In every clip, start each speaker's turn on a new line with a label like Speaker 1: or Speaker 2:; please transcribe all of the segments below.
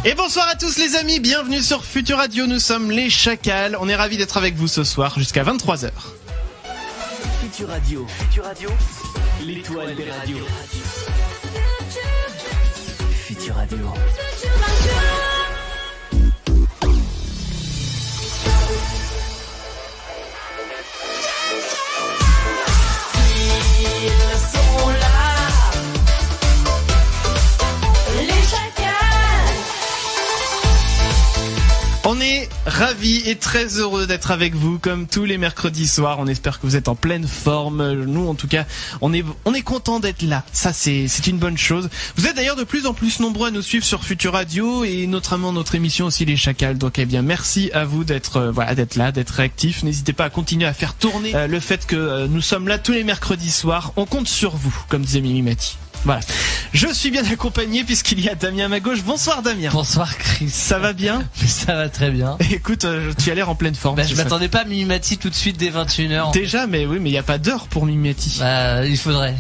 Speaker 1: Et bonsoir à tous les amis, bienvenue sur Futur Radio, nous sommes les Chacals, on est ravis d'être avec vous ce soir jusqu'à 23h.
Speaker 2: Futur Radio, l'étoile des radios. Futur Radio.
Speaker 3: Ils sont là, les Chacals.
Speaker 1: On est ravis et très heureux d'être avec vous comme tous les mercredis soirs. On espère que vous êtes en pleine forme. Nous, en tout cas, on est content d'être là. Ça, c'est une bonne chose. Vous êtes d'ailleurs de plus en plus nombreux à nous suivre sur Futur Radio et notamment notre émission aussi les Chacals. Donc, eh bien, merci à vous d'être d'être là, d'être réactifs. N'hésitez pas à continuer à faire tourner le fait que nous sommes là tous les mercredis soirs. On compte sur vous, comme disait Mimi Mati. Voilà. Je suis bien accompagné puisqu'il y a Damien à ma gauche. Bonsoir Damien.
Speaker 4: Bonsoir Chris.
Speaker 1: Ça va bien?
Speaker 4: Ça va très bien.
Speaker 1: Écoute, tu as l'air en pleine forme.
Speaker 4: Je m'attendais pas à Mimimati tout de suite dès 21h.
Speaker 1: Déjà, mais oui, mais il n'y a pas d'heure pour Mimimati.
Speaker 4: Il faudrait.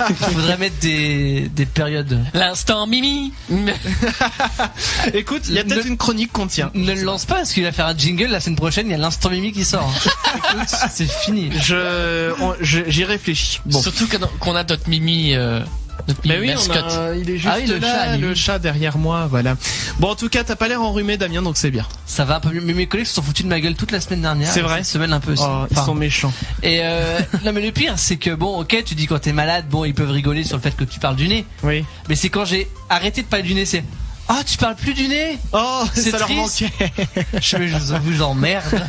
Speaker 4: Il faudrait mettre des périodes.
Speaker 5: L'instant Mimi.
Speaker 1: Écoute, il y a peut-être une chronique qu'on tient.
Speaker 4: Ne le lance pas parce qu'il va faire un jingle la semaine prochaine, il y a l'instant Mimi qui sort. Écoute, c'est fini.
Speaker 1: J'y réfléchis. Bon.
Speaker 5: Surtout qu'on a notre Mimi.
Speaker 1: Mais oui,
Speaker 5: mascotte.
Speaker 1: Il est juste le chat derrière moi, voilà. Bon, en tout cas, t'as pas l'air enrhumé, Damien, donc c'est bien.
Speaker 4: Ça va un peu mieux. Mais mes collègues se sont foutus de ma gueule toute la semaine dernière.
Speaker 1: C'est vrai.
Speaker 4: Cette semaine un peu aussi.
Speaker 1: Oh, ils sont méchants.
Speaker 4: Et non, mais le pire, c'est que bon, ok, tu dis quand t'es malade, bon, ils peuvent rigoler sur le fait que tu parles du nez.
Speaker 1: Oui.
Speaker 4: Mais c'est quand j'ai arrêté de parler du nez, c'est ah, tu parles plus du nez?
Speaker 1: Oh,
Speaker 4: c'est
Speaker 1: ça leur
Speaker 4: triste.
Speaker 1: manquait.
Speaker 4: Je vous emmerde.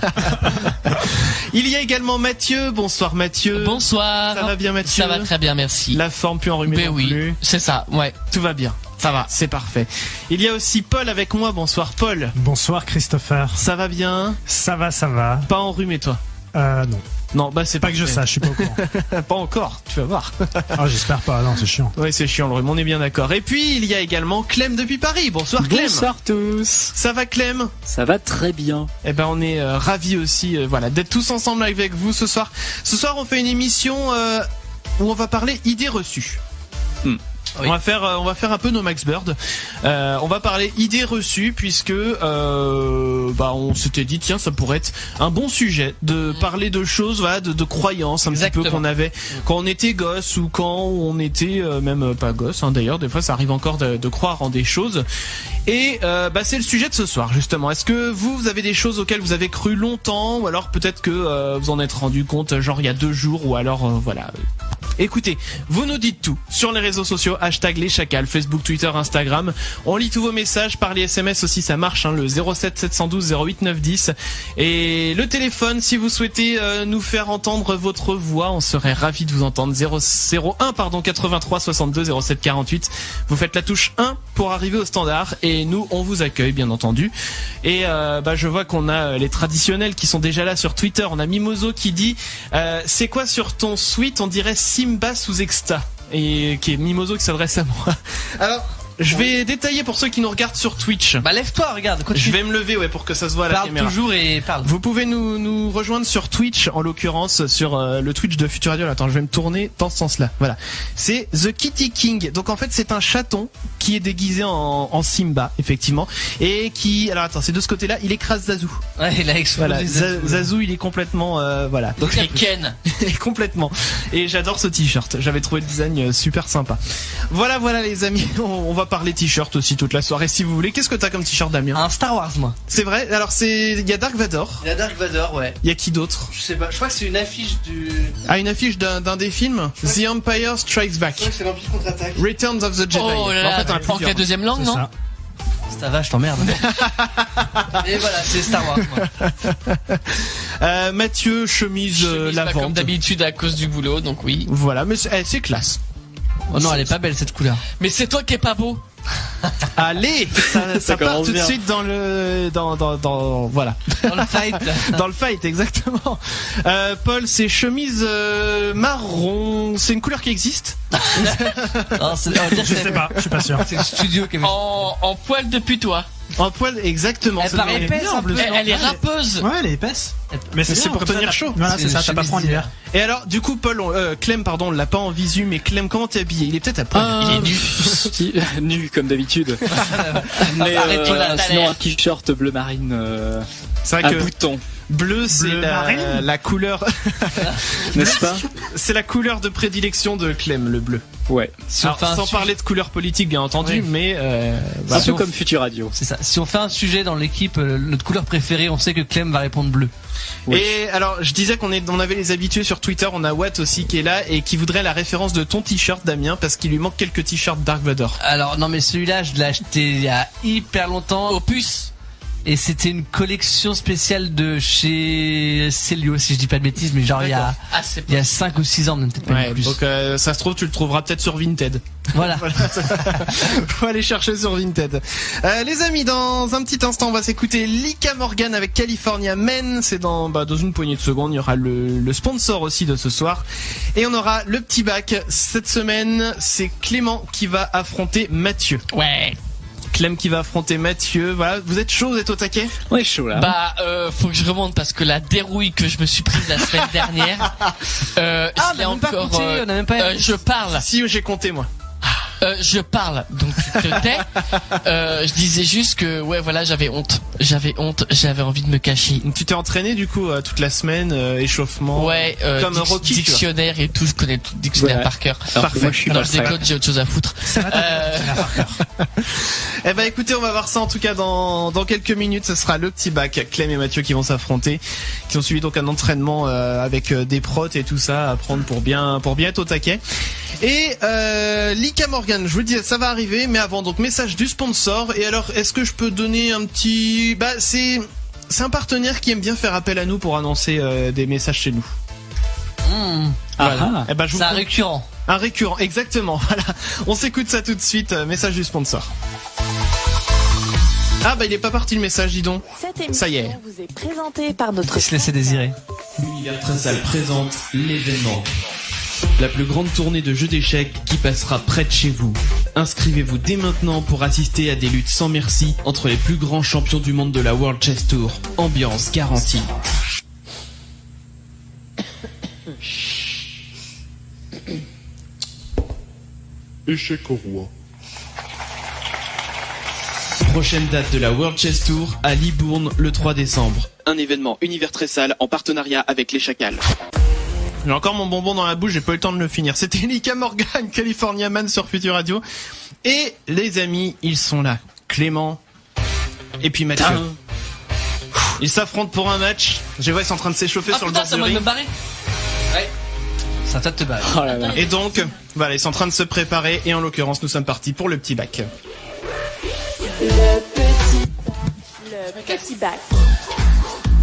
Speaker 1: Il y a également Mathieu. Bonsoir Mathieu.
Speaker 5: Bonsoir.
Speaker 1: Ça va bien Mathieu?
Speaker 5: Ça va très bien, merci.
Speaker 1: La forme plus enrhumée non plus.
Speaker 5: C'est ça, ouais.
Speaker 1: Tout va bien. Ça va, c'est parfait. Il y a aussi Paul avec moi. Bonsoir Paul.
Speaker 6: Bonsoir Christopher.
Speaker 1: Ça va bien?
Speaker 6: Ça va.
Speaker 1: Pas enrhumé toi?
Speaker 6: Non.
Speaker 1: Non, bah c'est
Speaker 6: pas que je sache, je suis pas au courant.
Speaker 1: Pas encore, tu vas voir.
Speaker 6: Ah, j'espère pas, non, c'est chiant.
Speaker 1: Oui, c'est chiant le rhume, on est bien d'accord. Et puis, il y a également Clem depuis Paris. Bonsoir Clem.
Speaker 7: Bonsoir tous.
Speaker 1: Ça va Clem?
Speaker 7: Ça va très bien.
Speaker 1: Eh ben, on est ravis aussi d'être tous ensemble avec vous ce soir. Ce soir, on fait une émission où on va parler idées reçues. Oui. On va faire un peu nos Max Bird. On va parler idées reçues puisque on s'était dit tiens ça pourrait être un bon sujet de parler de choses de croyances un
Speaker 5: Exactement.
Speaker 1: petit peu qu'on avait quand on était gosse ou quand on était même pas gosse d'ailleurs des fois ça arrive encore de croire en des choses et c'est le sujet de ce soir justement. Est-ce que vous avez des choses auxquelles vous avez cru longtemps ou alors peut-être que vous en êtes rendu compte genre il y a 2 jours ou alors voilà. Écoutez, vous nous dites tout sur les réseaux sociaux, hashtag les Chacals, Facebook, Twitter, Instagram. On lit tous vos messages, par les SMS aussi ça marche, le 07 712 08 910. Et le téléphone, si vous souhaitez nous faire entendre votre voix, on serait ravis de vous entendre. 01 83 62 07 48. Vous faites la touche 1 pour arriver au standard et nous on vous accueille bien entendu. Et je vois qu'on a les traditionnels qui sont déjà là sur Twitter. On a Mimoso qui dit c'est quoi sur ton suite? On dirait Simba sous Exta. Et qui est Mimoso qui s'adresse à moi. Alors, je vais détailler pour ceux qui nous regardent sur Twitch.
Speaker 4: Bah lève-toi, regarde.
Speaker 1: Je vais me lever pour que ça se voit à la caméra.
Speaker 4: Parle toujours et parle.
Speaker 1: Vous pouvez nous rejoindre sur Twitch, en l'occurrence sur le Twitch de Futur Radio. Attends, je vais me tourner dans ce sens-là. Voilà. C'est The Kitty King. Donc en fait, c'est un chaton qui est déguisé en Simba, effectivement, et qui. Alors attends, c'est de ce côté-là. Il écrase Zazu.
Speaker 4: Ouais, il a explosé.
Speaker 1: Voilà. Zazu, il est complètement voilà.
Speaker 5: Donc il Ken.
Speaker 1: Complètement. Et j'adore ce t-shirt. J'avais trouvé le design super sympa. Voilà les amis. On va parler t-shirt aussi toute la soirée si vous voulez. Qu'est-ce que t'as comme t-shirt Damien?
Speaker 4: Un Star Wars moi.
Speaker 1: C'est vrai. Alors il y a Dark Vador.
Speaker 4: Il y a Dark Vador, ouais.
Speaker 1: Il y a qui d'autre?
Speaker 4: Je sais pas. Je crois que c'est une affiche du.
Speaker 1: Ah, une affiche d'un des films. The Empire Strikes Back.
Speaker 4: Je crois que c'est l'Empire contre-attaque.
Speaker 1: Returns of the Jedi.
Speaker 5: Oh là là,
Speaker 1: en fait,
Speaker 5: en quelle deuxième langue, non?
Speaker 4: Ça va, je t'emmerde. Et voilà, c'est Star Wars moi.
Speaker 1: Mathieu, chemise lavande.
Speaker 5: Comme d'habitude à cause du boulot, donc oui.
Speaker 1: Voilà, mais c'est classe.
Speaker 4: Oh non, elle est pas belle cette couleur.
Speaker 5: Mais c'est toi qui es pas beau.
Speaker 1: Allez, ça part tout de suite dans voilà.
Speaker 4: Dans le fight.
Speaker 1: Dans le fight, exactement. Paul, c'est chemise marron. C'est une couleur qui existe?
Speaker 4: Non,
Speaker 6: je sais pas, je suis pas sûr.
Speaker 4: C'est le studio qui avait.
Speaker 5: En poil de putois.
Speaker 1: En poil, exactement.
Speaker 4: Elle
Speaker 1: c'est
Speaker 4: paraît
Speaker 1: des-
Speaker 4: épaisse un peu.
Speaker 5: Elle est rappeuse.
Speaker 6: Ouais, elle est épaisse. Mais
Speaker 1: c'est
Speaker 6: bien,
Speaker 1: pour
Speaker 6: comme
Speaker 1: tenir
Speaker 6: ça,
Speaker 1: chaud.
Speaker 6: Voilà,
Speaker 4: C'est
Speaker 6: c'est ça,
Speaker 4: une
Speaker 6: t'as pas froid en
Speaker 4: chemise
Speaker 6: hiver.
Speaker 1: Et alors, du coup, Clem, pardon, on l'a pas en visu, mais Clem, comment t'es habillé? Il est peut-être à poil.
Speaker 7: Il est nu. Nu comme d'habitude. Mais
Speaker 4: Arrête-toi là, t'as
Speaker 7: sinon
Speaker 4: l'air.
Speaker 7: un t-shirt bleu marine
Speaker 1: C'est
Speaker 7: à
Speaker 1: vrai que
Speaker 7: boutons,
Speaker 1: bleu, c'est
Speaker 6: Bleu marine.
Speaker 1: la couleur,
Speaker 7: n'est-ce pas?
Speaker 1: c'est la couleur de prédilection de Clem, le bleu.
Speaker 7: Ouais.
Speaker 4: Si on
Speaker 1: Alors,
Speaker 4: fait un
Speaker 1: sans
Speaker 4: sujet-
Speaker 1: parler de couleur politique, bien entendu,
Speaker 4: Oui.
Speaker 1: mais
Speaker 7: Un
Speaker 1: voilà.
Speaker 7: peu comme Futur Radio.
Speaker 4: C'est ça. Si on fait un sujet dans l'équipe, notre couleur préférée, on sait que Clem va répondre bleu.
Speaker 7: Oui.
Speaker 1: Et alors, je disais on avait les habitués sur Twitter, on a Watt aussi qui est là et qui voudrait la référence de ton t-shirt, Damien, parce qu'il lui manque quelques t-shirts Dark Vador.
Speaker 4: Alors non mais celui-là je l'ai acheté il y a hyper longtemps.
Speaker 5: Opus.
Speaker 4: Et c'était une collection spéciale de chez Celio, si je dis pas de bêtises, mais genre il y a,
Speaker 5: Ah, c'est
Speaker 4: il y a 5 ou 6 ans, même peut-être pas
Speaker 1: Ouais,
Speaker 4: plus.
Speaker 1: donc ça se trouve, tu le trouveras peut-être sur Vinted.
Speaker 4: Voilà.
Speaker 1: Faut aller chercher sur Vinted. Les amis, dans un petit instant, on va s'écouter Lika Morgan avec California Men. C'est dans une poignée de secondes. Il y aura le sponsor aussi de ce soir. Et on aura le petit bac. Cette semaine, c'est Clément qui va affronter Mathieu.
Speaker 5: Ouais.
Speaker 1: Clem qui va affronter Mathieu. Voilà, vous êtes chaud, vous êtes au taquet?
Speaker 7: Ouais, chaud là.
Speaker 5: Bah, faut que je remonte parce que la dérouille que je me suis prise la semaine dernière,
Speaker 4: Ah,
Speaker 5: je
Speaker 4: on
Speaker 5: l'ai
Speaker 4: n'a même pas
Speaker 5: encore.
Speaker 4: goûté, on n'a même pas.
Speaker 5: Je parle.
Speaker 1: Si, j'ai compté, moi.
Speaker 5: Je parle, donc tu te tais. Je disais juste que ouais voilà j'avais honte, j'avais envie de me cacher.
Speaker 1: Tu t'es entraîné, du coup, toute la semaine, échauffement.
Speaker 5: Ouais,
Speaker 1: Comme Rocky, tu vois.
Speaker 5: dictionnaire et tout, je connais tout le dictionnaire
Speaker 7: Ouais.
Speaker 5: par cœur.
Speaker 7: Alors que moi je suis dans
Speaker 5: Alors
Speaker 7: le
Speaker 5: je
Speaker 7: sac.
Speaker 5: déconne, j'ai autre chose à foutre.
Speaker 1: Eh ben écoutez, on va voir ça en tout cas dans quelques minutes. Ce sera le petit bac, Clem et Mathieu qui vont s'affronter, qui ont suivi donc un entraînement avec des protes et tout ça à prendre pour bien être au taquet. Et Lika Morgan, je vous le dis, ça va arriver, mais avant donc message du sponsor. Et alors, est-ce que je peux donner un petit, c'est un partenaire qui aime bien faire appel à nous pour annoncer des messages chez nous.
Speaker 7: Ah,
Speaker 1: Eh ben je vous
Speaker 4: C'est un
Speaker 1: prends-
Speaker 4: récurrent.
Speaker 1: un récurrent, exactement. Voilà, on s'écoute ça tout de suite. Message du sponsor. Ah il est pas parti le message, dis donc.
Speaker 3: Cette émission
Speaker 1: Ça y est.
Speaker 3: vous est présentée par notre
Speaker 4: Il se laissait désirer.
Speaker 8: Univers Tressal présente l'événement. La plus grande tournée de jeux d'échecs qui passera près de chez vous. Inscrivez-vous dès maintenant pour assister à des luttes sans merci entre les plus grands champions du monde de la World Chess Tour. Ambiance garantie.
Speaker 9: Échec au roi.
Speaker 8: Prochaine date de la World Chess Tour à Libourne le 3 décembre. Un événement Univers Tressal en partenariat avec les Chacals.
Speaker 1: J'ai encore mon bonbon dans la bouche, j'ai pas eu le temps de le finir. C'était Lika Morgan, California Man sur Futur Radio. Et les amis, ils sont là. Clément et puis Mathieu. Ils s'affrontent pour un match. Je vois, ils sont en train de s'échauffer
Speaker 5: Ah
Speaker 1: sur le
Speaker 5: putain,
Speaker 1: bord
Speaker 5: ça
Speaker 1: du
Speaker 5: m'a me
Speaker 1: ring.
Speaker 5: barrer.
Speaker 4: Ça t'a te barrer.
Speaker 7: oh là là.
Speaker 1: Et donc, voilà, ils sont en train de se préparer. Et en l'occurrence, nous sommes partis pour le petit bac.
Speaker 3: le petit bac.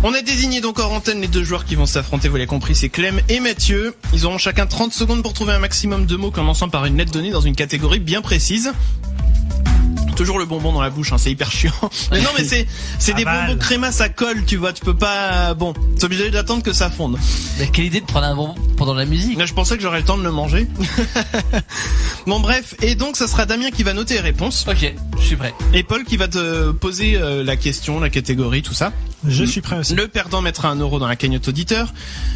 Speaker 1: On a désigné donc hors antenne les deux joueurs qui vont s'affronter, vous l'avez compris, c'est Clem et Mathieu. Ils auront chacun 30 secondes pour trouver un maximum de mots commençant par une lettre donnée dans une catégorie bien précise. Toujours le bonbon dans la bouche, hein, c'est hyper chiant. Mais non, mais c'est des
Speaker 6: Aval.
Speaker 1: bonbons créma, ça colle, tu vois, tu peux pas... Bon, t'es obligé d'attendre que ça fonde.
Speaker 4: Mais quelle idée de prendre un bonbon pendant la musique.
Speaker 1: Là, je pensais que j'aurais le temps de le manger. Bon, bref, et donc ça sera Damien qui va noter les réponses.
Speaker 4: Ok, je suis prêt.
Speaker 1: Et Paul qui va te poser la question, la catégorie, tout ça.
Speaker 6: Je suis prêt aussi.
Speaker 1: Le perdant mettra 1 euro dans la cagnotte auditeur.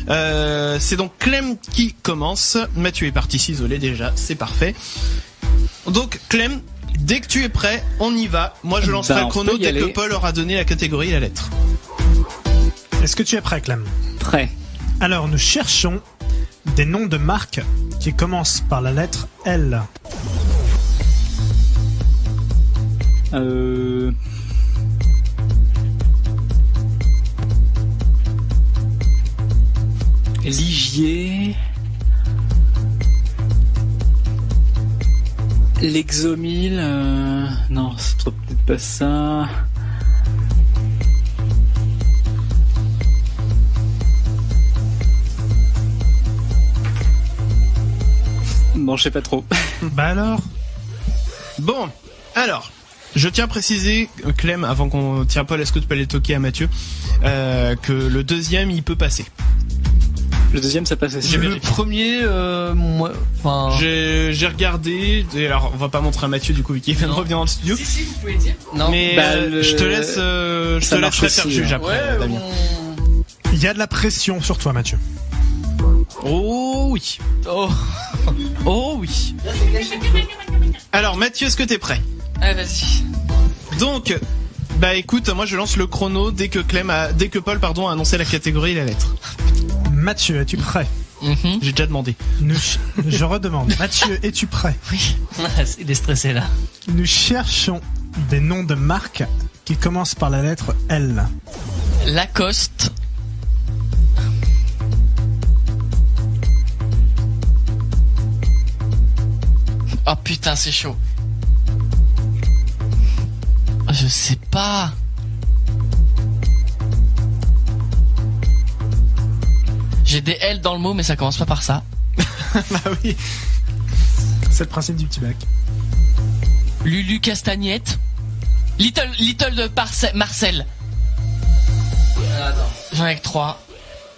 Speaker 1: C'est donc Clem qui commence. Mathieu est parti s'isoler déjà, c'est parfait. Donc Clem, dès que tu es prêt, on y va. Moi je lancerai
Speaker 7: Bah,
Speaker 1: le
Speaker 7: on
Speaker 1: chrono
Speaker 7: peut y
Speaker 1: dès que
Speaker 7: aller.
Speaker 1: Paul aura donné la catégorie et la lettre.
Speaker 6: Est-ce que tu es prêt, Clem?
Speaker 7: Prêt.
Speaker 6: Alors, nous cherchons des noms de marques qui commencent par la lettre L.
Speaker 7: Ligier. L'exomile. Non, c'est peut-être pas ça. Bon, je sais pas trop.
Speaker 6: Bah alors?
Speaker 1: Bon, alors, je tiens à préciser, Clem, avant qu'on... Tiens Paul, est-ce que tu peux aller toquer à Mathieu que le deuxième, il peut passer.
Speaker 7: Le deuxième, ça passe aussi.
Speaker 4: Le premier, moi, enfin.
Speaker 1: J'ai regardé, et alors on va pas montrer à Mathieu du coup vu qu'il vient de revenir dans le studio.
Speaker 5: Si, vous pouvez dire.
Speaker 4: Non.
Speaker 1: Mais je te laisse,
Speaker 7: ça marche
Speaker 1: faire
Speaker 7: aussi,
Speaker 1: juge
Speaker 7: hein.
Speaker 1: après, Damien.
Speaker 6: Il y a de la pression sur toi, Mathieu.
Speaker 1: Oh oui.
Speaker 4: Oh.
Speaker 1: Oh oui. Alors Mathieu, est-ce que t'es prêt?
Speaker 5: Allez, vas-y.
Speaker 1: Donc, bah écoute, moi je lance le chrono dès que Paul a annoncé la catégorie et la lettre.
Speaker 6: Mathieu, es-tu prêt?
Speaker 1: J'ai déjà demandé.
Speaker 6: Je redemande. Mathieu, es-tu prêt?
Speaker 4: Oui. Il est stressé là.
Speaker 6: Nous cherchons des noms de marques qui commencent par la lettre L.
Speaker 5: Lacoste. Oh putain, c'est chaud. Je sais pas. J'ai des L dans le mot, mais ça commence pas par ça.
Speaker 6: Bah oui. C'est le principe du petit bac.
Speaker 5: Lulu Castagnette. Little de Marcel. J'en ai que 3.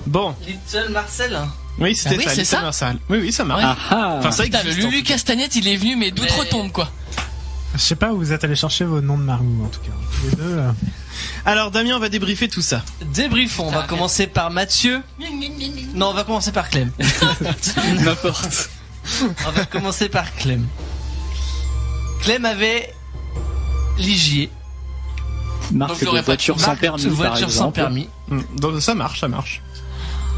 Speaker 1: Bon.
Speaker 4: Little Marcel.
Speaker 1: Oui, c'était
Speaker 5: oui,
Speaker 1: ça.
Speaker 5: c'est ça.
Speaker 1: Marcel. Oui, ça marche.
Speaker 7: Ah ah.
Speaker 1: Enfin, ça
Speaker 5: Putain, le
Speaker 1: existe.
Speaker 5: Lulu Castagnette, il est venu, mais d'outre-tombe, quoi.
Speaker 6: Je sais pas où vous êtes allé chercher vos noms de marques, en tout cas. Les deux.
Speaker 1: Alors Damien va débriefer tout ça.
Speaker 4: Débriefons. On va commencer par Mathieu. Non, on va commencer par Clem.
Speaker 7: N'importe.
Speaker 4: On va commencer par Clem. Clem avait Ligier.
Speaker 7: Marque de voiture sans permis, par
Speaker 4: Voiture sans
Speaker 7: exemple.
Speaker 4: permis.
Speaker 1: Donc ça marche.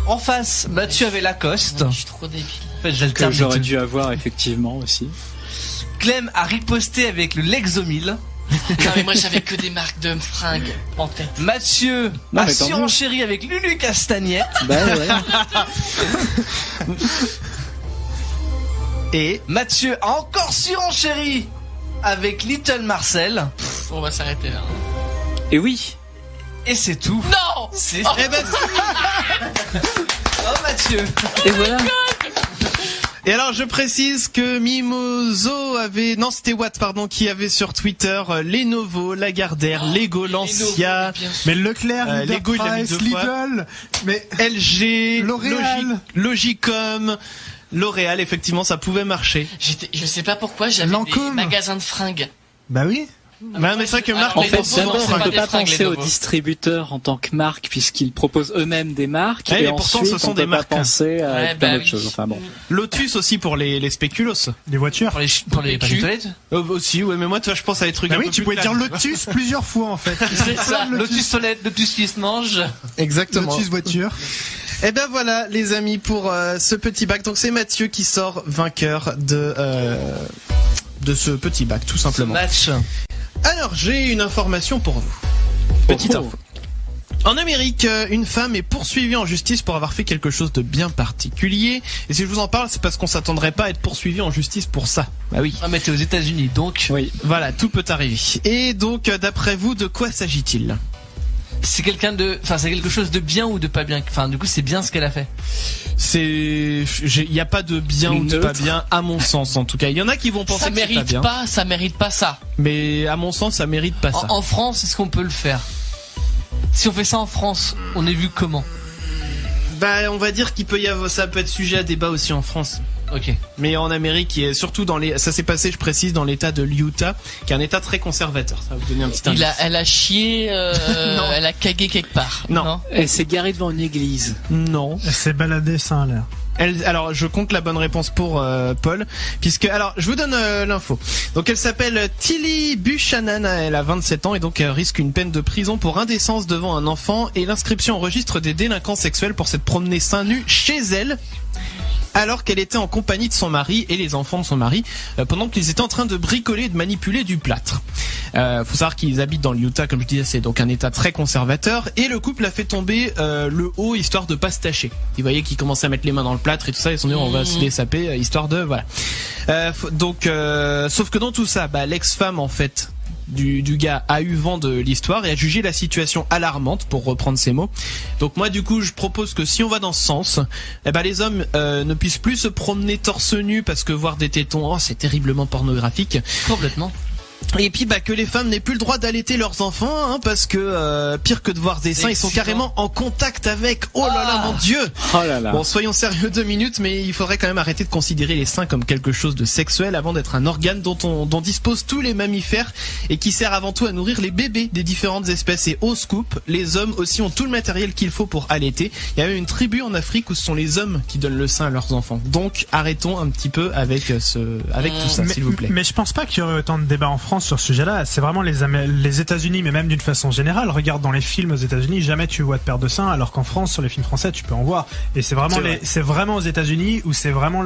Speaker 4: En face, Mathieu avait Lacoste.
Speaker 5: Je suis trop débile.
Speaker 4: En fait,
Speaker 7: Que
Speaker 4: j'alterne les
Speaker 7: j'aurais
Speaker 4: deux.
Speaker 7: dû avoir effectivement aussi.
Speaker 4: Clem a riposté avec le Lexomil.
Speaker 5: Non, mais moi, j'avais que des marques de fringues en tête.
Speaker 4: Mathieu
Speaker 7: Non,
Speaker 4: a
Speaker 7: mais tant mieux.
Speaker 4: surenchéri avec Lulu Castagnette.
Speaker 7: Bah ouais.
Speaker 4: Et Mathieu a encore surenchéri avec Little Marcel.
Speaker 5: On va s'arrêter là.
Speaker 7: Et oui.
Speaker 4: Et c'est tout.
Speaker 5: Non.
Speaker 4: C'est...
Speaker 1: Eh ben,
Speaker 4: Oh Mathieu.
Speaker 7: Et voilà.
Speaker 1: et alors je précise que Mimoso avait, non c'était Watt pardon, qui avait sur Twitter Lenovo, Lagardère, Lego, Lancia,
Speaker 6: Mais Leclerc,
Speaker 1: Lego, il l'a mis
Speaker 6: Leader Price,
Speaker 1: 2 fois.
Speaker 6: Lidl. Mais
Speaker 1: LG,
Speaker 6: L'Oréal.
Speaker 1: Logicom, L'Oréal, effectivement ça pouvait marcher.
Speaker 5: Je sais pas pourquoi, j'avais des
Speaker 6: Lancôme.
Speaker 5: magasins de fringues.
Speaker 6: bah oui.
Speaker 1: Mais c'est vrai que Marc,
Speaker 7: En
Speaker 5: les
Speaker 7: fait,
Speaker 5: Lenovo,
Speaker 7: d'abord,
Speaker 5: c'est
Speaker 7: on
Speaker 5: pas
Speaker 7: peut
Speaker 5: des
Speaker 7: pas
Speaker 5: fringues,
Speaker 7: penser
Speaker 5: les
Speaker 7: aux
Speaker 5: Lenovo.
Speaker 7: distributeurs en tant que marque puisqu'ils proposent eux-mêmes des marques.
Speaker 1: Ouais,
Speaker 7: et
Speaker 1: mais pourtant,
Speaker 7: ensuite,
Speaker 1: ce sont
Speaker 7: on
Speaker 1: des
Speaker 7: peut pas
Speaker 1: marques.
Speaker 7: penser à
Speaker 5: Ouais,
Speaker 7: plein
Speaker 5: bah
Speaker 7: d'autres
Speaker 5: oui.
Speaker 7: choses. Enfin bon.
Speaker 1: Lotus aussi pour les spéculos.
Speaker 6: Les voitures.
Speaker 4: Pour les pas les toilettes.
Speaker 1: Aussi, ouais, mais moi, toi, je pense à des trucs
Speaker 6: Bah
Speaker 1: un
Speaker 6: oui,
Speaker 1: peu
Speaker 6: tu
Speaker 1: plus
Speaker 6: pouvais dire
Speaker 1: classe.
Speaker 6: Lotus plusieurs fois en fait.
Speaker 4: C'est ça. Lotus toilette, Lotus qui se mange.
Speaker 1: Exactement.
Speaker 6: Lotus voiture.
Speaker 1: Et ben voilà, les amis, pour ce petit bac. Donc c'est Mathieu qui sort vainqueur de ce petit bac, tout simplement.
Speaker 4: Match.
Speaker 1: Alors, j'ai une information pour vous. Petite info. En Amérique, une femme est poursuivie en justice pour avoir fait quelque chose de bien particulier. Et si je vous en parle, c'est parce qu'on s'attendrait pas à être poursuivi en justice pour ça. Bah oui.
Speaker 4: Ah mais t'es aux États-Unis donc.
Speaker 7: Oui.
Speaker 1: Voilà, tout peut arriver. Et donc, d'après vous, de quoi s'agit-il ?
Speaker 4: C'est c'est quelque chose de bien ou de pas bien. Enfin du coup c'est bien ce qu'elle a fait.
Speaker 1: Il y a pas de bien ou de
Speaker 7: Neutre.
Speaker 1: pas bien, à mon sens en tout cas. Il y en a qui vont penser
Speaker 5: Ça
Speaker 1: que c'est
Speaker 5: mérite
Speaker 1: pas bien.
Speaker 5: ça mérite pas ça.
Speaker 1: Mais à mon sens, ça mérite pas ça.
Speaker 4: En France, est-ce qu'on peut le faire? Si on fait ça en France, on est vu comment?
Speaker 1: Bah, on va dire qu'il peut y avoir, ça peut être sujet à débat aussi en France.
Speaker 4: Ok.
Speaker 1: Mais en Amérique, et surtout ça s'est passé, je précise, dans l'état de l'Utah, qui est un état très conservateur. Ça va vous donner un petit indice.
Speaker 5: Elle a chié,
Speaker 1: Non.
Speaker 5: elle a cagué quelque part.
Speaker 1: Non.
Speaker 7: Elle s'est garée devant une église.
Speaker 1: Non.
Speaker 6: Elle s'est baladée sans à l'air.
Speaker 1: Alors, je compte la bonne réponse pour Paul, puisque alors je vous donne l'info. Donc, elle s'appelle Tilly Buchanan, elle a 27 ans et donc elle risque une peine de prison pour indécence devant un enfant et l'inscription au registre des délinquants sexuels pour s'être promenée seins nus chez elle. Alors qu'elle était en compagnie de son mari et les enfants de son mari pendant qu'ils étaient en train de bricoler et de manipuler du plâtre. Faut savoir qu'ils habitent dans l'Utah, comme je disais, c'est donc un état très conservateur et le couple a fait tomber le haut histoire de pas se tâcher. Ils voyaient qu'ils commençaient à mettre les mains dans le plâtre et tout ça, ils se sont dit on va se dessaper histoire de voilà. Sauf que dans tout ça, l'ex-femme en fait du gars a eu vent de l'histoire et a jugé la situation alarmante, pour reprendre ses mots. Donc moi du coup je propose que si on va dans ce sens, les hommes ne puissent plus se promener torse nu parce que voir des tétons, c'est terriblement pornographique.
Speaker 4: Complètement.
Speaker 1: Et puis que les femmes n'aient plus le droit d'allaiter leurs enfants, hein, parce que pire que de voir des seins, ils sont carrément en contact avec. Oh là là, mon Dieu.
Speaker 7: Oh là là.
Speaker 1: Bon, soyons sérieux 2 minutes, mais il faudrait quand même arrêter de considérer les seins comme quelque chose de sexuel avant d'être un organe dont disposent tous les mammifères et qui sert avant tout à nourrir les bébés des différentes espèces. Et au scoop, les hommes aussi ont tout le matériel qu'il faut pour allaiter. Il y a même une tribu en Afrique où ce sont les hommes qui donnent le sein à leurs enfants. Donc arrêtons un petit peu avec tout ça, s'il vous plaît.
Speaker 6: Mais je pense pas qu'il y aurait autant de débats en France sur ce sujet-là. C'est vraiment les États-Unis, mais même d'une façon générale. Regarde dans les films aux États-Unis, jamais tu vois de paire de seins, alors qu'en France, sur les films français, tu peux en voir. Et c'est vraiment aux États-Unis où c'est vraiment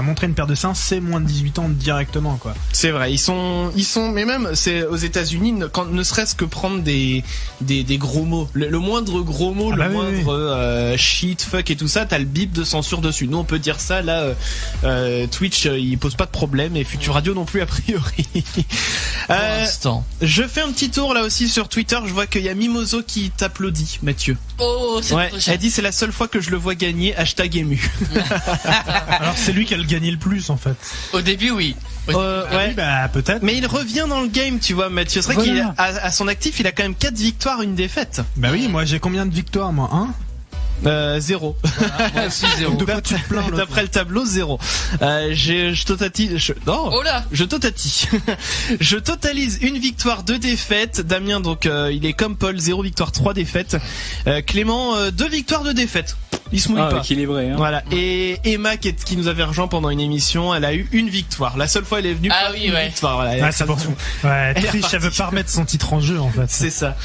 Speaker 6: montrer une paire de seins, c'est moins de 18 ans directement, quoi.
Speaker 1: C'est vrai, ils sont, mais même c'est aux États-Unis, quand ne serait-ce que prendre des gros mots, le moindre gros mot, shit, fuck et tout ça, t'as le bip de censure dessus. Nous on peut dire ça là, Twitch il pose pas de problème et Futur Radio non plus a priori. Je fais un petit tour là aussi sur Twitter, je vois qu'il y a Mimoso qui t'applaudit, Mathieu.
Speaker 5: Oh, c'est
Speaker 1: elle dit c'est la seule fois que je le vois gagner, #ému.
Speaker 6: Alors c'est lui qui a le gagné le plus en fait.
Speaker 5: Au début oui.
Speaker 1: Ouais,
Speaker 6: peut-être.
Speaker 1: Mais il revient dans le game, tu vois, Mathieu. C'est vrai qu'il à son actif, il a quand même 4 victoires, 1 défaite.
Speaker 6: Bah oui, moi j'ai combien de victoires, moi
Speaker 1: 0.
Speaker 4: Voilà, moi aussi 0.
Speaker 1: D'après le tableau, 0. Je totalise 1 victoire, 2 défaites. Damien, donc, il est comme Paul, 0 victoire, 3 défaites. Clément, 2 victoires, 2 défaites. Il se mouille pas.
Speaker 7: Équilibré, hein.
Speaker 1: Voilà. Et Emma, qui nous avait rejoint pendant une émission, elle a eu 1 victoire. La seule fois elle est venue, une victoire. Voilà.
Speaker 6: C'est pour tout. Ouais, triche, elle veut pas remettre son titre en jeu, en fait.
Speaker 1: C'est ça.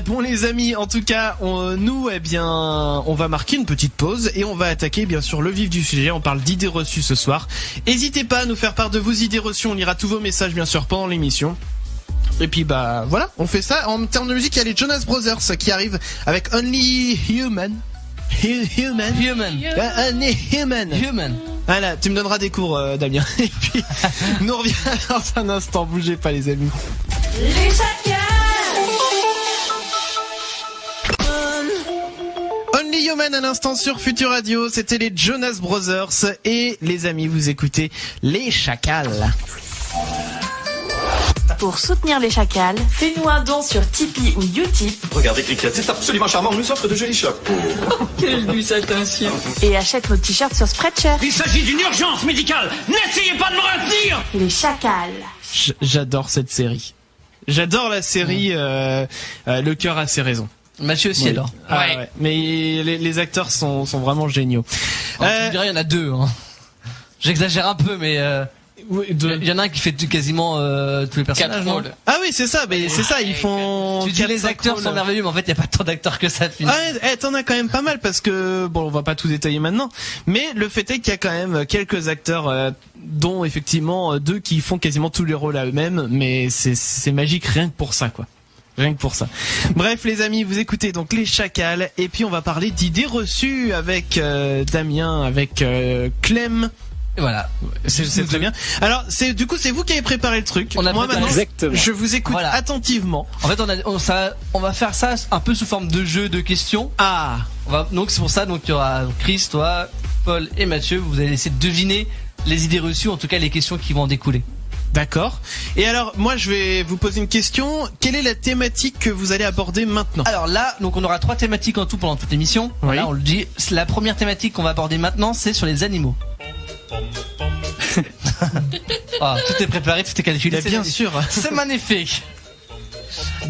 Speaker 1: Bon, les amis, en tout cas, on va marquer une petite pause et on va attaquer, bien sûr, le vif du sujet. On parle d'idées reçues ce soir. N'hésitez pas à nous faire part de vos idées reçues. On lira tous vos messages, bien sûr, pendant l'émission. Et puis voilà, on fait ça. En termes de musique, il y a les Jonas Brothers qui arrivent avec Only Human. Human. Voilà, tu me donneras des cours, Damien. Et puis, nous reviens dans un instant. Bougez pas, les amis.
Speaker 3: Les chacals.
Speaker 1: Only Human à l'instant sur Futur Radio. C'était les Jonas Brothers. Et les amis, vous écoutez les Chacals.
Speaker 3: Pour soutenir les Chacals, fais-nous un don sur Tipeee ou Utip.
Speaker 10: Regardez, Cricket, c'est absolument charmant. On nous offre de jolis chapeaux.
Speaker 7: Quelle douce attention.
Speaker 3: Et achète nos t-shirts sur Spreadshirt.
Speaker 10: Il s'agit d'une urgence médicale. N'essayez pas de me retenir.
Speaker 3: Les Chacals.
Speaker 1: J'adore cette série. J'adore la série Le cœur a ses raisons.
Speaker 4: Mathieu aussi alors.
Speaker 1: Ouais. Mais les acteurs sont vraiment géniaux.
Speaker 4: Tu me dirais, il y en a 2. Hein. J'exagère un peu, mais il y en a un qui fait quasiment tous les personnages.
Speaker 1: Ah oui, c'est ça. Mais c'est ça. Ils font.
Speaker 4: Tu dis les acteurs sont merveilleux, mais en fait, il y a pas tant d'acteurs que ça.
Speaker 1: T'en as quand même pas mal parce que bon, on va pas tout détailler maintenant. Mais le fait est qu'il y a quand même quelques acteurs, dont effectivement 2 qui font quasiment tous les rôles à eux-mêmes. Mais c'est magique rien que pour ça, quoi. Rien que pour ça. Bref, les amis, vous écoutez donc les Chacals et puis on va parler d'idées reçues avec Damien, avec Clem.
Speaker 4: Et voilà,
Speaker 1: c'est très bien. Alors, c'est vous qui avez préparé le truc. Moi maintenant, je vous écoute attentivement.
Speaker 4: En fait, on va faire ça un peu sous forme de jeu de questions. Donc c'est pour ça, donc il y aura Chris, toi, Paul et Mathieu. Vous allez essayer de deviner les idées reçues, en tout cas les questions qui vont en découler.
Speaker 1: D'accord. Et alors, moi, je vais vous poser une question. Quelle est la thématique que vous allez aborder maintenant?
Speaker 4: Alors là, donc on aura 3 thématiques en tout pendant toute l'émission.
Speaker 1: Oui.
Speaker 4: Voilà, on le dit. La première thématique qu'on va aborder maintenant, c'est sur les animaux. Tout est préparé, tout est calculé.
Speaker 1: Bien sûr.
Speaker 4: C'est magnifique.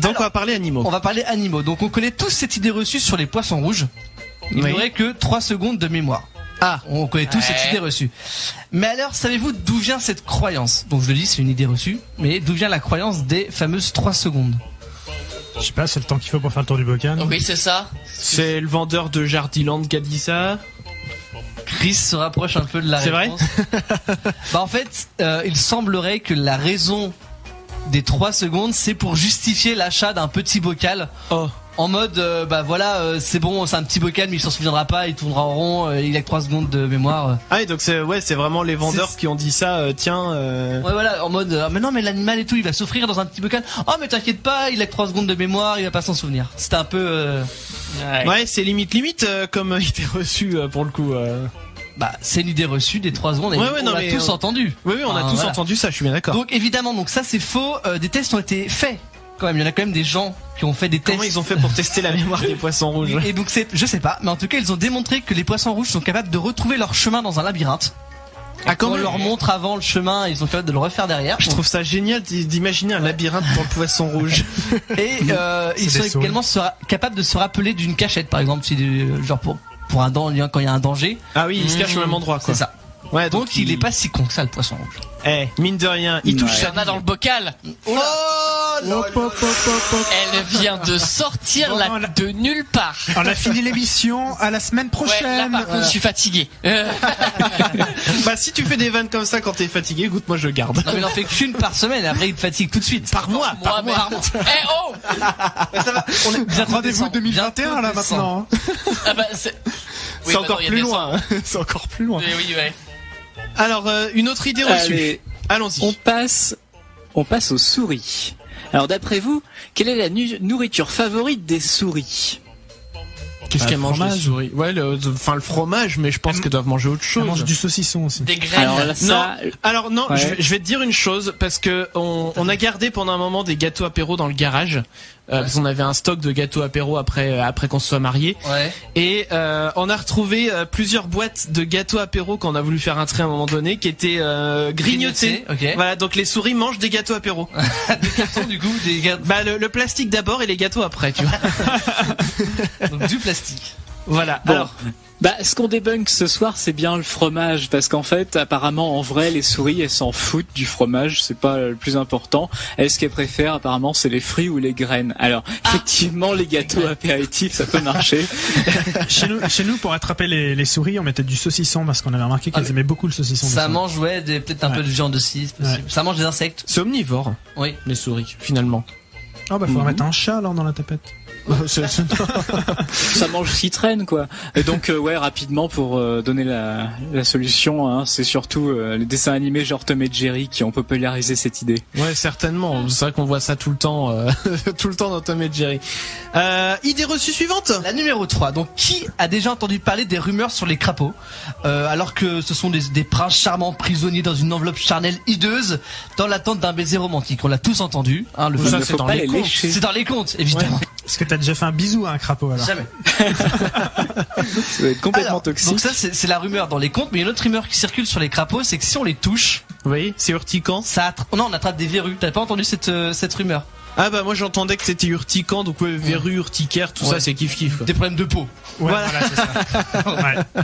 Speaker 1: Donc on va parler animaux.
Speaker 4: On va parler animaux. Donc on connaît tous cette idée reçue sur les poissons rouges. Il n'y aurait que 3 secondes de mémoire. On connaît tous cette idée reçue. Mais alors, savez-vous d'où vient cette croyance? Donc je le dis, c'est une idée reçue. Mais d'où vient la croyance des fameuses 3 secondes?
Speaker 6: Je sais pas, c'est le temps qu'il faut pour faire le tour du bocal.
Speaker 5: Oui, c'est ça.
Speaker 1: C'est le vendeur de Jardiland qui a dit ça.
Speaker 4: Chris se rapproche un peu de la réponse.
Speaker 1: C'est vrai?
Speaker 4: En fait, il semblerait que la raison des 3 secondes, c'est pour justifier l'achat d'un petit bocal. En mode, c'est bon, c'est un petit bocal, mais il s'en souviendra pas, il tournera en rond, il a que 3 secondes de mémoire.
Speaker 1: Ah, et donc c'est vraiment les vendeurs qui ont dit ça,
Speaker 4: Ouais, voilà, en mode, mais non, mais l'animal et tout, il va s'offrir dans un petit bocal. Oh, mais t'inquiète pas, il a que 3 secondes de mémoire, il va pas s'en souvenir. C'était un peu,
Speaker 1: Ouais, c'est limite, comme idée reçue, pour le coup.
Speaker 4: bah c'est une idée reçue des 3 secondes. Et on l'a tous entendu.
Speaker 1: Oui, on a tous entendu ça. Je suis bien d'accord.
Speaker 4: Donc évidemment, donc ça c'est faux. Des tests ont été faits. Quand même, il y en a quand même des gens qui ont fait des tests.
Speaker 1: Comment ils ont fait pour tester la mémoire des poissons rouges?
Speaker 4: Et donc je sais pas, mais en tout cas ils ont démontré que les poissons rouges sont capables de retrouver leur chemin dans un labyrinthe. Quand on leur montre avant le chemin, ils sont capables de le refaire derrière.
Speaker 1: Je trouve ça génial d'imaginer un labyrinthe pour le poisson rouge.
Speaker 4: Et ils sont également capables de se rappeler d'une cachette, par exemple, si genre pour un quand il y a un danger.
Speaker 1: Ah oui, il se cache au même endroit, quoi.
Speaker 4: C'est ça. Ouais, donc il est pas si con que ça, le poisson rouge.
Speaker 1: Mine de rien, il touche ça
Speaker 5: dans le bocal.
Speaker 4: Oh là,
Speaker 5: elle vient de sortir de nulle part.
Speaker 6: On a fini l'émission, à la semaine prochaine.
Speaker 5: Ouais, là, par contre, je suis fatigué.
Speaker 1: Bah si tu fais des vannes comme ça quand t'es fatigué, écoute, moi je garde.
Speaker 4: Non mais il en fait qu'une par semaine, après il te fatigue tout de suite.
Speaker 1: Par mois.
Speaker 5: Oh
Speaker 4: ça va, on est bien
Speaker 6: rendez-vous 2021 là maintenant.
Speaker 5: Ah bah c'est
Speaker 1: encore plus loin. C'est encore plus loin.
Speaker 5: Oui, ouais.
Speaker 1: Alors, une autre idée reçue. Allons-y.
Speaker 7: On passe aux souris. Alors, d'après vous, quelle est la nourriture favorite des souris?
Speaker 1: Qu'est-ce qu'elles mangent, les souris? Ouais, le fromage, mais je pense qu'elles doivent manger autre chose.
Speaker 6: Elles mangent du saucisson aussi.
Speaker 5: Des graines.
Speaker 1: Alors non, ouais. je vais te dire une chose, parce que on a gardé pendant un moment des gâteaux apéro dans le garage. Parce qu'on avait un stock de gâteaux apéro après qu'on se soit mariés.
Speaker 4: Ouais.
Speaker 1: Et on a retrouvé plusieurs boîtes de gâteaux apéro quand on a voulu faire un trait à un moment donné, qui étaient grignotés.
Speaker 4: Okay.
Speaker 1: Voilà, donc les souris mangent des gâteaux apéro.
Speaker 4: Des cartons du coup, des gâteaux.
Speaker 1: Bah le plastique d'abord et les gâteaux après, tu vois.
Speaker 4: Donc du plastique.
Speaker 1: Voilà.
Speaker 7: Bon.
Speaker 1: Alors.
Speaker 7: Bah, ce qu'on débunk ce soir, c'est bien le fromage, parce qu'en fait, apparemment, en vrai, les souris, elles s'en foutent du fromage, c'est pas le plus important. Elles, ce qu'elles préfèrent, apparemment, c'est les fruits ou les graines. Alors, effectivement, les gâteaux apéritifs, ça peut marcher.
Speaker 6: Chez nous, pour attraper les souris, on mettait du saucisson, parce qu'on avait remarqué qu'elles aimaient beaucoup le saucisson.
Speaker 4: Ça mange, peut-être un peu de viande aussi, c'est possible. Ça mange des insectes.
Speaker 1: C'est omnivore.
Speaker 4: Oui.
Speaker 1: Les souris, finalement.
Speaker 6: Ah bah, faudrait mettre un chat, alors, dans la tapette.
Speaker 7: Ça mange qui traîne, quoi. Et donc rapidement pour donner la solution, hein, c'est surtout les dessins animés genre Tom et Jerry qui ont popularisé cette idée.
Speaker 1: Ouais, certainement. C'est vrai qu'on voit ça tout le temps dans Tom et Jerry. Idée reçue suivante.
Speaker 4: La numéro 3. Donc qui a déjà entendu parler des rumeurs sur les crapauds, alors que ce sont des princes charmants prisonniers dans une enveloppe charnelle hideuse dans l'attente d'un baiser romantique. On l'a tous entendu, hein,
Speaker 1: ça c'est dans les contes.
Speaker 4: C'est dans les contes, évidemment.
Speaker 6: Ouais. Est-ce que t'as déjà fait un bisou à un crapaud alors?
Speaker 4: Jamais.
Speaker 7: Ça va être complètement toxique.
Speaker 4: Donc ça c'est la rumeur dans les contes, mais il y a une autre rumeur qui circule sur les crapauds, c'est que si on les touche,
Speaker 1: oui, c'est urticant.
Speaker 4: Non, on attrape des verrues. T'avais pas entendu cette rumeur?
Speaker 1: Ah bah moi j'entendais que c'était urticant, donc verrues, urticaire, tout ça c'est kiff.
Speaker 4: Des problèmes de peau.
Speaker 6: Ouais, voilà c'est ça. Ouais.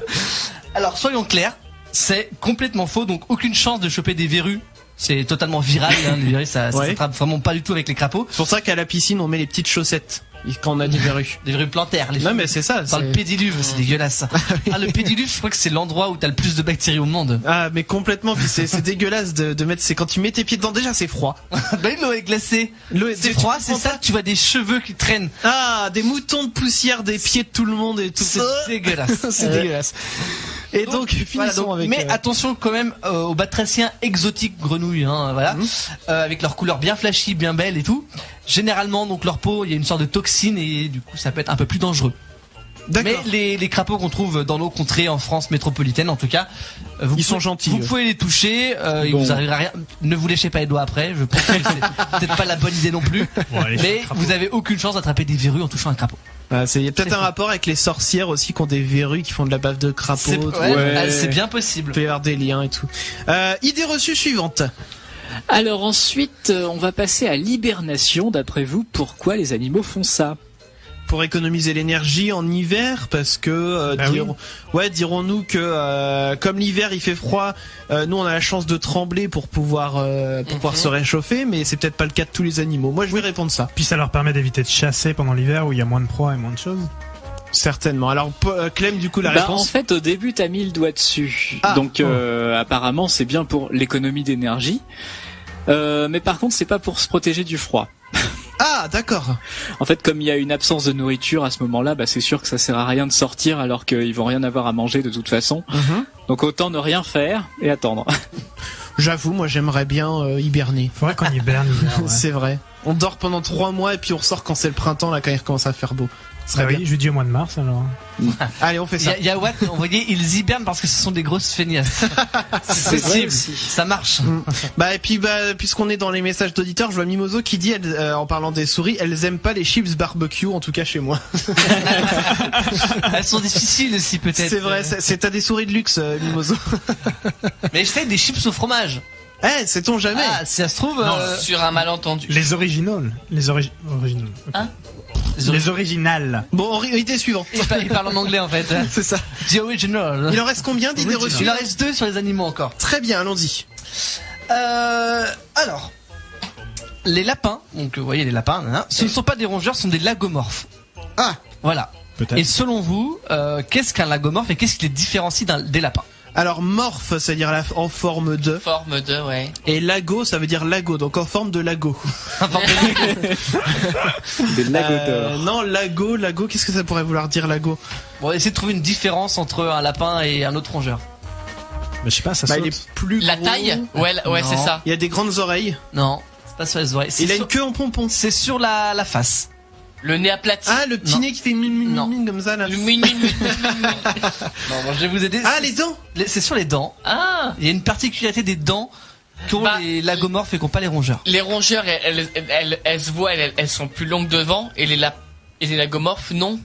Speaker 4: Alors soyons clairs, c'est complètement faux, donc aucune chance de choper des verrues. C'est totalement viral, hein, les verrues, ça s'attrape vraiment pas du tout avec les crapauds.
Speaker 1: C'est pour ça qu'à la piscine on met les petites chaussettes quand on a des verrues.
Speaker 4: Des verrues plantaires.
Speaker 1: Non mais c'est ça.
Speaker 4: Dans le pédiluve, c'est dégueulasse. Le pédiluve, je crois que c'est l'endroit où t'as le plus de bactéries au monde.
Speaker 1: Ah mais complètement, puis c'est dégueulasse de mettre. C'est quand tu mets tes pieds dedans déjà c'est froid.
Speaker 4: Bah l'eau est glacée. C'est froid, c'est ça. Tu vois des cheveux qui traînent.
Speaker 1: Ah, des moutons de poussière des pieds de tout le monde et tout.
Speaker 4: C'est dégueulasse.
Speaker 1: C'est dégueulasse. Et donc finissons avec.
Speaker 4: Mais attention quand même aux batraciens exotiques grenouilles, hein, voilà, avec leur couleur bien flashy, bien belle et tout. Généralement, donc leur peau, il y a une sorte de toxine et du coup ça peut être un peu plus dangereux. Mais les crapauds qu'on trouve dans nos contrées en France métropolitaine, en tout cas,
Speaker 1: ils sont gentils.
Speaker 4: Vous pouvez les toucher, il vous arrivera rien. Ne vous léchez pas les doigts après. Je pense que c'est peut-être pas la bonne idée non plus. Mais vous avez aucune chance d'attraper des verrues en touchant un crapaud.
Speaker 1: Il y a peut-être un rapport avec les sorcières aussi qui ont des verrues qui font de la bave de crapaud.
Speaker 4: C'est bien possible.
Speaker 1: Il peut y avoir des liens et tout. Idée reçue suivante.
Speaker 7: Alors ensuite, on va passer à l'hibernation. D'après vous, pourquoi les animaux font ça?
Speaker 1: Pour économiser l'énergie en hiver, parce que dirons-nous que comme l'hiver il fait froid, nous on a la chance de trembler pour pouvoir se réchauffer, mais c'est peut-être pas le cas de tous les animaux. Moi je vais répondre ça.
Speaker 6: Puis ça leur permet d'éviter de chasser pendant l'hiver où il y a moins de proies et moins de choses.
Speaker 1: Certainement. Alors Clem, du coup la réponse.
Speaker 7: En fait au début t'as mis le doigt dessus. Donc apparemment c'est bien pour l'économie d'énergie, mais par contre c'est pas pour se protéger du froid.
Speaker 1: Ah, d'accord.
Speaker 7: En fait, comme il y a une absence de nourriture à ce moment-là, c'est sûr que ça sert à rien de sortir alors qu'ils vont rien avoir à manger de toute façon. Donc autant ne rien faire et attendre.
Speaker 1: J'avoue, moi j'aimerais bien hiberner.
Speaker 6: Faudrait qu'on hiberne l'hiver.
Speaker 1: C'est vrai. On dort pendant 3 mois et puis on ressort quand c'est le printemps, là, quand il recommence à faire beau.
Speaker 6: Ah oui, jeudi au mois de mars alors.
Speaker 1: Allez, on fait ça.
Speaker 4: Il y a Watt, vous voyez, ils hibernent parce que ce sont des grosses feignasses. C'est possible, ça marche.
Speaker 1: Bah et puis puisqu'on est dans les messages d'auditeurs, je vois Mimoso qui dit en parlant des souris, elles aiment pas les chips barbecue, en tout cas chez moi.
Speaker 4: Elles sont difficiles aussi peut-être.
Speaker 1: C'est vrai, t'as des souris de luxe, Mimoso.
Speaker 4: Mais j'essaie des chips au fromage.
Speaker 1: Sait-on jamais.
Speaker 4: Ah, si ça se trouve
Speaker 5: sur un malentendu.
Speaker 6: Les originaux. Originaux.
Speaker 5: Hein?
Speaker 6: Les originales.
Speaker 1: Bon, idée suivante.
Speaker 4: Il parle en anglais en fait.
Speaker 1: C'est ça.
Speaker 4: The original.
Speaker 1: Il en reste combien d'idées reçues?
Speaker 4: Il en reste 2 sur les animaux encore.
Speaker 1: Très bien, allons-y.
Speaker 4: Alors, les lapins, donc vous voyez les lapins, ce ne sont pas des rongeurs, ce sont des lagomorphes.
Speaker 1: Ah,
Speaker 4: voilà.
Speaker 6: Peut-être.
Speaker 4: Et selon vous, qu'est-ce qu'un lagomorphe et qu'est-ce qui les différencie des lapins?
Speaker 1: Alors morphe, c'est-à-dire en forme de.
Speaker 5: Forme de, ouais.
Speaker 1: Et lago, ça veut dire lago, donc en forme de lago.
Speaker 7: Des lagos d'or.
Speaker 1: Non, lago, qu'est-ce que ça pourrait vouloir dire lago?
Speaker 4: Bon, essayez de trouver une différence entre un lapin et un autre rongeur.
Speaker 6: Mais je sais pas, ça saute.
Speaker 1: Il est plus
Speaker 5: La
Speaker 1: gros.
Speaker 5: taille? Ouais, c'est ça.
Speaker 1: Il a des grandes oreilles.
Speaker 4: Non, c'est pas sur les oreilles.
Speaker 1: Il a une queue en pompon.
Speaker 4: C'est sur la face.
Speaker 5: Le nez aplati.
Speaker 1: Ah, le petit nez qui fait une comme ça là.
Speaker 5: Le
Speaker 4: Non, bon, je vais vous aider.
Speaker 1: Ah, les dents.
Speaker 4: C'est sur les dents.
Speaker 5: Ah.
Speaker 4: Il y a une particularité des dents qu'ont les lagomorphes et qu'ont pas les rongeurs.
Speaker 5: Les rongeurs, elles se voient, elles sont plus longues devant, et les lagomorphes, non.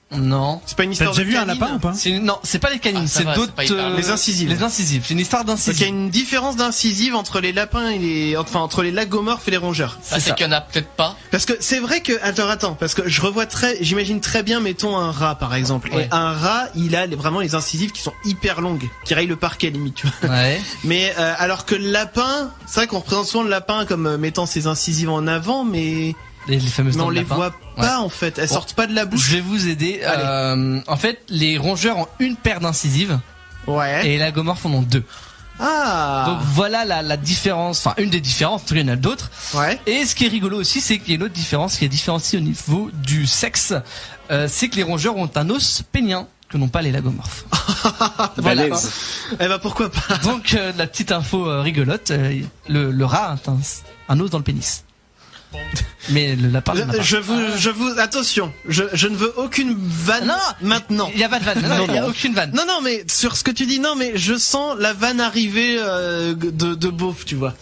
Speaker 4: Non.
Speaker 1: C'est pas une
Speaker 6: T'as
Speaker 1: histoire
Speaker 6: déjà
Speaker 1: de
Speaker 6: vu un
Speaker 1: canine.
Speaker 6: lapin ou pas?
Speaker 4: Non, c'est pas les canines,
Speaker 5: Ah, ça
Speaker 4: c'est
Speaker 5: va,
Speaker 4: d'autres.
Speaker 5: c'est pas hyper-
Speaker 1: Les incisives.
Speaker 4: Les incisives. C'est une histoire
Speaker 1: Donc il y a
Speaker 4: d'incisives.
Speaker 1: une différence d'incisive entre les lapins et entre les lagomorphes et les rongeurs.
Speaker 5: C'est
Speaker 4: ça.
Speaker 5: qu'il y en a peut-être pas.
Speaker 1: Parce que c'est vrai que attends, parce que j'imagine très bien, mettons un rat par exemple.
Speaker 4: Ouais.
Speaker 1: Et un rat, il a vraiment les incisives qui sont hyper longues, qui rayent le parquet limite. Tu vois.
Speaker 4: Ouais.
Speaker 1: Mais alors que le lapin, c'est vrai qu'on représente souvent le lapin comme mettant ses incisives en avant, mais
Speaker 4: Les fameuses
Speaker 1: on
Speaker 4: dents de
Speaker 1: les
Speaker 4: lapin.
Speaker 1: voit pas en fait. Elles sortent pas de la bouche.
Speaker 4: Je vais vous aider. En fait, les rongeurs ont une paire d'incisives
Speaker 1: Ouais.
Speaker 4: et les lagomorphes en ont 2.
Speaker 1: Ah.
Speaker 4: Donc voilà la différence, enfin une des différences, en tout cas il y en a d'autres.
Speaker 1: Ouais.
Speaker 4: Et ce qui est rigolo aussi, c'est qu'il y a une autre différence qui est différenciée au niveau du sexe. C'est que les rongeurs ont un os pénien que n'ont pas les lagomorphes. Voilà.
Speaker 7: Balèze.
Speaker 1: Eh ben pourquoi pas.
Speaker 4: Donc la petite info rigolote, le rat a un os dans le pénis. Mais le lapin n'en a pas.
Speaker 1: Je vous attention. Je ne veux aucune vanne
Speaker 4: Non,
Speaker 1: maintenant.
Speaker 4: Il y a pas de vanne. Non, il y a aucune vanne.
Speaker 1: Non, mais sur ce que tu dis, non, mais je sens la vanne arriver de beauf, tu vois.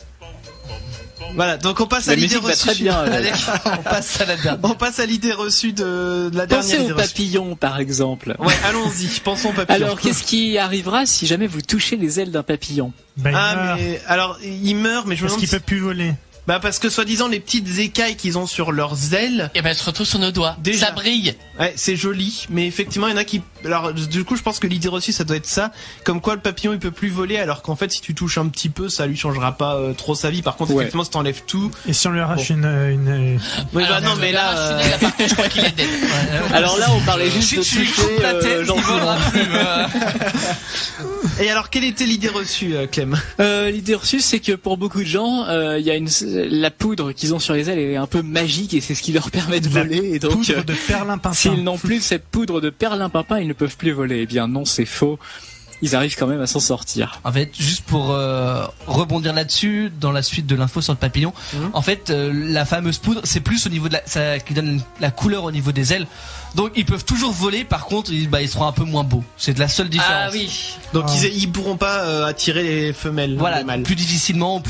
Speaker 1: Voilà, donc on passe à
Speaker 7: La
Speaker 1: l'idée
Speaker 7: musique va
Speaker 1: reçue.
Speaker 7: très bien.
Speaker 4: Allez, on passe à la dernière.
Speaker 1: On passe à l'idée reçue de la
Speaker 7: Pensez
Speaker 1: dernière
Speaker 7: aux
Speaker 1: idée reçue.
Speaker 7: papillons, par exemple.
Speaker 1: Ouais, allons-y, pensons aux papillons.
Speaker 7: Alors, qu'est-ce qui arrivera si jamais vous touchez les ailes d'un papillon?
Speaker 6: Bah, il meurt.
Speaker 1: Ah, mais alors il meurt, mais je me
Speaker 6: Parce
Speaker 1: demande
Speaker 6: qu'il peut plus voler.
Speaker 1: bah parce que soi-disant les petites écailles qu'ils ont sur leurs ailes,
Speaker 5: Et ben, elles se retrouvent sur nos doigts.
Speaker 1: Déjà.
Speaker 5: Ça brille.
Speaker 1: ouais, c'est joli, mais effectivement il y en a qui. Alors du coup je pense que l'idée reçue ça doit être ça, comme quoi le papillon il peut plus voler, alors qu'en fait si tu touches un petit peu ça lui changera pas trop sa vie. Par contre
Speaker 7: Ouais.
Speaker 1: effectivement si t'enlèves tout.
Speaker 6: Et si on lui arrache
Speaker 1: Bon.
Speaker 6: une...
Speaker 1: Oui bah
Speaker 5: Alors,
Speaker 1: non mais là.
Speaker 5: par contre, je crois qu'il est dead.
Speaker 7: Alors là, on parlait juste
Speaker 4: Si
Speaker 7: de
Speaker 4: tu lui
Speaker 7: toucher
Speaker 4: coupes la tête, il
Speaker 7: gentiment.
Speaker 4: volera plus.
Speaker 1: Et alors quelle était l'idée reçue, Clem?
Speaker 7: L'idée reçue, c'est que pour beaucoup de gens, il y a la poudre qu'ils ont sur les ailes est un peu magique et c'est ce qui leur permet de
Speaker 6: La
Speaker 7: voler. Et donc,
Speaker 6: poudre de perlimpinpin.
Speaker 7: s'ils n'ont plus cette poudre de perlimpinpin, ils ne peuvent plus voler. Eh bien non, c'est faux. Ils arrivent quand même à s'en sortir.
Speaker 4: En fait, juste pour rebondir là-dessus, dans la suite de l'info sur le papillon, en fait, la fameuse poudre, c'est plus au niveau de ça qui donne la couleur au niveau des ailes. Donc ils peuvent toujours voler, par contre, ils seront un peu moins beaux. C'est de la seule différence.
Speaker 5: Ah oui.
Speaker 1: Donc
Speaker 6: Ah.
Speaker 1: ils pourront pas attirer les femelles.
Speaker 4: Voilà,
Speaker 1: les mâles.
Speaker 4: plus difficilement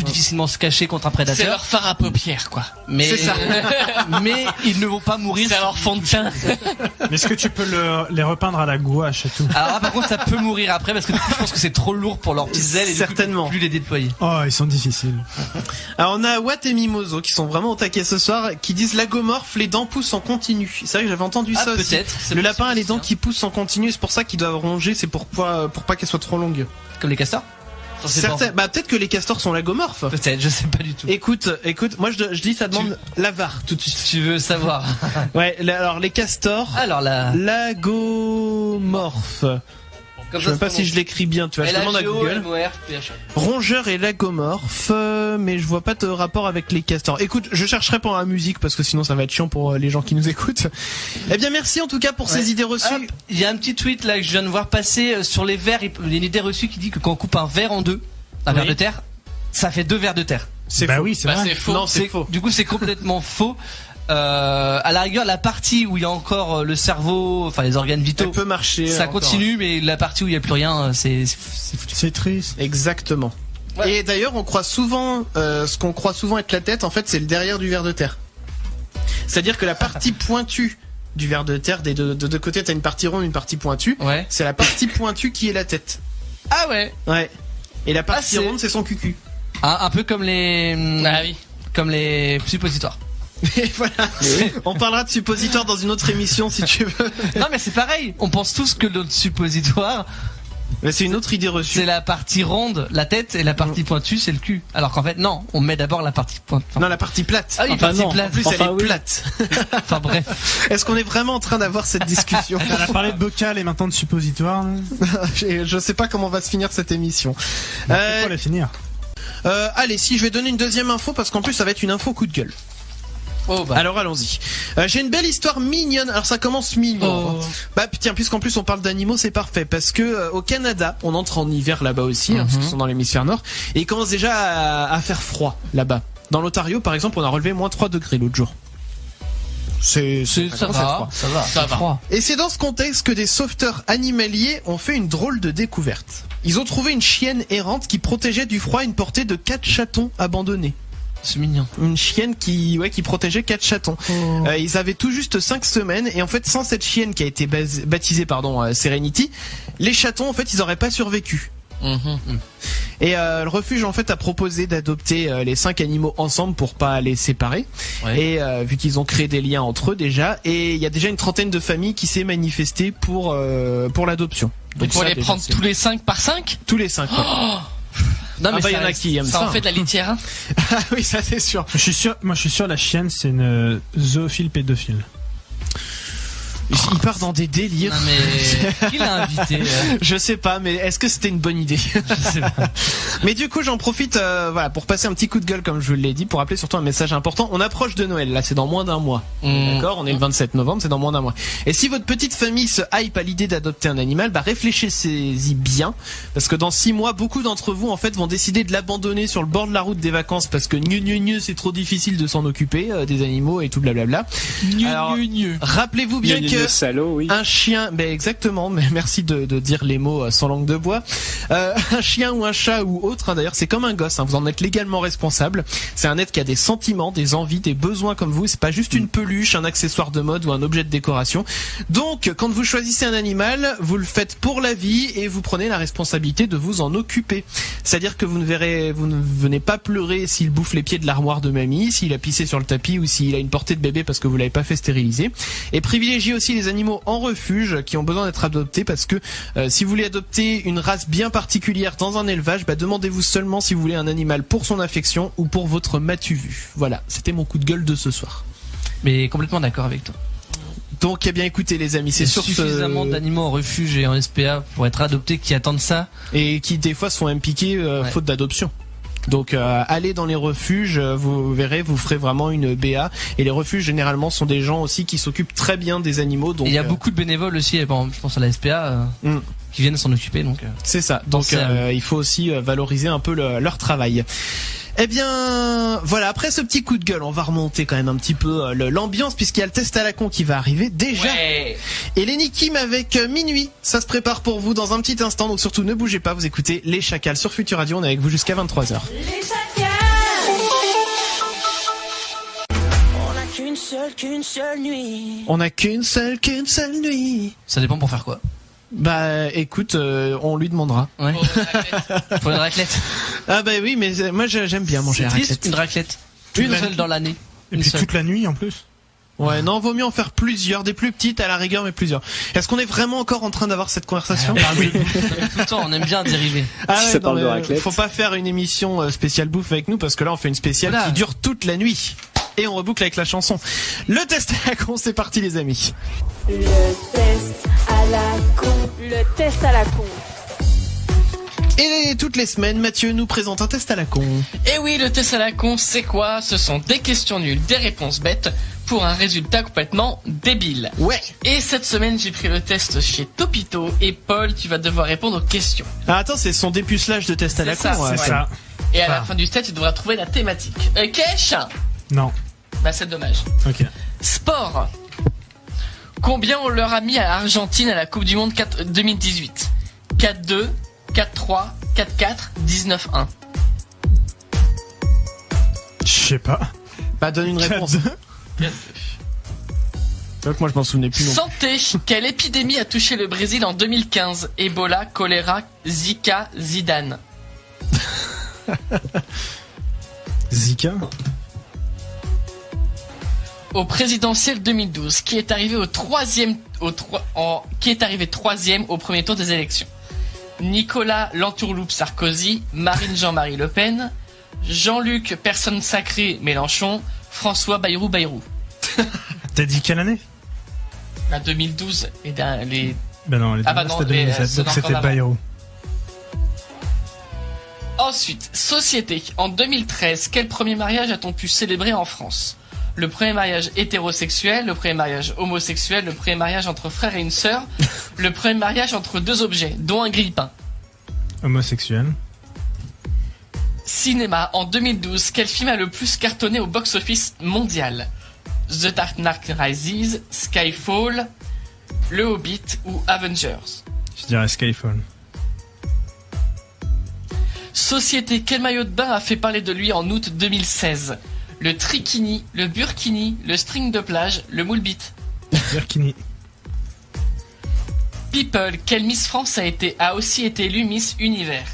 Speaker 4: se cacher contre un
Speaker 5: C'est
Speaker 4: prédateur.
Speaker 5: leur phare à paupières, quoi.
Speaker 4: Mais
Speaker 1: C'est ça.
Speaker 4: mais ils ne vont pas mourir.
Speaker 5: C'est leur fond de teint.
Speaker 6: Mais est-ce que tu peux les repeindre à la gouache et tout?
Speaker 4: Alors là, par contre, ça peut mourir après parce que du coup, je pense que c'est trop lourd pour leurs petites ailes et du coup,
Speaker 1: Certainement.
Speaker 4: ils peuvent plus les déployer.
Speaker 6: Oh, ils sont difficiles.
Speaker 1: Alors on a Watt et Mimoso qui sont vraiment au taquet ce soir, qui disent lagomorphe, les dents poussent en continu. C'est vrai que j'avais entendu
Speaker 4: Ah,
Speaker 1: ça aussi.
Speaker 4: peut-être. C'est
Speaker 1: Le
Speaker 4: possible
Speaker 1: lapin a les
Speaker 4: aussi,
Speaker 1: dents
Speaker 4: hein.
Speaker 1: qui poussent en continu, c'est pour ça qu'ils doivent ronger, c'est pour pas qu'elles soient trop longues.
Speaker 4: Comme les castors. Ça, c'est
Speaker 1: Certains, bah peut-être que les castors sont lagomorphes.
Speaker 4: pas- Peut-être, je sais pas du tout.
Speaker 1: Écoute, moi je dis ça demande l'avare tout de suite.
Speaker 4: Tu veux savoir?
Speaker 1: Ouais, alors les castors,
Speaker 4: Alors là,
Speaker 1: lagomorphes.
Speaker 4: comme
Speaker 1: Je sais même pas si je l'écris bien, tu vois, je demande à Google. Rongeurs et lagomorphes, mais je vois pas de rapport avec les castors. Écoute, je chercherai pendant la musique parce que sinon ça va être chiant pour les gens qui nous écoutent. Eh bien merci en tout cas pour ces idées reçues.
Speaker 4: Hop, il y a un petit tweet là que je viens de voir passer sur les vers. Il y a une idée reçue qui dit que quand on coupe un verre en deux, un
Speaker 1: Oui.
Speaker 4: verre de terre, ça fait 2 vers de terre.
Speaker 1: C'est
Speaker 6: bah
Speaker 1: faux.
Speaker 6: oui, c'est vrai.
Speaker 5: C'est faux.
Speaker 1: Non, c'est faux.
Speaker 4: Du coup, c'est complètement faux. À la rigueur, la partie où il y a encore le cerveau, enfin les organes vitaux,
Speaker 1: Elle peut marcher.
Speaker 4: ça
Speaker 1: encore.
Speaker 4: continue, mais la partie où il y a plus rien, c'est foutu.
Speaker 6: C'est triste.
Speaker 1: Exactement.
Speaker 4: Ouais.
Speaker 1: Et d'ailleurs, on croit souvent, ce qu'on croit souvent être la tête, en fait, c'est le derrière du ver de terre. C'est-à-dire que la partie pointue du ver de terre, des deux côtés, t'as une partie ronde, une partie pointue.
Speaker 4: Ouais.
Speaker 1: C'est la partie pointue qui est la tête.
Speaker 4: Ah ouais.
Speaker 1: Ouais. Et la partie
Speaker 4: c'est-
Speaker 1: ronde, c'est son cucu.
Speaker 4: Un peu comme les suppositoires.
Speaker 1: Et voilà. On parlera de suppositoire dans une autre émission si tu veux.
Speaker 4: Non mais c'est pareil. On pense tous que notre suppositoire,
Speaker 1: Mais c'est une autre idée reçue.
Speaker 4: c'est la partie ronde, la tête, et la partie pointue, c'est le cul. Alors qu'en fait, non. On met d'abord la partie pointue.
Speaker 1: Non, la partie plate.
Speaker 4: Ah oui,
Speaker 7: Enfin,
Speaker 4: partie
Speaker 7: non.
Speaker 4: plate.
Speaker 1: En plus,
Speaker 7: Enfin,
Speaker 1: elle est
Speaker 7: oui.
Speaker 1: plate.
Speaker 4: Enfin bref.
Speaker 1: Est-ce qu'on est vraiment en train d'avoir cette discussion?
Speaker 6: On a parlé de bocal et maintenant de suppositoire.
Speaker 1: Je sais pas comment va se finir cette émission.
Speaker 6: Pour la finir.
Speaker 1: Allez, si je vais donner une deuxième info parce qu'en plus ça va être une info coup de gueule.
Speaker 4: Oh bah.
Speaker 1: Alors allons-y. J'ai une belle histoire mignonne. Alors ça commence mignon. Bah tiens, puisqu'en plus on parle d'animaux, c'est parfait parce que au Canada, on entre en hiver là-bas aussi, parce qu'ils sont dans l'hémisphère nord, et il commence déjà à faire froid là-bas. Dans l'Ontario, par exemple, on a relevé moins 3 degrés l'autre jour.
Speaker 4: Ça
Speaker 1: commence à être
Speaker 4: va,
Speaker 1: froid.
Speaker 4: ça va.
Speaker 1: Et c'est dans ce contexte que des sauveteurs animaliers ont fait une drôle de découverte. Ils ont trouvé une chienne errante qui protégeait du froid une portée de 4 chatons abandonnés.
Speaker 4: C'est mignon.
Speaker 1: Une chienne qui protégeait 4 chatons. Ils avaient tout juste 5 semaines et en fait sans cette chienne qui a été baptisée Serenity, les chatons en fait ils auraient pas survécu. Et le refuge en fait a proposé d'adopter les 5 animaux ensemble pour pas les séparer.
Speaker 4: Ouais.
Speaker 1: Et vu qu'ils ont créé des liens entre eux déjà, et il y a déjà une trentaine de familles qui s'est manifestée pour l'adoption.
Speaker 5: Donc pour
Speaker 1: ça,
Speaker 5: les
Speaker 1: déjà,
Speaker 5: prendre
Speaker 1: c'est-
Speaker 5: tous les 5 par 5?
Speaker 1: tous les 5.
Speaker 4: Non mais
Speaker 1: bah,
Speaker 4: ça
Speaker 1: y en a
Speaker 4: reste-
Speaker 1: qui aiment
Speaker 5: Ça
Speaker 1: ça.
Speaker 5: en fait de la litière, hein?
Speaker 1: Ah oui, ça c'est sûr.
Speaker 6: Je suis sûr, la chienne, c'est une zoophile pédophile.
Speaker 1: Il part dans des délires.
Speaker 4: Non mais qui l'a invité
Speaker 1: Je sais pas, mais est-ce que c'était une bonne idée?
Speaker 4: Je sais pas.
Speaker 1: Mais du coup, j'en profite, pour passer un petit coup de gueule, comme je vous l'ai dit, pour rappeler surtout un message important. On approche de Noël, là, c'est dans moins d'un mois. D'accord? On est le 27 novembre, c'est dans moins d'un mois. Et si votre petite famille se hype à l'idée d'adopter un animal, bah, réfléchissez-y bien. Parce que dans 6 mois, beaucoup d'entre vous, en fait, vont décider de l'abandonner sur le bord de la route des vacances parce que c'est trop difficile de s'en occuper, des animaux et tout blablabla. Alors, rappelez-vous bien que
Speaker 7: salaud, oui.
Speaker 1: un chien, ben exactement, mais merci de dire les mots sans langue de bois. Un chien ou un chat ou autre, d'ailleurs, c'est comme un gosse, vous en êtes légalement responsable. C'est un être qui a des sentiments, des envies, des besoins comme vous. C'est pas juste une peluche, un accessoire de mode ou un objet de décoration. Donc, quand vous choisissez un animal, vous le faites pour la vie et vous prenez la responsabilité de vous en occuper. C'est-à-dire que vous ne venez pas pleurer s'il bouffe les pieds de l'armoire de mamie, s'il a pissé sur le tapis ou s'il a une portée de bébé parce que vous l'avez pas fait stériliser. Et privilégiez aussi les animaux en refuge qui ont besoin d'être adoptés parce que si vous voulez adopter une race bien particulière dans un élevage, demandez-vous seulement si vous voulez un animal pour son affection ou pour votre matu vu. Voilà, c'était mon coup de gueule de ce soir.
Speaker 4: Mais complètement d'accord avec toi.
Speaker 1: Donc, eh bien, écoutez les amis, c'est
Speaker 4: Il y a
Speaker 1: sur
Speaker 4: suffisamment d'animaux en refuge et en SPA pour être adoptés qui attendent ça.
Speaker 1: et qui des fois se font même piquer faute d'adoption. Donc allez dans les refuges, vous verrez, vous ferez vraiment une BA. Et les refuges généralement sont des gens aussi qui s'occupent très bien des animaux. Donc
Speaker 4: Et il y a beaucoup de bénévoles aussi, par exemple, je pense à la SPA, qui viennent s'en occuper. Donc
Speaker 1: c'est ça. Donc il faut aussi valoriser un peu leur travail. Eh bien, voilà, après ce petit coup de gueule, on va remonter quand même un petit peu l'ambiance puisqu'il y a le test à la con qui va arriver déjà.
Speaker 5: Ouais.
Speaker 1: Et Lenny Kim avec Minuit, ça se prépare pour vous dans un petit instant, donc surtout ne bougez pas, vous écoutez Les Chacals sur Futur Radio, on est avec vous jusqu'à 23h.
Speaker 3: Les Chacals.
Speaker 11: On n'a qu'une seule nuit.
Speaker 1: On a qu'une seule nuit.
Speaker 4: ça dépend pour faire quoi.
Speaker 1: Bah écoute, on lui demandera.
Speaker 4: Ouais. Pour une raclette.
Speaker 1: Ah bah oui, mais moi j'aime bien manger la
Speaker 4: C'est triste,
Speaker 1: raclette.
Speaker 4: une raclette.
Speaker 1: Une
Speaker 4: Une seule dans l'année.
Speaker 6: Et
Speaker 4: Une
Speaker 6: puis
Speaker 4: seule.
Speaker 6: toute la nuit en plus.
Speaker 1: Ouais, non, vaut mieux en faire plusieurs, des plus petites à la rigueur, mais plusieurs. Est-ce qu'on est vraiment encore en train d'avoir cette conversation?
Speaker 4: On parle de bouffe tout le temps, on aime bien dériver.
Speaker 1: Ah
Speaker 7: Ça
Speaker 1: ouais,
Speaker 7: parle
Speaker 1: non,
Speaker 7: de
Speaker 1: mais,
Speaker 7: raclette.
Speaker 1: faut pas faire une émission spéciale bouffe avec nous parce que là on fait une spéciale
Speaker 4: Voilà.
Speaker 1: qui dure toute la nuit. Et on reboucle avec la chanson. Le test à la con, c'est parti les amis.
Speaker 3: Le test à la con. Le test à la con.
Speaker 1: Et toutes les semaines, Mathieu nous présente un test à la con.
Speaker 5: Et oui, le test à la con, c'est quoi? Ce sont des questions nulles, des réponses bêtes, pour un résultat complètement débile.
Speaker 1: Ouais.
Speaker 5: Et cette semaine, j'ai pris le test chez Topito, et Paul, tu vas devoir répondre aux questions.
Speaker 1: Ah, attends, c'est son dépucelage de test à la con.
Speaker 6: C'est ça.
Speaker 5: Et à la fin du test, tu devras trouver la thématique. Kesh?
Speaker 6: Non.
Speaker 5: Bah, c'est dommage.
Speaker 6: Ok.
Speaker 5: Sport. Combien on leur a mis à Argentine à la Coupe du Monde 2018? 4-2, 4-3, 4-4, 19-1.
Speaker 6: Je sais pas.
Speaker 1: Bah, donne une réponse.
Speaker 5: 4-2.
Speaker 1: C'est vrai que moi je m'en souvenais plus non.
Speaker 5: Santé. Quelle épidémie a touché le Brésil en 2015? Ebola, choléra, Zika, Zidane.
Speaker 6: Zika.
Speaker 5: Au présidentiel 2012, qui est arrivé qui est arrivé troisième au premier tour des élections? Nicolas Lanturloupe Sarkozy, Marine Jean-Marie Le Pen, Jean-Luc Personne Sacrée Mélenchon, François Bayrou.
Speaker 6: T'as dit quelle année?
Speaker 5: 2012 et les.
Speaker 6: Ben non, c'était 2017, donc c'était Bayrou.
Speaker 5: Ensuite, société. En 2013, quel premier mariage a-t-on pu célébrer en France? Le premier mariage hétérosexuel, le premier mariage homosexuel, le premier mariage entre frères et une sœur, le premier mariage entre deux objets, dont un grille-pain.
Speaker 6: Homosexuel.
Speaker 5: Cinéma. En 2012, quel film a le plus cartonné au box-office mondial? The Dark Knight Rises, Skyfall, Le Hobbit ou Avengers?
Speaker 6: Je dirais Skyfall.
Speaker 5: Société. Quel maillot de bain a fait parler de lui en août 2016? Le trikini, le burkini, le string de plage, le moule bit.
Speaker 6: Burkini.
Speaker 5: People. Quelle Miss France a aussi été élue Miss Univers?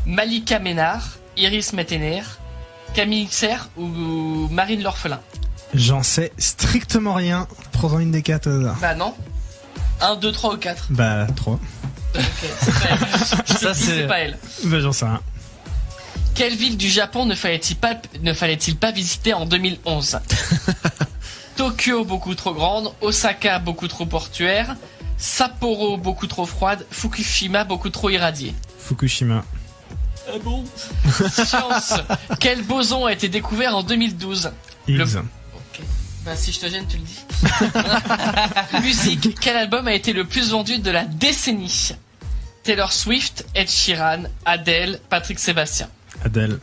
Speaker 5: Malika Ménard, Iris Mettener, Camille Serre ou Marine L'Orphelin?
Speaker 6: J'en sais strictement rien. Prends-en une des 4 là.
Speaker 5: Bah non. 1, 2, 3 ou 4?
Speaker 6: Bah 3.
Speaker 5: Ok, c'est pas elle. Ça, c'est pas elle.
Speaker 6: Bah j'en sais rien.
Speaker 5: Quelle ville du Japon ne fallait-il pas visiter en 2011? Tokyo, beaucoup trop grande. Osaka, beaucoup trop portuaire. Sapporo, beaucoup trop froide. Fukushima, beaucoup trop irradiée.
Speaker 6: Fukushima.
Speaker 5: Ah bon? Science. Quel boson a été découvert en 2012?
Speaker 6: Higgs.
Speaker 5: Ok. Bah si je te gêne, tu le dis. Musique. Quel album a été le plus vendu de la décennie? Taylor Swift, Ed Sheeran, Adele, Patrick Sébastien.
Speaker 6: Adèle.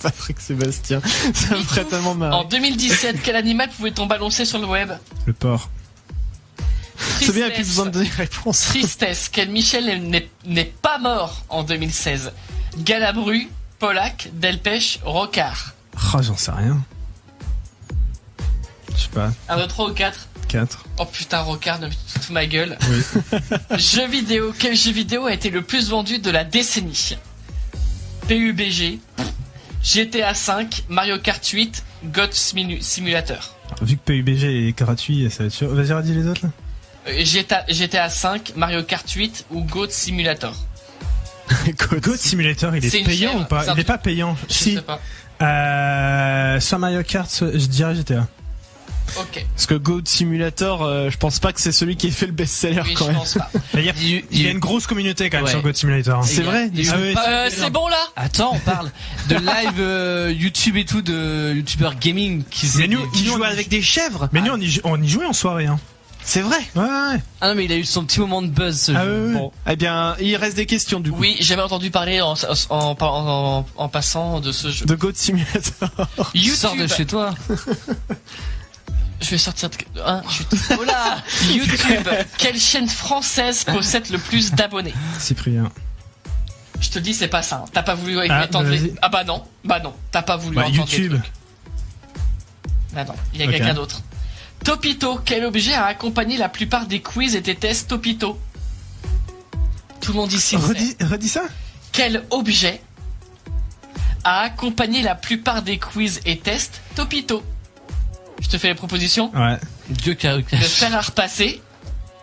Speaker 1: Patrick Sébastien. Ça me ferait tellement marrer.
Speaker 5: En 2017, quel animal pouvait-on balancer sur le web?
Speaker 6: Le porc.
Speaker 1: C'est bien, il n'y a plus besoin de donner réponse.
Speaker 5: Tristesse. Quel Michel n'est pas mort en 2016? Galabru, Polak, Delpech, Rocard.
Speaker 6: Oh, j'en sais rien. Je sais pas.
Speaker 5: 1, 2, 3 ou 4?
Speaker 6: 4.
Speaker 5: Oh putain, Rocard, ne me fout ma gueule.
Speaker 6: Oui.
Speaker 5: Jeu vidéo. Quel jeu vidéo a été le plus vendu de la décennie? PUBG, GTA 5, Mario Kart 8, God Simulator.
Speaker 6: Alors, vu que PUBG est gratuit, ça va être sûr. Vas-y, redis les autres là.
Speaker 5: GTA 5, Mario Kart 8 ou God Simulator.
Speaker 6: God Simulator, il est payant ou pas? Il est pas payant.
Speaker 5: Je sais pas.
Speaker 6: Soit Mario Kart, je dirais GTA.
Speaker 5: Ok.
Speaker 1: Parce que God Simulator, je pense pas que c'est celui qui ait fait le best-seller
Speaker 5: Oui,
Speaker 1: quand
Speaker 5: je
Speaker 1: même.
Speaker 5: pense pas.
Speaker 6: Il y a une grosse communauté quand même sur God Simulator.
Speaker 1: C'est vrai.
Speaker 5: C'est bon là?
Speaker 4: Attends, on parle de live YouTube et tout, de youtubeurs gaming qui
Speaker 1: jouent avec des chèvres.
Speaker 6: Mais nous on y jouait en soirée hein.
Speaker 1: C'est vrai.
Speaker 6: Ouais.
Speaker 4: Ah non mais il a eu son petit moment de buzz ce jeu.
Speaker 1: Bon. Eh bien, il reste des questions du coup.
Speaker 5: Oui, j'avais entendu parler en passant de ce jeu.
Speaker 1: De God Simulator.
Speaker 4: YouTube. Sors de chez toi.
Speaker 5: Je vais sortir de... Oh là. YouTube. Quelle chaîne française possède le plus d'abonnés?
Speaker 6: Cyprien.
Speaker 5: Je te dis, c'est pas ça. T'as pas voulu entendre les... Ah bah non. T'as pas voulu entendre
Speaker 6: YouTube.
Speaker 5: les trucs. Bah non, il y a quelqu'un d'autre. Topito. Quel objet a accompagné la plupart des quiz et des tests Topito? Tout le monde ici.
Speaker 6: Redis ça.
Speaker 5: Quel objet a accompagné la plupart des quiz et tests Topito? Je te fais les propositions.
Speaker 6: Ouais.
Speaker 4: Dieu
Speaker 5: le fer à repasser,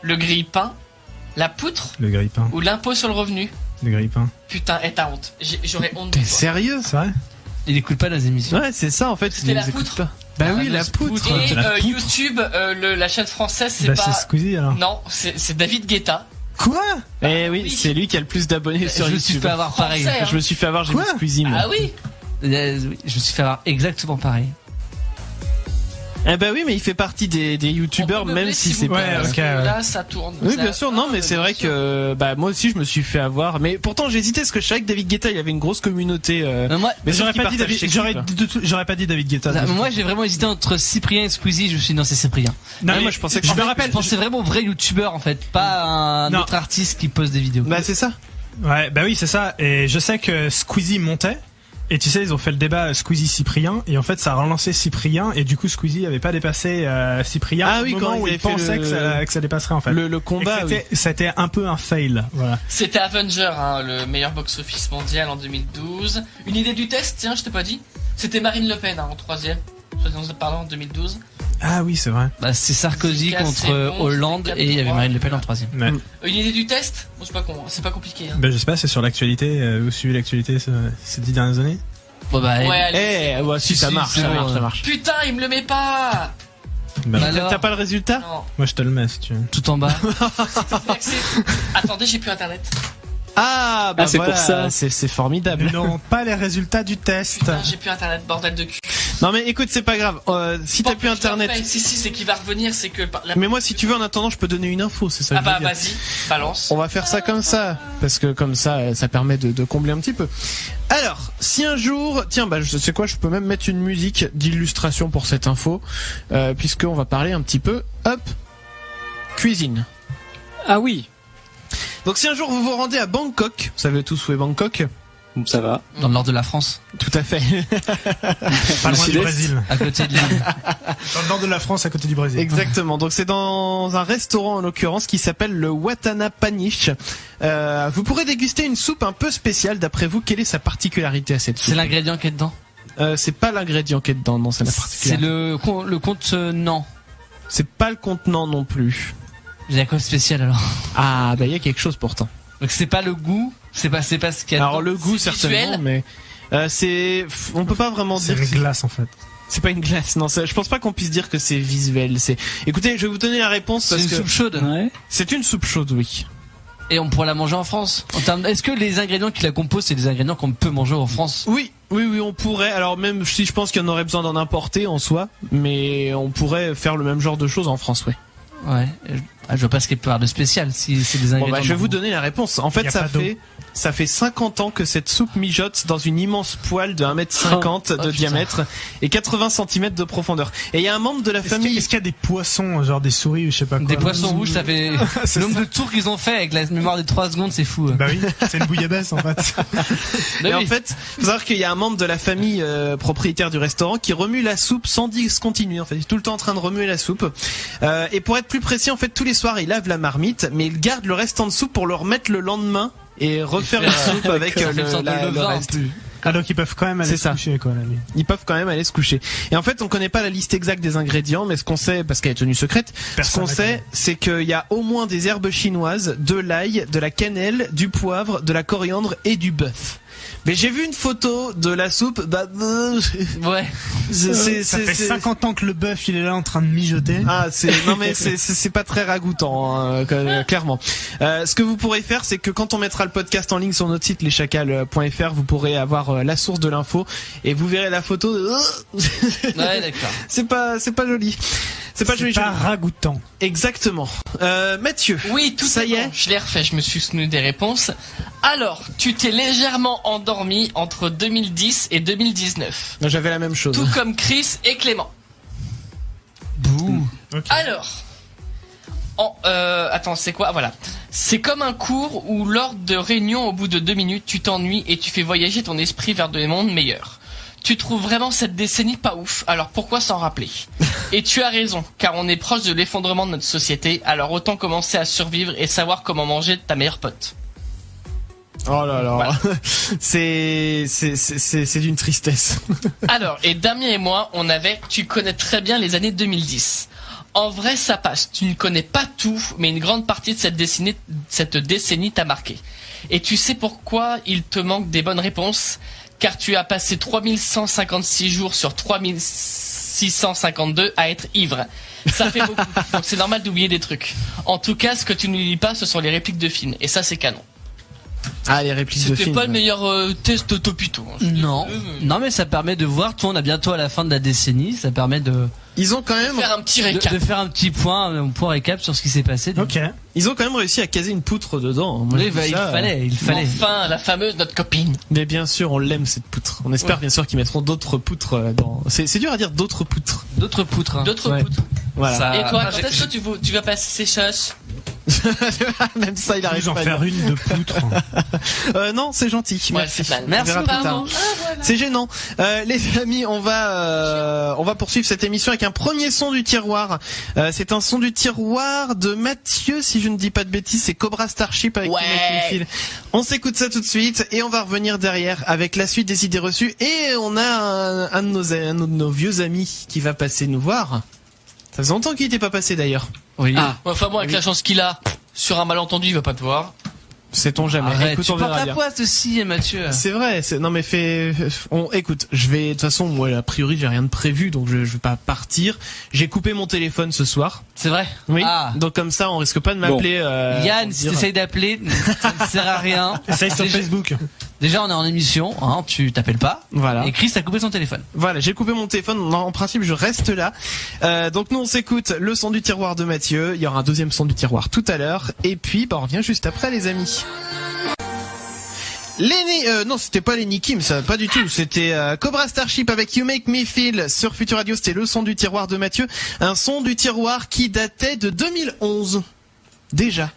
Speaker 5: le grille-pain, la poutre,
Speaker 6: le grille-pain
Speaker 5: ou l'impôt sur le revenu.
Speaker 6: Le grille-pain.
Speaker 5: Putain, t'as honte. J'aurais honte.
Speaker 1: T'es sérieux?
Speaker 6: C'est vrai?
Speaker 4: Il écoute pas nos émissions.
Speaker 1: Ouais, c'est ça en fait.
Speaker 5: C'était la poutre.
Speaker 1: Bah oui, la poutre.
Speaker 5: Et YouTube, la chaîne française, c'est pas.
Speaker 6: C'est Squeezie alors.
Speaker 5: Non, c'est David Guetta.
Speaker 6: Quoi?
Speaker 1: Eh oui, c'est lui qui a le plus d'abonnés sur YouTube.
Speaker 4: Je me suis fait avoir pareil.
Speaker 5: Français, hein.
Speaker 1: Je me suis fait avoir, j'ai mis Squeezie. moi.
Speaker 5: Ah oui.
Speaker 4: Je me suis fait avoir exactement pareil.
Speaker 1: Eh ben oui, mais il fait partie des youtubeurs, même si c'est pas.
Speaker 5: Parce que là, ça tourne.
Speaker 1: Oui,
Speaker 5: Ça-
Speaker 1: bien sûr, non, mais c'est vrai que moi aussi je me suis fait avoir. Mais pourtant j'ai hésité parce que je savais que David Guetta il avait une grosse communauté.
Speaker 6: Mais j'aurais pas dit David. J'aurais pas dit David Guetta.
Speaker 4: Moi, j'ai vraiment hésité entre Cyprien et Squeezie. Je me suis dit non, c'est Cyprien.
Speaker 6: Non, mais
Speaker 1: moi je pensais que
Speaker 6: je me rappelle.
Speaker 4: Je pensais vraiment vrai youtubeur en fait, pas un autre artiste qui poste des vidéos.
Speaker 1: Bah c'est ça.
Speaker 6: Ouais, bah oui, c'est ça. Et je sais que Squeezie montait. Et tu sais, ils ont fait le débat Squeezie-Cyprien, et en fait, ça a relancé Cyprien, et du coup, Squeezie avait pas dépassé Cyprien.
Speaker 1: Oui,
Speaker 6: au
Speaker 1: quand
Speaker 6: moment où
Speaker 1: il
Speaker 6: il pensait que ça dépasserait en fait.
Speaker 1: Le combat,
Speaker 6: c'était un peu un fail. Voilà.
Speaker 5: C'était Avenger, le meilleur box-office mondial en 2012. Une idée du test, tiens, je t'ai pas dit. C'était Marine Le Pen en troisième, soyons parlant en 2012.
Speaker 6: Ah oui, c'est vrai.
Speaker 4: Bah, c'est Sarkozy contre Hollande et il y avait Marine Le Pen en troisième.
Speaker 6: Ouais.
Speaker 5: Une idée du test? Bon, c'est pas compliqué. Hein.
Speaker 6: Ben, je sais pas, c'est sur l'actualité. Vous suivez l'actualité ces 10 dernières années?
Speaker 4: Bon bah,
Speaker 1: si ça marche, ça marche.
Speaker 5: Putain, il me le met pas.
Speaker 1: T'as pas le résultat?
Speaker 5: Non.
Speaker 6: Moi, je te le mets si tu veux.
Speaker 4: Tout en bas.
Speaker 5: Attendez, j'ai plus internet.
Speaker 1: Ah, bah
Speaker 7: c'est
Speaker 1: voilà,
Speaker 7: pour ça.
Speaker 1: c'est formidable.
Speaker 6: Non, pas les résultats du test.
Speaker 5: Putain, j'ai plus internet, bordel de cul.
Speaker 1: Non mais écoute, c'est pas grave. Si t'as plus internet.
Speaker 5: Si, c'est qu'il va revenir, c'est que.
Speaker 1: Mais moi, si tu veux, en attendant, je peux donner une info, c'est ça.
Speaker 5: Ah bah vas-y, balance.
Speaker 1: On va faire ça comme ça, parce que comme ça permet de combler un petit peu. Alors, si un jour, tiens, bah je sais quoi, je peux même mettre une musique d'illustration pour cette info, puisqu'on va parler un petit peu, cuisine.
Speaker 7: Ah oui.
Speaker 1: Donc si un jour vous vous rendez à Bangkok, vous savez tous où est Bangkok?
Speaker 7: Ça va.
Speaker 4: Dans le nord de la France.
Speaker 1: Tout à fait.
Speaker 6: Pas loin du Brésil.
Speaker 4: À côté de l'île.
Speaker 6: Dans le nord de la France, à côté du Brésil.
Speaker 1: Exactement. Donc c'est dans un restaurant en l'occurrence qui s'appelle le Watana Panish. Vous pourrez déguster une soupe un peu spéciale. D'après vous, quelle est sa particularité à cette soupe?
Speaker 4: C'est l'ingrédient qui est dedans.
Speaker 1: C'est pas l'ingrédient qui est dedans, non, c'est la particularité.
Speaker 4: C'est le contenant.
Speaker 1: C'est pas le contenant non plus.
Speaker 4: Il y a quoi de spécial alors?
Speaker 1: Ah bah il y a quelque chose pourtant.
Speaker 4: Donc c'est pas le goût, c'est pas ce qu'il y a.
Speaker 1: Alors
Speaker 4: dedans.
Speaker 1: le goût certainement, mais on peut pas vraiment dire.
Speaker 6: C'est une glace en fait.
Speaker 1: C'est pas une glace, non. Je pense pas qu'on puisse dire que c'est visuel. Écoutez, je vais vous donner la réponse.
Speaker 4: C'est une soupe chaude.
Speaker 7: Ouais.
Speaker 1: C'est une soupe chaude, oui.
Speaker 4: Et on pourrait la manger en France. Est-ce que les ingrédients qui la composent, c'est des ingrédients qu'on peut manger en France?
Speaker 1: Oui, on pourrait. Alors même si je pense qu'il y en aurait besoin d'en importer en soi, mais on pourrait faire le même genre de choses en France, oui.
Speaker 4: Ouais. Je vois pas ce qu'il peut y avoir de spécial si c'est des ingrédients.
Speaker 1: Bon, je vais vous donner la réponse. En fait, ça fait 50 ans que cette soupe mijote dans une immense poêle de 1m50 de diamètre et 80 cm de profondeur. Et il y a un membre de la famille.
Speaker 6: Est-ce qu'il y a des poissons, genre des souris ou je sais pas quoi?
Speaker 4: Des poissons rouges, ça fait le nombre de tours qu'ils ont fait avec la mémoire des 3 secondes, c'est fou.
Speaker 6: Bah oui, c'est une bouillabaisse en fait.
Speaker 1: Et en fait, faut savoir qu'il y a un membre de la famille propriétaire du restaurant qui remue la soupe sans discontinuer. En fait, il est tout le temps en train de remuer la soupe. Et pour être plus précis, en fait, tous les soirs, il lave la marmite, mais il garde le restant de soupe pour le remettre le lendemain et refaire la soupe avec le reste.
Speaker 6: Ah donc ils peuvent quand même aller se coucher quoi la nuit.
Speaker 1: Ils peuvent quand même aller se coucher. Et en fait, on connaît pas la liste exacte des ingrédients, mais ce qu'on sait, parce qu'elle est tenue secrète, ce qu'on sait, c'est qu'il y a au moins des herbes chinoises, de l'ail, de la cannelle, du poivre, de la coriandre et du bœuf. Mais j'ai vu une photo de la soupe,
Speaker 4: ouais.
Speaker 6: Ça fait 50 ans que le bœuf il est là en train de mijoter.
Speaker 1: Ah, c'est pas très ragoûtant, hein, clairement. Ce que vous pourrez faire, c'est que quand on mettra le podcast en ligne sur notre site leschacals.fr, vous pourrez avoir la source de l'info et vous verrez la photo.
Speaker 4: Ouais, d'accord.
Speaker 1: C'est pas joli. C'est pas joli.
Speaker 6: C'est pas ragoûtant.
Speaker 1: Exactement. Mathieu.
Speaker 5: Oui, tout
Speaker 1: ça y est.
Speaker 5: Je l'ai refait, je me suis souvenu des réponses. Alors, tu t'es légèrement endormi entre 2010 et 2019.
Speaker 1: J'avais la même chose.
Speaker 5: Tout comme Chris et Clément.
Speaker 4: Bouh.
Speaker 6: Okay.
Speaker 5: Alors, attends, c'est quoi? Voilà. C'est comme un cours où lors de réunion, au bout de 2 minutes, tu t'ennuies et tu fais voyager ton esprit vers des mondes meilleurs. Tu trouves vraiment cette décennie pas ouf, alors pourquoi s'en rappeler? Et tu as raison, car on est proche de l'effondrement de notre société, alors autant commencer à survivre et savoir comment manger ta meilleure pote.
Speaker 1: Oh là là,
Speaker 5: voilà.
Speaker 1: c'est d'une tristesse.
Speaker 5: Alors, et Damien et moi, tu connais très bien les années 2010. En vrai, ça passe. Tu ne connais pas tout, mais une grande partie de cette décennie t'a marqué. Et tu sais pourquoi il te manque des bonnes réponses? Car tu as passé 3156 jours sur 3000 652 à être ivre. Ça fait beaucoup. Donc c'est normal d'oublier des trucs. En tout cas, ce que tu n'oublies pas, ce sont les répliques de films. Et ça, c'est canon.
Speaker 1: Ah, les répliques de films.
Speaker 5: C'était pas le meilleur test Topito.
Speaker 4: Non. Non, mais ça permet de voir, on a bientôt à la fin de la décennie, ça permet de...
Speaker 1: Ils ont quand même...
Speaker 5: faire un petit récap.
Speaker 4: De faire un petit point récap sur ce qui s'est passé.
Speaker 6: Ok.
Speaker 1: Ils ont quand même réussi à caser une poutre dedans. Moi,
Speaker 4: Oui, il fallait.
Speaker 5: Enfin, la fameuse, notre copine.
Speaker 1: Mais bien sûr, on l'aime cette poutre. On espère bien sûr qu'ils mettront d'autres poutres dans... C'est dur à dire d'autres poutres.
Speaker 4: D'autres poutres.
Speaker 5: D'autres poutres.
Speaker 1: Voilà.
Speaker 5: Ça... Et toi, quand est-ce que tu vas passer ces choses?
Speaker 1: Même ça, il arrive
Speaker 6: pas. Vous en faire une de poutre.
Speaker 1: Non, c'est gentil.
Speaker 5: Ouais,
Speaker 1: merci.
Speaker 5: Merci.
Speaker 1: Voilà. C'est gênant. Les amis, on va poursuivre cette émission avec un premier son du tiroir. C'est un son du tiroir de Mathieu, si je ne dis pas de bêtises. C'est Cobra Starship avec Phil. On s'écoute ça tout de suite et on va revenir derrière avec la suite des idées reçues. Et on a un de nos vieux amis qui va passer nous voir. Ça fait longtemps qu'il n'était pas passé d'ailleurs.
Speaker 4: Oui.
Speaker 5: Ah. Enfin bon, avec la chance qu'il a, sur un malentendu, il va pas te voir.
Speaker 1: Sait-on jamais.
Speaker 4: Arrête,
Speaker 1: écoute,
Speaker 4: tu
Speaker 1: on
Speaker 4: portes
Speaker 1: verra
Speaker 4: la
Speaker 1: bien.
Speaker 4: poisse aussi, Mathieu.
Speaker 1: C'est vrai. Non mais écoute, je vais de toute façon, moi a priori j'ai rien de prévu, donc je vais pas partir. J'ai coupé mon téléphone ce soir.
Speaker 4: C'est vrai.
Speaker 1: Oui.
Speaker 4: Ah.
Speaker 1: Donc comme ça, on risque pas de m'appeler.
Speaker 4: Yann, si t'essayes d'appeler, ça ne sert à rien.
Speaker 6: Essaye sur Facebook.
Speaker 4: Déjà, on est en émission, hein, tu t'appelles pas.
Speaker 1: Voilà.
Speaker 4: Et Chris a coupé son téléphone.
Speaker 1: Voilà, j'ai coupé mon téléphone. En principe, je reste là. Donc nous, on s'écoute le son du tiroir de Mathieu. Il y aura un deuxième son du tiroir tout à l'heure. Et puis, on revient juste après, les amis. Non, c'était pas Lenny Kim, ça, pas du tout. C'était Cobra Starship avec You Make Me Feel sur Future Radio. C'était le son du tiroir de Mathieu. Un son du tiroir qui datait de 2011. Déjà.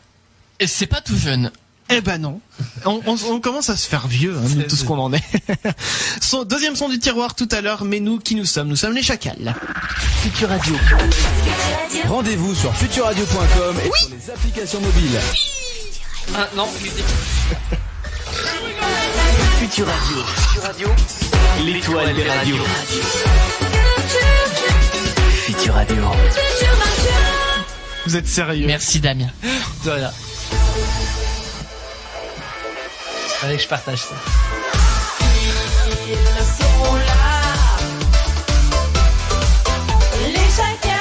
Speaker 5: Et c'est pas tout jeune.
Speaker 1: Eh ben non. On commence à se faire vieux, hein, nous, tout ce qu'on en est. Deuxième son du tiroir tout à l'heure, mais nous, qui nous sommes les chacals.
Speaker 2: Future Radio. Rendez-vous sur futureradio.com et sur les applications mobiles.
Speaker 5: Ah non,
Speaker 2: Future Radio. Future Radio. L'étoile des radios. Future Radio.
Speaker 1: Vous êtes sérieux?
Speaker 5: Merci Damien.
Speaker 4: De rien. Allez, que je partage ça.
Speaker 11: Ils sont là, les chacals.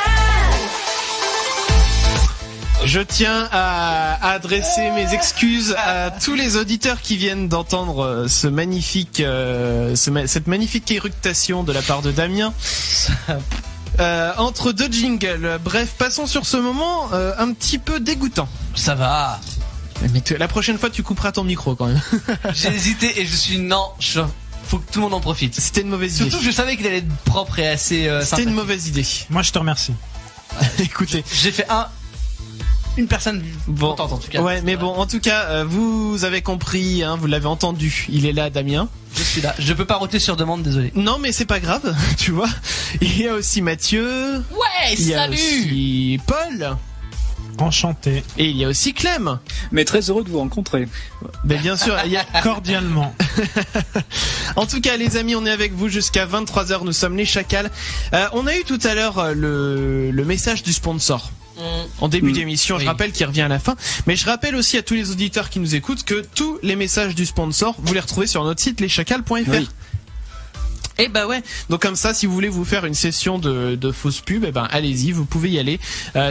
Speaker 1: Je tiens à adresser mes excuses à tous les auditeurs qui viennent d'entendre cette magnifique éructation de la part de Damien. Entre deux jingles. Bref, passons sur ce moment un petit peu dégoûtant.
Speaker 4: Ça va.
Speaker 1: Mais la prochaine fois, tu couperas ton micro quand même.
Speaker 4: J'ai hésité et faut que tout le monde en profite.
Speaker 1: C'était une mauvaise idée.
Speaker 4: Surtout que je savais qu'il allait être propre et assez
Speaker 1: C'était une mauvaise idée.
Speaker 6: Moi, je te remercie.
Speaker 1: Écoutez,
Speaker 4: j'ai fait une personne contente en tout cas.
Speaker 1: Ouais, mais bon, en tout cas, vous avez compris, hein, vous l'avez entendu. Il est là, Damien.
Speaker 4: Je suis là. Je peux pas roter sur demande, désolé.
Speaker 1: Non, mais c'est pas grave, tu vois. Il y a aussi Mathieu.
Speaker 5: Ouais,
Speaker 1: il y a
Speaker 5: salut.
Speaker 1: aussi Paul.
Speaker 6: Enchanté.
Speaker 1: Et il y a aussi Clem.
Speaker 7: Mais très heureux de vous rencontrer.
Speaker 1: Mais bien sûr, il y a
Speaker 6: cordialement.
Speaker 1: En tout cas, les amis, on est avec vous jusqu'à 23h. Nous sommes les chacals. On a eu tout à l'heure le message du sponsor. En début d'émission, je rappelle qu'il revient à la fin. Mais je rappelle aussi à tous les auditeurs qui nous écoutent que tous les messages du sponsor, vous les retrouvez sur notre site leschacals.fr. Oui. Et bah ouais, donc comme ça, si vous voulez vous faire une session de fausses pubs, eh ben allez-y, vous pouvez y aller.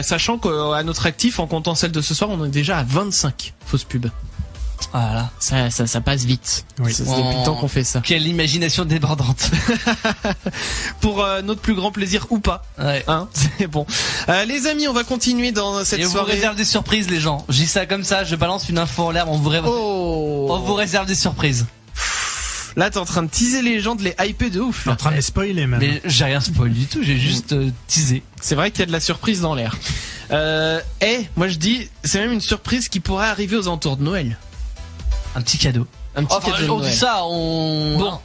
Speaker 1: Sachant qu'à notre actif, en comptant celle de ce soir, on est déjà à 25 fausses pubs.
Speaker 4: Voilà.
Speaker 1: Ça passe vite.
Speaker 6: Oui.
Speaker 1: C'est depuis le temps qu'on fait ça.
Speaker 4: Quelle imagination débordante.
Speaker 1: Pour notre plus grand plaisir ou pas.
Speaker 4: Ouais.
Speaker 1: Hein, c'est bon. Les amis, on va continuer dans cette soirée.
Speaker 4: On vous réserve des surprises, les gens. Je dis ça comme ça, je balance une info en l'air, on vous réserve des surprises.
Speaker 1: Là, t'es en train de teaser les gens, de les hyper de ouf.
Speaker 6: T'es en train de les spoiler même.
Speaker 4: Mais j'ai rien spoil du tout, j'ai juste teasé.
Speaker 1: C'est vrai qu'il y a de la surprise dans l'air. Moi je dis, c'est même une surprise qui pourrait arriver aux alentours de Noël.
Speaker 4: Un petit cadeau.
Speaker 1: Un petit cadeau de
Speaker 4: on
Speaker 1: Noël.
Speaker 4: dit ça,
Speaker 1: Bon,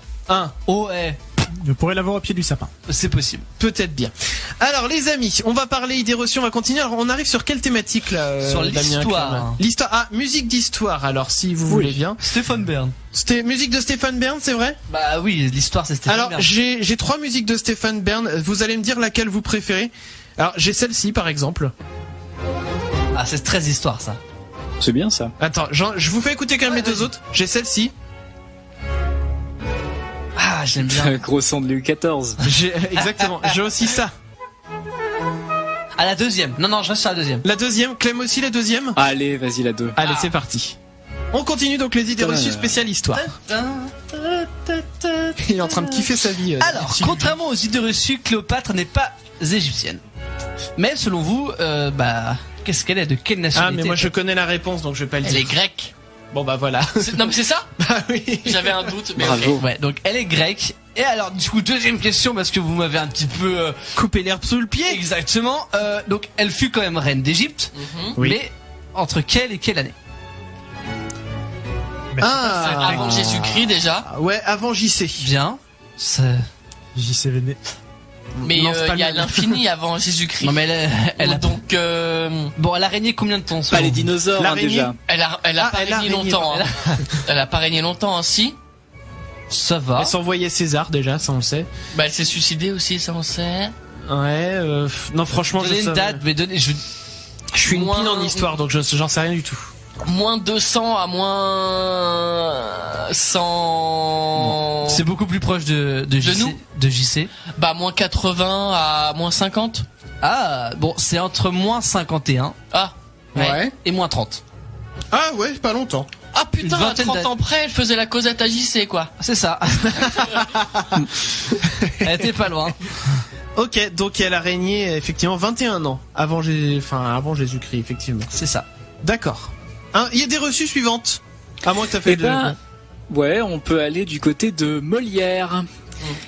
Speaker 6: Vous pourrez l'avoir au pied du sapin.
Speaker 4: C'est possible.
Speaker 1: Peut-être bien. Alors les amis, on va parler idées reçues, on va continuer. Alors on arrive sur quelle thématique là
Speaker 4: Sur
Speaker 1: Damien,
Speaker 4: l'histoire.
Speaker 1: L'histoire. Ah, musique d'histoire. Alors si vous voulez bien.
Speaker 4: Stéphane Bern.
Speaker 1: C'était musique de Stéphane Bern, c'est vrai?
Speaker 4: Bah oui, l'histoire c'est Stéphane Bern.
Speaker 1: Alors j'ai 3 musiques de Stéphane Bern. Vous allez me dire laquelle vous préférez. Alors j'ai celle-ci par exemple.
Speaker 4: Ah, c'est 13 histoires ça.
Speaker 7: C'est bien ça.
Speaker 1: Attends, je vous fais écouter quand même les deux autres. J'ai celle-ci.
Speaker 4: Ah, j'aime bien.
Speaker 7: Gros son de Louis XIV.
Speaker 1: Exactement, j'ai aussi ça.
Speaker 4: À la deuxième. Non, je reste sur la deuxième.
Speaker 1: La deuxième, Clem aussi la deuxième.
Speaker 7: Allez, vas-y, la 2.
Speaker 1: Allez, c'est parti. On continue donc les idées reçues spéciales histoire. Il est en train de kiffer sa vie.
Speaker 4: Alors, contrairement aux idées reçues, Cléopâtre n'est pas égyptienne. Mais selon vous, qu'est-ce qu'elle est? De quelle nationalité?
Speaker 1: Ah, mais moi je connais la réponse, donc je vais pas le dire.
Speaker 5: Elle est grecque.
Speaker 1: Bon bah voilà.
Speaker 5: Non mais c'est ça?
Speaker 1: Bah oui.
Speaker 5: J'avais un doute, mais
Speaker 7: bravo.
Speaker 5: ok.
Speaker 4: Ouais, donc elle est grecque. Et alors, du coup, deuxième question, parce que vous m'avez un petit peu
Speaker 1: Couper l'herbe sous le pied.
Speaker 4: Exactement. Donc, elle fut quand même reine d'Égypte.
Speaker 1: Oui.
Speaker 4: Mais entre quelle et quelle année?
Speaker 5: Avant Jésus-Christ déjà.
Speaker 1: Ouais, avant JC.
Speaker 4: Bien.
Speaker 6: JCVD.
Speaker 5: Mais
Speaker 1: Non, c'est pas
Speaker 5: il y a
Speaker 1: le-
Speaker 5: l'infini avant Jésus-Christ.
Speaker 4: Non, mais elle a
Speaker 5: donc
Speaker 4: Bon, elle a régné combien de temps?
Speaker 7: Pas
Speaker 4: selon
Speaker 7: les
Speaker 4: vous?
Speaker 7: dinosaures,
Speaker 1: L'araignée.
Speaker 7: déjà.
Speaker 5: elle a pas
Speaker 1: elle a
Speaker 5: régné
Speaker 1: régné,
Speaker 5: longtemps.
Speaker 1: elle
Speaker 5: hein. Elle a pas régné longtemps, hein, si.
Speaker 4: Ça va.
Speaker 1: Elle s'envoyait César déjà, ça on le sait.
Speaker 5: Bah elle s'est suicidée aussi, ça on sait.
Speaker 1: Ouais, non franchement
Speaker 4: Donnez
Speaker 1: je
Speaker 4: une date, mais donnez.
Speaker 1: Je suis une
Speaker 5: Moins-
Speaker 1: pile en histoire, donc j'en sais rien du tout.
Speaker 5: Moins 200 à moins 100.
Speaker 4: C'est beaucoup plus proche de JC.
Speaker 5: nous
Speaker 4: De JC.
Speaker 5: Bah moins 80 à moins 50.
Speaker 4: Ah, bon, c'est entre moins 51
Speaker 5: Ah. Ouais.
Speaker 4: et moins 30.
Speaker 1: Ah ouais, pas longtemps.
Speaker 5: Ah putain,
Speaker 4: Une
Speaker 5: à
Speaker 4: vingtaine
Speaker 5: 30 ans près, elle faisait la Cosette à JC quoi.
Speaker 4: C'est ça. Elle était pas loin.
Speaker 1: Ok, donc elle a régné effectivement 21 ans avant Jésus-Christ, effectivement.
Speaker 4: C'est ça.
Speaker 1: D'accord. Il y a des reçues suivantes. À moins que t'as fait
Speaker 7: Eh ben, ouais, on peut aller du côté de Molière.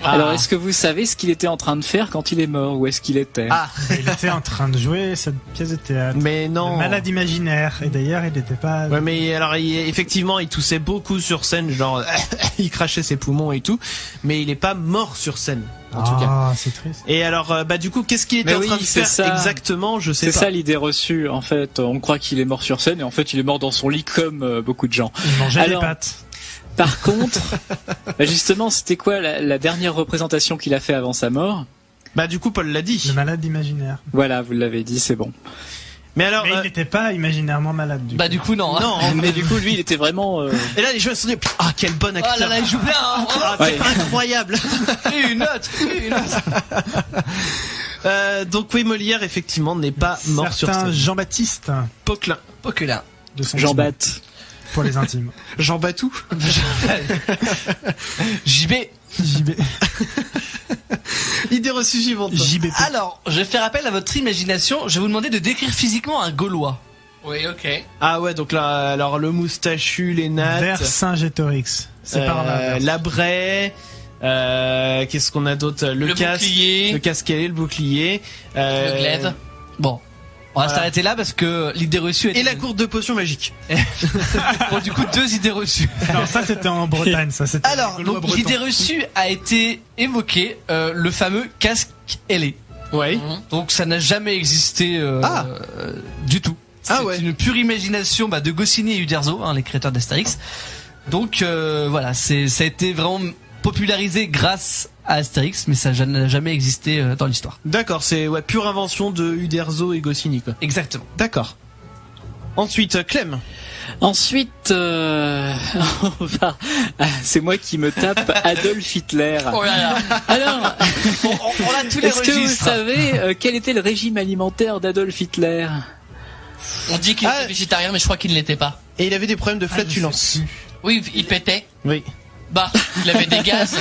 Speaker 7: Alors, est-ce que vous savez ce qu'il était en train de faire quand il est mort? Où est-ce qu'il était?
Speaker 1: Ah,
Speaker 6: Il était en train de jouer cette pièce de théâtre.
Speaker 1: mais non.
Speaker 6: Le Malade imaginaire. Et d'ailleurs, il n'était pas.
Speaker 1: Ouais, mais alors effectivement, il toussait beaucoup sur scène, genre il crachait ses poumons et tout, mais il est pas mort sur scène en tout cas.
Speaker 6: Ah, c'est triste.
Speaker 1: Et alors, du coup, qu'est-ce qu'il était
Speaker 7: Mais
Speaker 1: en
Speaker 7: oui,
Speaker 1: train de
Speaker 7: c'est
Speaker 1: faire
Speaker 7: ça.
Speaker 1: exactement? Je sais
Speaker 7: C'est
Speaker 1: pas.
Speaker 7: ça l'idée reçue. En fait, on croit qu'il est mort sur scène et en fait, il est mort dans son lit comme beaucoup de gens.
Speaker 6: Il mangeait
Speaker 7: Alors,
Speaker 6: des pâtes.
Speaker 7: Par contre, justement, c'était quoi la dernière représentation qu'il a fait avant sa mort?
Speaker 1: Bah du coup, Paul l'a dit.
Speaker 6: Le malade imaginaire.
Speaker 7: Voilà, vous l'avez dit, c'est bon.
Speaker 1: Mais alors,
Speaker 6: Mais il n'était pas imaginairement malade.
Speaker 4: Bah, du coup, non. Hein.
Speaker 1: non.
Speaker 7: Mais du coup, lui, il était vraiment...
Speaker 1: Et là, les gens se sont dit, ah quel bon acteur.
Speaker 4: Oh là là, il joue bien. Hein.
Speaker 1: Ah,
Speaker 7: Ouais.
Speaker 1: c'est incroyable.
Speaker 4: Une autre.
Speaker 1: Donc oui, Molière effectivement n'est pas mort sur
Speaker 6: Certain
Speaker 1: scène.
Speaker 6: Jean-Baptiste
Speaker 1: Poquelin.
Speaker 4: Poquelin.
Speaker 6: de son
Speaker 7: Jean
Speaker 6: team,
Speaker 7: Batte.
Speaker 6: pour les intimes.
Speaker 1: Jean Batou.
Speaker 4: JB.
Speaker 6: JB.
Speaker 1: Idée reçue suivante.
Speaker 6: JBP.
Speaker 4: Alors, je vais faire appel à votre imagination. Je vais vous demander de décrire physiquement un Gaulois.
Speaker 5: Oui, ok.
Speaker 1: Ah ouais, donc là, alors le moustachu, les nattes.
Speaker 6: Vercingétorix. C'est par là.
Speaker 1: L'abray. Qu'est-ce qu'on a d'autre? Le casque.
Speaker 5: bouclier.
Speaker 1: Le casquet, le bouclier.
Speaker 5: Le glaive.
Speaker 4: Bon. On va
Speaker 1: Voilà.
Speaker 4: s'arrêter là parce que l'idée reçue est...
Speaker 1: Et la courte de potions magiques.
Speaker 4: Bon, du coup, 2 idées reçues.
Speaker 6: Non, ça c'était en Bretagne. Ça c'était.
Speaker 4: Alors,
Speaker 6: Gaulois
Speaker 4: donc,
Speaker 6: breton.
Speaker 4: l'idée reçue a été évoquée, le fameux casque ailé.
Speaker 1: Ouais.
Speaker 4: Donc, ça n'a jamais existé du tout.
Speaker 1: Ah
Speaker 4: C'est
Speaker 1: ouais.
Speaker 4: une pure imagination de Goscinny et Uderzo, les créateurs d'Astérix. Donc, voilà, ça a été vraiment popularisé grâce à Astérix, mais ça n'a jamais existé dans l'histoire.
Speaker 1: D'accord, c'est pure invention de Uderzo et Goscinny quoi.
Speaker 4: Exactement.
Speaker 1: D'accord. Ensuite, Clem.
Speaker 7: Ensuite, c'est moi qui me tape Adolf Hitler.
Speaker 5: Oh là là.
Speaker 7: Alors,
Speaker 4: on a tous les
Speaker 7: est-ce que vous
Speaker 4: registres.
Speaker 7: savez quel était le régime alimentaire d'Adolf Hitler?
Speaker 5: On dit qu'il était végétarien, mais je crois qu'il ne l'était pas.
Speaker 1: Et il avait des problèmes de flatulence.
Speaker 5: Oui, il pétait.
Speaker 1: Oui.
Speaker 5: Bah, il avait des gaz.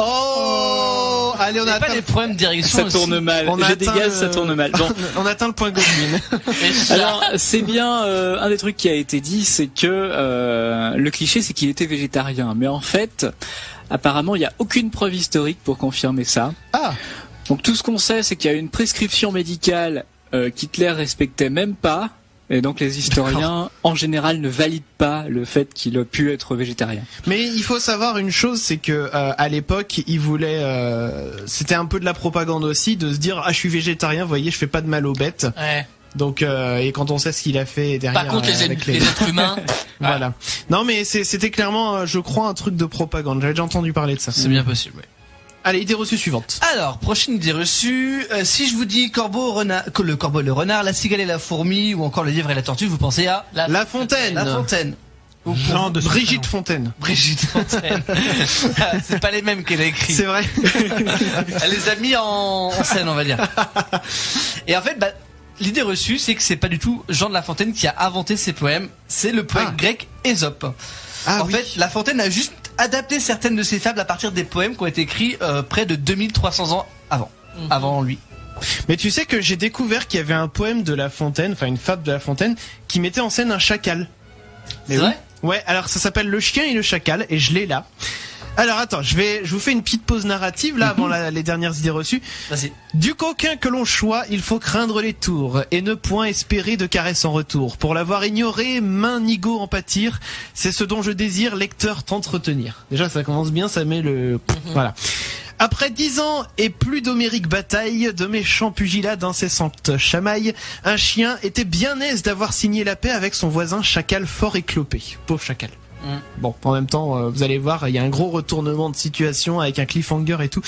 Speaker 1: Oh, allez, on a
Speaker 4: pas
Speaker 1: atteint,
Speaker 4: des problèmes d'érection
Speaker 7: Ça
Speaker 4: aussi.
Speaker 7: tourne mal.
Speaker 1: on a
Speaker 7: J'ai des
Speaker 1: atteint
Speaker 7: gaz,
Speaker 1: le-
Speaker 7: ça tourne mal. Bon.
Speaker 1: on atteint le point Godwin.
Speaker 5: Et ça-
Speaker 7: Alors, c'est bien un des trucs qui a été dit, c'est que le cliché, c'est qu'il était végétarien. Mais en fait, apparemment, il n'y a aucune preuve historique pour confirmer ça.
Speaker 1: Ah.
Speaker 7: Donc tout ce qu'on sait, c'est qu'il y a une prescription médicale qu'Hitler respectait même pas. Et donc les historiens, en général, ne valident pas le fait qu'il a pu être végétarien.
Speaker 1: Mais il faut savoir une chose, c'est que à l'époque, il voulait, c'était un peu de la propagande aussi, de se dire ah je suis végétarien, vous voyez, je fais pas de mal aux bêtes.
Speaker 5: Ouais.
Speaker 1: Donc et quand on sait ce qu'il a fait derrière,
Speaker 5: Par contre,
Speaker 1: avec
Speaker 5: les êtres humains.
Speaker 1: voilà. Non mais c'était clairement, je crois, un truc de propagande. J'avais déjà entendu parler de ça.
Speaker 4: C'est bien possible, ouais.
Speaker 1: Allez, idée reçue suivante.
Speaker 4: Alors, prochaine idée reçue, si je vous dis le corbeau et le renard, la cigale et la fourmi, ou encore le lièvre et la tortue, vous pensez à
Speaker 1: La Fontaine.
Speaker 4: La Fontaine.
Speaker 6: Jean de
Speaker 1: Brigitte Fontaine.
Speaker 4: Brigitte Fontaine. C'est pas les mêmes qu'elle a écrit.
Speaker 1: C'est vrai.
Speaker 4: Elle les a mis en scène, on va dire. Et en fait, l'idée reçue, c'est que c'est pas du tout Jean de La Fontaine qui a inventé ces poèmes. C'est le poète grec Ésope. En fait, La Fontaine a juste adapté certaines de ses fables à partir des poèmes qui ont été écrits près de 2300 ans avant lui.
Speaker 1: Mais tu sais que j'ai découvert qu'il y avait un poème de La Fontaine, enfin une fable de La Fontaine, qui mettait en scène un chacal.
Speaker 4: C'est vrai ?
Speaker 1: Ouais, alors ça s'appelle Le Chien et le Chacal, et je l'ai là. Alors attends, je vous fais une petite pause narrative là avant les dernières idées reçues.
Speaker 4: Vas-y.
Speaker 1: Du coquin que l'on choisit, il faut craindre les tours et ne point espérer de caresses en retour. Pour l'avoir ignoré, main nigo en pâtir, c'est ce dont je désire lecteur t'entretenir. Déjà ça commence bien, ça met le voilà. Après 10 ans et plus d'homérique bataille, de méchants pugilats d'incessantes chamailles, un chien était bien aise d'avoir signé la paix avec son voisin chacal fort éclopé. Pauvre chacal. Bon, en même temps, vous allez voir, il y a un gros retournement de situation avec un cliffhanger et tout,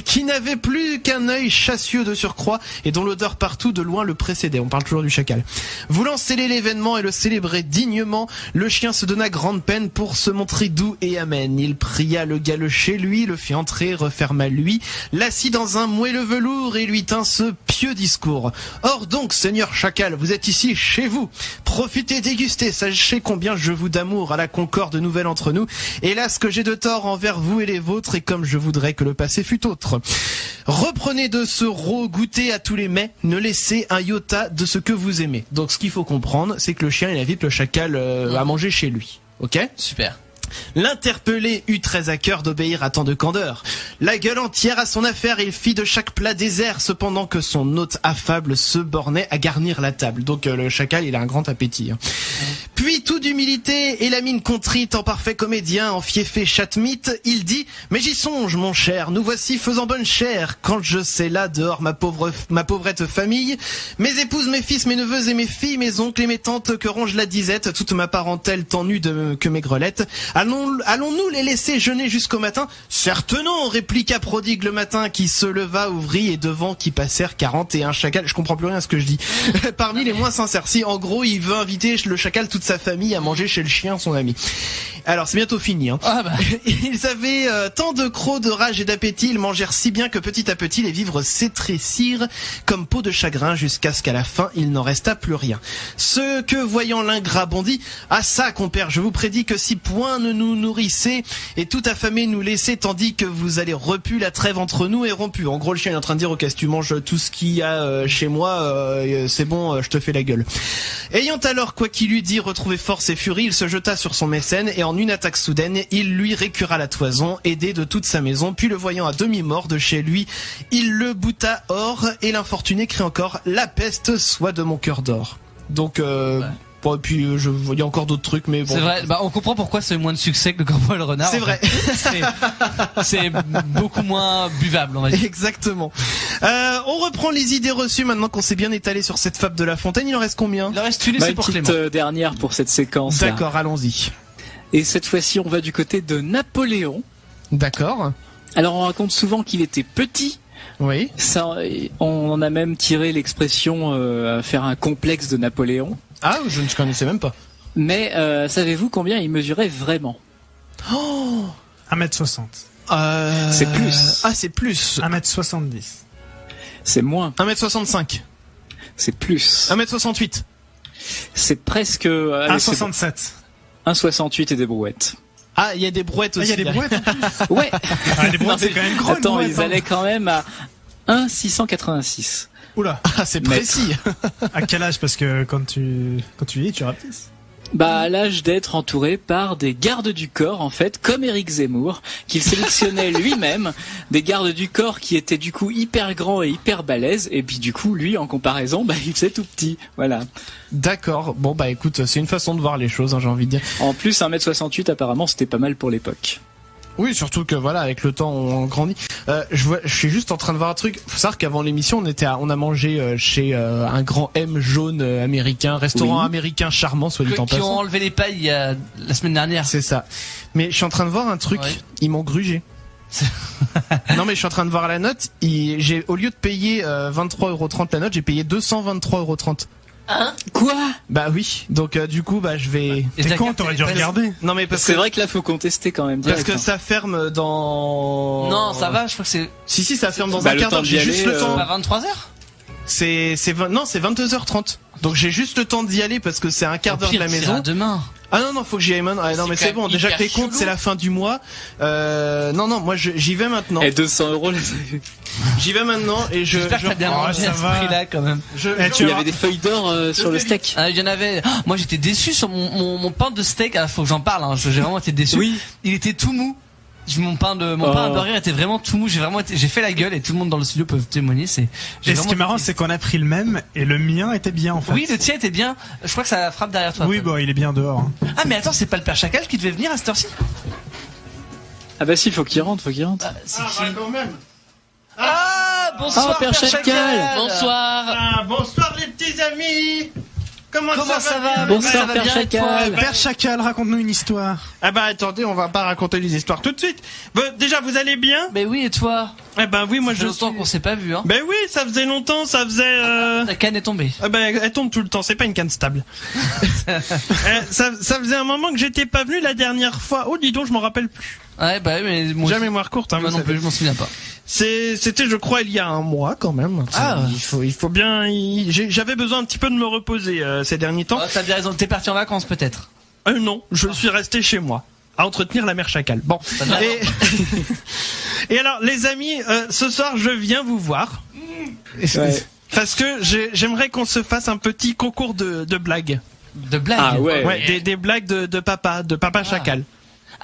Speaker 1: qui n'avait plus qu'un œil chassieux de surcroît et dont l'odeur partout de loin le précédait. On parle toujours du chacal. Voulant sceller l'événement et le célébrer dignement, le chien se donna grande peine pour se montrer doux et amène. Il pria le galeux chez lui, le fit entrer, referma lui, l'assit dans un moelleux velours et lui tint ce pieux discours. Or donc, seigneur chacal, vous êtes ici chez vous. Profitez, dégustez, sachez combien je vous d'amour à la concorde nouvelle entre nous. Hélas que j'ai de tort envers vous et les vôtres, et comme je voudrais que le passé fût autre. Reprenez de ce rot, goûtez à tous les mets, ne laissez un iota de ce que vous aimez. Donc ce qu'il faut comprendre, c'est que le chien il invite le chacal à manger chez lui. Ok ?
Speaker 4: Super.
Speaker 1: L'interpellé eut très à cœur d'obéir à tant de candeur. La gueule entière à son affaire, il fit de chaque plat désert, cependant que son hôte affable se bornait à garnir la table. Donc le chacal, il a un grand appétit. Puis, tout d'humilité et la mine contrite en parfait comédien, en fiefé chatmite, il dit « Mais j'y songe, mon cher, nous voici faisant bonne chère, quand je sais là dehors ma pauvrette famille, mes épouses, mes fils, mes neveux et mes filles, mes oncles et mes tantes, que ronge la disette, toute ma parentèle tant nue que maigrelette. Allons-nous les laisser jeûner jusqu'au matin ? Certes non, répliqua Prodigue le matin, qui se leva, ouvrit, et devant qui passèrent 41 chacals. Je comprends plus rien à ce que je dis. Parmi les moins sincères. Si, en gros, il veut inviter le chacal, toute sa famille, à manger chez le chien, son ami. Alors, c'est bientôt fini, hein. Ils avaient tant de crocs, de rage et d'appétit, ils mangèrent si bien que petit à petit, les vivres s'étrécirent comme peau de chagrin, jusqu'à ce qu'à la fin, il n'en resta plus rien. Ce que, voyant l'ingrat, bondit, « Ah ça, compère, je vous prédis que si point ne nous nourrissez et tout affamé nous laissez, tandis que vous allez repu, la trêve entre nous est rompue. » En gros, le chien est en train de dire « Ok, si tu manges tout ce qu'il y a chez moi, c'est bon, je te fais la gueule. » Ayant alors, quoi qu'il eût dit, retrouvé force et furie, il se jeta sur son mécène et en une attaque soudaine, il lui récura la toison, aidé de toute sa maison, puis le voyant à demi-mort de chez lui, il le bouta hors et l'infortuné crie encore « La peste soit de mon cœur d'or. » Donc, bon, et puis il y a encore d'autres trucs, mais bon.
Speaker 4: C'est vrai, on comprend pourquoi c'est moins de succès que le Corbeau et le Renard.
Speaker 1: C'est vrai.
Speaker 4: C'est beaucoup moins buvable, on va dire.
Speaker 1: Exactement. On reprend les idées reçues maintenant qu'on s'est bien étalé sur cette fable de La Fontaine. Il en reste combien ?
Speaker 4: Il en reste une, c'est pour Clément.
Speaker 7: Une petite dernière pour cette séquence.
Speaker 1: D'accord, allons-y.
Speaker 7: Et cette fois-ci, on va du côté de Napoléon.
Speaker 1: D'accord.
Speaker 7: Alors, on raconte souvent qu'il était petit.
Speaker 1: Oui.
Speaker 7: Ça, on en a même tiré l'expression faire un complexe de Napoléon.
Speaker 1: Ah, je ne connaissais même pas.
Speaker 7: Mais savez-vous combien il mesurait vraiment ?
Speaker 6: 1m60.
Speaker 7: C'est plus.
Speaker 1: Ah, c'est plus.
Speaker 6: 1m70.
Speaker 7: C'est moins.
Speaker 1: 1m65.
Speaker 7: C'est plus.
Speaker 1: 1m68.
Speaker 7: C'est presque...
Speaker 6: 1m67.
Speaker 7: 1,68 et des brouettes.
Speaker 1: Ah, il y a des brouettes aussi.
Speaker 6: Il y a des brouettes.
Speaker 7: Ouais.
Speaker 6: Ah, les brouettes, c'est quand même gros.
Speaker 7: Attends, ils allaient quand même à 1,686.
Speaker 6: Oula.
Speaker 1: Ah, c'est précis.
Speaker 6: À quel âge ? Parce que quand tu vis, tu rapetisses.
Speaker 7: Bah, à l'âge d'être entouré par des gardes du corps, en fait, comme Éric Zemmour, qu'il sélectionnait lui-même, des gardes du corps qui étaient du coup hyper grands et hyper balèzes, et puis du coup, lui, en comparaison, bah, il faisait tout petit. Voilà.
Speaker 1: D'accord. Bon, bah, écoute, c'est une façon de voir les choses, hein, j'ai envie de dire.
Speaker 7: En plus, 1m68, apparemment, c'était pas mal pour l'époque.
Speaker 1: Oui, surtout que voilà, avec le temps, on grandit. Je suis juste en train de voir un truc. Faut savoir qu'avant l'émission, on a mangé chez un grand M jaune américain, restaurant américain charmant, soit dit en passant.
Speaker 4: Qui ont enlevé les pailles la semaine dernière.
Speaker 1: C'est ça. Mais je suis en train de voir un truc. Ouais. Ils m'ont grugé. Non mais je suis en train de voir la note. Au lieu de payer 23,30€ la note, j'ai payé 223,30€.
Speaker 5: Hein?
Speaker 7: Quoi?
Speaker 1: Bah oui, donc du coup bah je vais...
Speaker 6: T'es con, t'aurais dû regarder.
Speaker 1: Non mais parce
Speaker 7: C'est
Speaker 1: que...
Speaker 7: vrai que là, faut contester quand même.
Speaker 1: Parce
Speaker 7: direct,
Speaker 1: que
Speaker 7: hein.
Speaker 1: ça ferme dans...
Speaker 4: Non, ça va, je crois que c'est
Speaker 1: Si, ça ferme dans
Speaker 7: Bah,
Speaker 1: un
Speaker 7: le
Speaker 1: quart
Speaker 7: temps
Speaker 1: d'heure,
Speaker 7: d'y
Speaker 1: j'ai
Speaker 7: aller,
Speaker 1: juste le temps...
Speaker 4: à 23h.
Speaker 1: Non, c'est 22h30. Donc j'ai juste le temps d'y aller parce que c'est un quart d'heure de la maison.
Speaker 4: Demain.
Speaker 1: Ah non, faut que j'y aille maintenant. Ah, non,
Speaker 5: C'est
Speaker 1: mais
Speaker 5: quand
Speaker 1: c'est bon,
Speaker 5: même
Speaker 1: déjà que
Speaker 5: hyper
Speaker 1: les comptes,
Speaker 5: chelou.
Speaker 1: c'est la fin du mois. Non, moi j'y vais maintenant.
Speaker 7: Et 200 €,
Speaker 1: J'y vais maintenant et
Speaker 4: J'espère que t'as bien mangé
Speaker 6: ça
Speaker 4: à ce
Speaker 6: va.
Speaker 4: prix-là quand même.
Speaker 7: il y avait des feuilles d'or sur le steak.
Speaker 4: Il y en avait. Moi j'étais déçu sur mon pain de steak. Ah, faut que j'en parle. Hein. J'ai vraiment été déçu.
Speaker 7: Oui.
Speaker 4: Il était tout mou. Mon pain à burger était vraiment tout mou. J'ai fait la gueule et tout le monde dans le studio peut témoigner.
Speaker 6: Et ce qui est marrant, c'est qu'on a pris le même et le mien était bien en fait.
Speaker 4: Oui, le tien était bien. Je crois que ça frappe derrière toi.
Speaker 6: Oui, bon, il est bien dehors. Hein.
Speaker 4: Ah mais attends, c'est pas le père Chacal qui devait venir à cette heure-ci?
Speaker 7: Ah bah si, faut qu'il rentre.
Speaker 4: C'est qui?
Speaker 1: quand même.
Speaker 4: Bonsoir
Speaker 7: Père Chacal.
Speaker 5: Bonsoir.
Speaker 1: Bonsoir les petits amis. Comment
Speaker 4: ça va?
Speaker 7: Bonsoir,
Speaker 4: Ça va
Speaker 7: Père
Speaker 4: bien, et toi
Speaker 7: Chacal.
Speaker 6: Père Chacal, raconte-nous une histoire.
Speaker 1: Ah bah attendez, on va pas raconter les histoires tout de suite. Bon, déjà vous allez bien?
Speaker 4: Mais oui, et toi?
Speaker 1: Eh ben oui, moi
Speaker 4: Ça fait longtemps qu'on s'est pas vu, hein.
Speaker 1: Ben oui, ça faisait longtemps, ça faisait...
Speaker 4: La canne est tombée.
Speaker 1: Ah ben, elle tombe tout le temps, c'est pas une canne stable. Ça faisait un moment que j'étais pas venu la dernière fois. Oh, dis donc, je m'en rappelle plus.
Speaker 4: Ouais, bah oui, mais moi
Speaker 1: J'ai
Speaker 4: aussi.
Speaker 1: mémoire courte, hein,
Speaker 4: Moi
Speaker 1: vous
Speaker 4: non
Speaker 1: savez.
Speaker 4: plus, je m'en souviens pas.
Speaker 1: C'était, je crois, il y a un mois quand même.
Speaker 4: Ah.
Speaker 1: Il faut bien. J'avais besoin un petit peu de me reposer ces derniers temps.
Speaker 4: Ah, t'as bien raison, t'es parti en vacances peut-être.
Speaker 1: Non, je suis resté chez moi à entretenir la mère Chacal. Bon. Et alors, les amis, ce soir, je viens vous voir.
Speaker 7: Ouais.
Speaker 1: Parce que j'aimerais qu'on se fasse un petit concours de blagues.
Speaker 4: De blagues.
Speaker 7: Ah ouais.
Speaker 1: Ouais, des blagues de papa Chacal.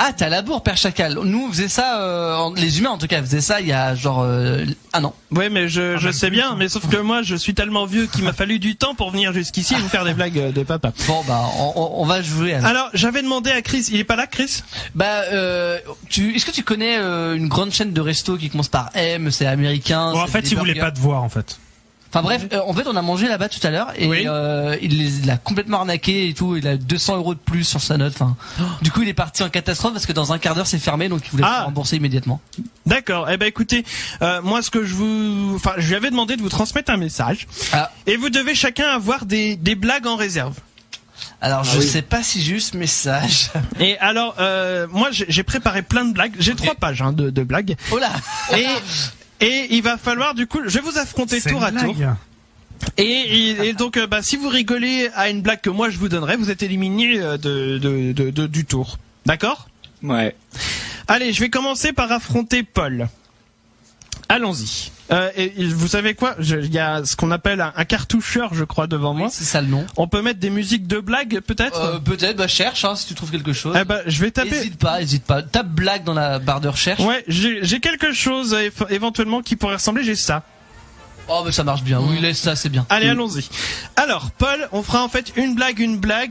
Speaker 4: Ah, t'as la bourre, Père Chacal. Nous, on faisait ça, les humains en tout cas, faisaient ça il y a genre un an.
Speaker 1: Ouais, mais je sais bien, mais sauf que moi, je suis tellement vieux qu'il m'a fallu du temps pour venir jusqu'ici et vous faire des blagues de papa.
Speaker 4: Bon, bah, on va jouer.
Speaker 1: Alors, j'avais demandé à Chris, il est pas là, Chris?
Speaker 4: Bah, est-ce que tu connais une grande chaîne de resto qui commence par M, c'est américain.
Speaker 6: Bon, en
Speaker 4: c'est
Speaker 6: fait,
Speaker 4: des
Speaker 6: il voulait
Speaker 4: burgers.
Speaker 6: pas te voir en fait.
Speaker 4: Enfin bref, en fait, on a mangé là-bas tout à l'heure et
Speaker 1: Oui.
Speaker 4: il l'a complètement arnaqué et tout. Il a 200 € de plus sur sa note. Enfin, du coup, il est parti en catastrophe parce que dans un quart d'heure, c'est fermé, donc il voulait se rembourser immédiatement.
Speaker 1: D'accord. Eh ben, écoutez, moi, je lui avais demandé de vous transmettre un message.
Speaker 4: Ah.
Speaker 1: Et vous devez chacun avoir des blagues en réserve.
Speaker 4: Alors, je sais pas si j'ai eu ce message.
Speaker 1: Et alors, moi, j'ai préparé plein de blagues. J'ai 3 pages de blagues.
Speaker 4: Oh là.
Speaker 1: Et il va falloir, du coup, je vais vous affronter
Speaker 6: C'est
Speaker 1: tour à
Speaker 6: une
Speaker 1: tour.
Speaker 6: blague.
Speaker 1: Et donc, si vous rigolez à une blague que moi je vous donnerai, vous êtes éliminé du tour. D'accord?
Speaker 7: Ouais.
Speaker 1: Allez, je vais commencer par affronter Paul. Allons-y. Et vous savez quoi? Il y a ce qu'on appelle un cartoucheur, je crois, devant moi.
Speaker 4: C'est ça le nom.
Speaker 1: On peut mettre des musiques de blagues, peut-être?
Speaker 4: Peut-être, bah cherche hein, si tu trouves quelque chose.
Speaker 1: Eh ben, je vais taper.
Speaker 4: Hésite pas. Tape blague dans la barre de recherche.
Speaker 1: Ouais, j'ai quelque chose éventuellement qui pourrait ressembler. J'ai ça.
Speaker 4: Oh, mais ça marche bien. Oui, laisse ça, c'est bien.
Speaker 1: Allez, allons-y. Alors, Paul, on fera en fait une blague,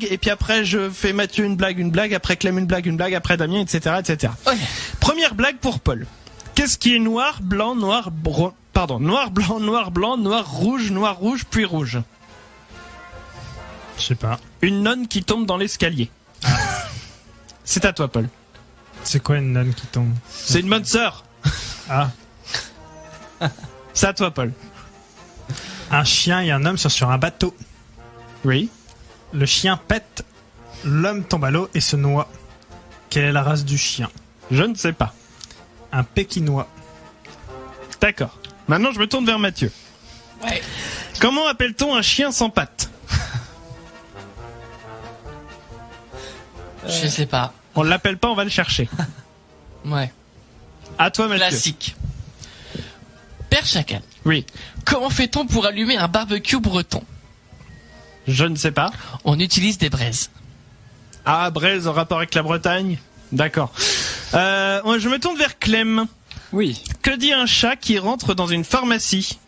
Speaker 1: et puis après je fais Mathieu une blague, après Clem une blague, après Damien, etc., etc.
Speaker 4: Ouais.
Speaker 1: Première blague pour Paul. Qu'est-ce qui est noir, blanc, noir, noir, blanc, noir, rouge, puis rouge?
Speaker 6: Je sais pas.
Speaker 1: Une nonne qui tombe dans l'escalier. C'est à toi, Paul.
Speaker 6: C'est quoi une nonne qui tombe?
Speaker 1: C'est une bonne sœur.
Speaker 6: Ah.
Speaker 1: C'est à toi, Paul.
Speaker 6: Un chien et un homme sont sur un bateau.
Speaker 1: Oui.
Speaker 6: Le chien pète, l'homme tombe à l'eau et se noie. Quelle est la race du chien?
Speaker 1: Je ne sais pas.
Speaker 6: Un pékinois.
Speaker 1: D'accord. Maintenant, je me tourne vers Mathieu.
Speaker 5: Ouais.
Speaker 1: Comment appelle-t-on un chien sans pattes?
Speaker 5: Je sais pas.
Speaker 1: On l'appelle pas, on va le chercher.
Speaker 5: Ouais.
Speaker 1: À toi, Mathieu.
Speaker 5: Classique. Père Chacal.
Speaker 1: Oui.
Speaker 5: Comment fait-on pour allumer un barbecue breton?
Speaker 1: Je ne sais pas.
Speaker 5: On utilise des braises.
Speaker 1: Ah, braise en rapport avec la Bretagne. D'accord. Je me tourne vers Clem.
Speaker 7: Oui.
Speaker 1: Que dit un chat qui rentre dans une pharmacie?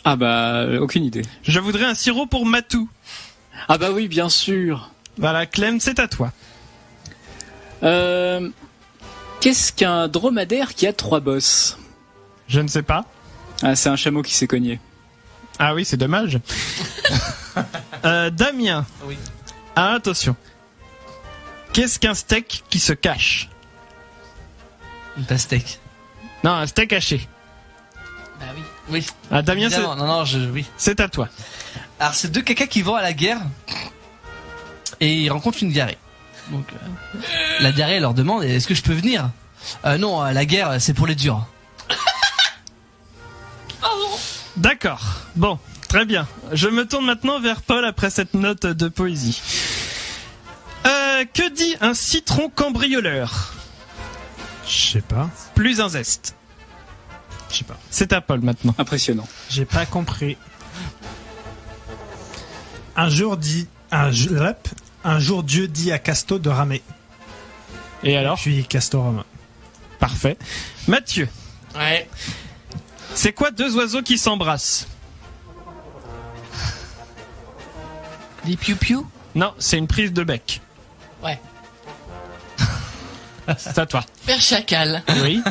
Speaker 7: Ah bah, aucune idée.
Speaker 1: Je voudrais un sirop pour Matou.
Speaker 7: Ah bah oui, bien sûr.
Speaker 1: Voilà, Clem, c'est à toi.
Speaker 7: Qu'est-ce qu'un dromadaire qui a 3 bosses?
Speaker 1: Je ne sais pas.
Speaker 7: Ah, c'est un chameau qui s'est cogné.
Speaker 1: Ah oui, c'est dommage. Damien.
Speaker 4: Oui.
Speaker 1: Ah, attention. Qu'est-ce qu'un steak qui se cache?
Speaker 4: Une pastèque.
Speaker 1: Non, un steak haché.
Speaker 5: Bah oui.
Speaker 4: Oui.
Speaker 1: Ah, Damien,
Speaker 4: Évidemment. Non, oui.
Speaker 1: c'est à toi.
Speaker 4: Alors c'est 2 cacas qui vont à la guerre et ils rencontrent une diarrhée. Donc la diarrhée leur demande est-ce que je peux venir? Non, la guerre c'est pour les durs.
Speaker 1: D'accord. Bon, très bien. Je me tourne maintenant vers Paul après cette note de poésie. Que dit un citron cambrioleur?
Speaker 6: Je sais pas.
Speaker 1: Plus un zeste.
Speaker 6: Je sais pas.
Speaker 1: C'est à Paul maintenant.
Speaker 7: Impressionnant.
Speaker 6: J'ai pas compris. Un jour Dieu dit à Casto de ramer.
Speaker 1: Et alors?
Speaker 6: Puis Casto rame.
Speaker 1: Parfait. Mathieu.
Speaker 5: Ouais.
Speaker 1: C'est quoi 2 oiseaux qui s'embrassent?
Speaker 5: Des piou-piou?
Speaker 1: Non, c'est une prise de bec.
Speaker 5: Ouais.
Speaker 1: C'est à toi.
Speaker 5: Père Chacal.
Speaker 1: Oui.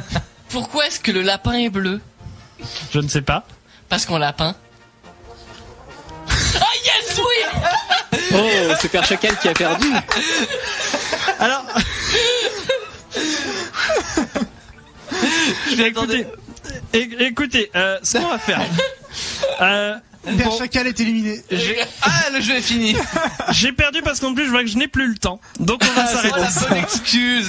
Speaker 5: Pourquoi est-ce que le lapin est bleu?
Speaker 1: Je ne sais pas.
Speaker 5: Parce qu'on l'a peint. Ah yes, oui.
Speaker 7: Oh, c'est Père Chacal qui a perdu.
Speaker 1: Alors... Écoutez, ce qu'on va faire...
Speaker 6: Père Chacal est éliminé.
Speaker 4: Le jeu est fini.
Speaker 1: J'ai perdu parce qu'en plus je vois que je n'ai plus le temps. Donc on va s'arrêter.